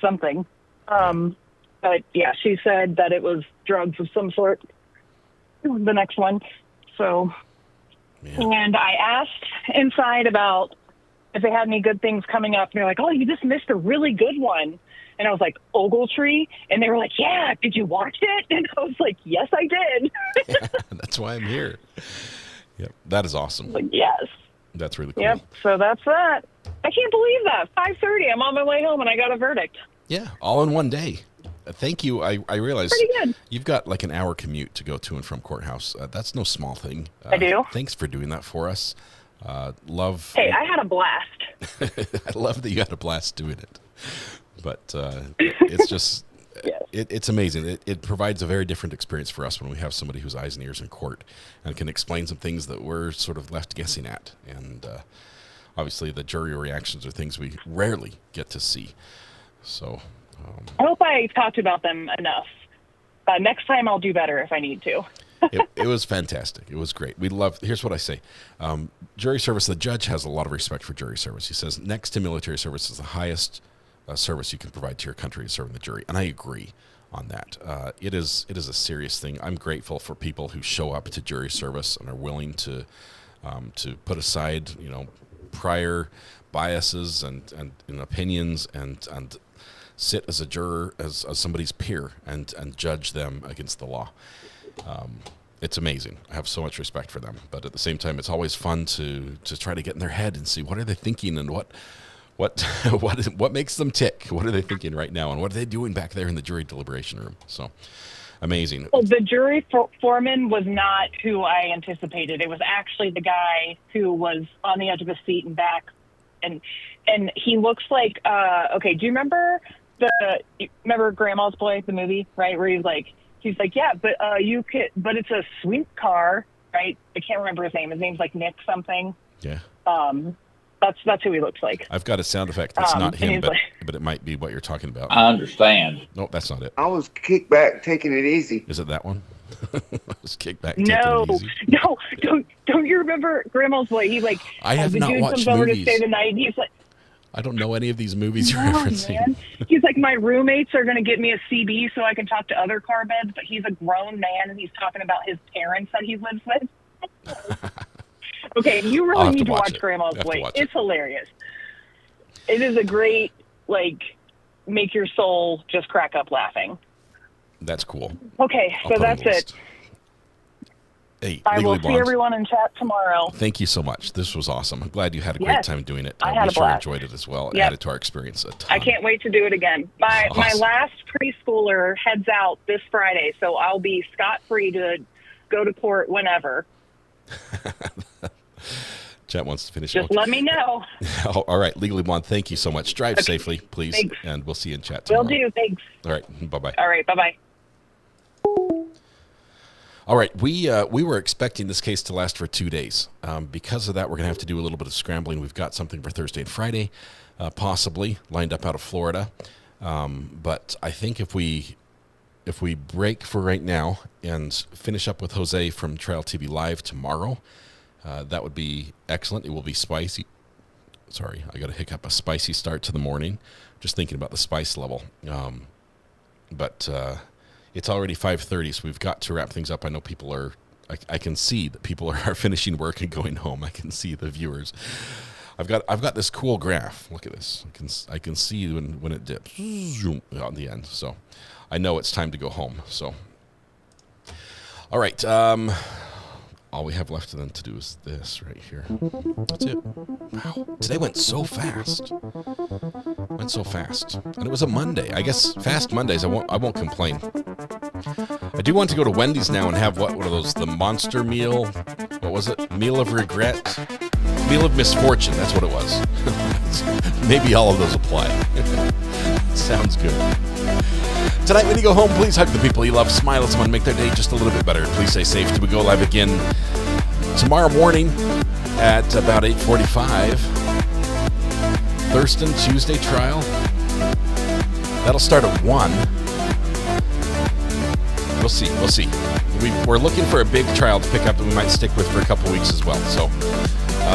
something. But yeah, she said that it was drugs of some sort. The next one. So, and I asked inside about if they had any good things coming up. And they're like, "Oh, you just missed a really good one." And I was like, Ogletree? And they were like, "Yeah, did you watch it?" And I was like, "Yes, I did." Yeah, that's why I'm here. Yep, that is awesome. Like, yes. That's really cool. Yep, so that's that. I can't believe that. 5:30, I'm on my way home and I got a verdict. Yeah, all in one day. Thank you. I realize Pretty good. You've got like an hour commute to go to and from courthouse. That's no small thing. I do. Thanks for doing that for us. Love. Hey, I had a blast. I love that you had a blast doing it. But it's just, it's amazing. It provides a very different experience for us when we have somebody who's eyes and ears in court and can explain some things that we're sort of left guessing at. And obviously the jury reactions are things we rarely get to see. So I hope I talked about them enough. Next time I'll do better if I need to. it was fantastic. It was great. We love. Here's what I say. Jury service, the judge has a lot of respect for jury service. He says next to military service is the highest service you can provide to your country is serving the jury. And I agree on that. It is a serious thing. I'm grateful for people who show up to jury service and are willing to put aside, prior biases and opinions and sit as a juror, as somebody's peer and judge them against the law. It's amazing. I have so much respect for them. But at the same time, it's always fun to try to get in their head and see what are they thinking and what makes them tick. What are they thinking right now? And what are they doing back there in the jury deliberation room? So amazing. Well, the jury foreman was not who I anticipated. It was actually the guy who was on the edge of his seat and back. And he looks like, okay, do you remember remember Grandma's Boy, the movie, right? Where he's like, yeah, but but it's a sweet car, right? I can't remember his name. His name's like Nick something. Yeah. That's who he looks like. I've got a sound effect. That's not him, but it might be what you're talking about. I understand. No, that's not it. I was kicked back, taking it easy. Is it that one? Let's kick back. No, don't you remember Grandma's Boy? He's like, I have the not dude watched comes over to movies. stay the night. He's like, I don't know any of these movies you're "Come on, referencing. man." He's like, my roommates are going to get me a CB so I can talk to other car beds, but he's a grown man and he's talking about his parents that he lives with. Okay, you really need to watch Grandma's Boy. It's hilarious. It is a great, make your soul just crack up laughing. That's cool. Okay, so that's it. Hey, I will Legally see Blonde, everyone in chat tomorrow. thank you so much. This was awesome. I'm glad you had a great Yes, time doing it. I had we a sure blast. enjoyed it as well. It Yep. added to our experience a ton. I can't wait to do it again. My last preschooler heads out this Friday, so I'll be scot-free to go to court whenever. Chat wants to finish. Just let me know. All right, Legally Blonde, thank you so much. Drive safely, please, Thanks. and we'll see you in chat Will tomorrow. do. Thanks. All right, bye-bye. All right, bye-bye. All right, we were expecting this case to last for 2 days. Because of that, we're going to have to do a little bit of scrambling. We've got something for Thursday and Friday, possibly lined up out of Florida. But I think if we break for right now and finish up with Jose from Trial TV Live tomorrow, that would be excellent. It will be spicy. Sorry, I got a hiccup. A spicy start to the morning. Just thinking about the spice level. But it's already 5:30, so we've got to wrap things up. I know people are. I can see that people are finishing work and going home. I can see the viewers. I've got this cool graph. Look at this. I can see when it dips on the end. So I know it's time to go home. So all right. All we have left then to do is this right here. That's it. Wow. Today went so fast. And it was a Monday. I guess fast Mondays, I won't complain. I do want to go to Wendy's now and have what are those? The monster meal? What was it? Meal of regret? Meal of misfortune. That's what it was. Maybe all of those apply. Sounds good. Tonight when you go home, please hug the people you love. Smile at someone. Make their day just a little bit better. Please stay safe till we go live again tomorrow morning at about 8:45. Thurston Tuesday trial. That'll start at 1. We'll see. We're looking for a big trial to pick up that we might stick with for a couple weeks as well. So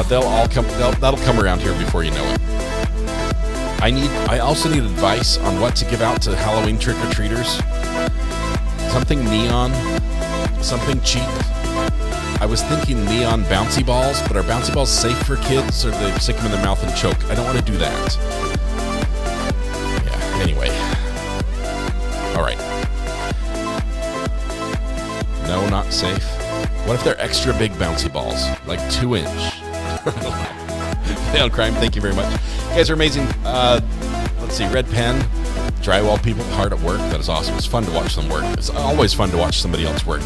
they'll all come. That'll come around here before you know it. I also need advice on what to give out to Halloween trick-or-treaters. Something neon, something cheap. I was thinking neon bouncy balls, but are bouncy balls safe for kids, or do they stick them in their mouth and choke? I don't want to do that. Yeah, anyway. All right. No, not safe. What if they're extra big bouncy balls, like 2-inch? I don't know. Play on Crime, thank you very much. You guys are amazing. Let's see, Red Pen, drywall people hard at work. That is awesome. It's fun to watch them work. It's always fun to watch somebody else work.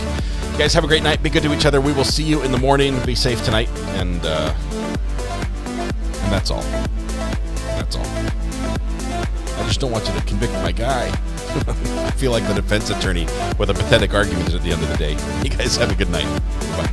You guys have a great night. Be good to each other. We will see you in the morning. Be safe tonight. And that's all. That's all. I just don't want you to convict my guy. I feel like the defense attorney with a pathetic argument at the end of the day. You guys have a good night. Bye.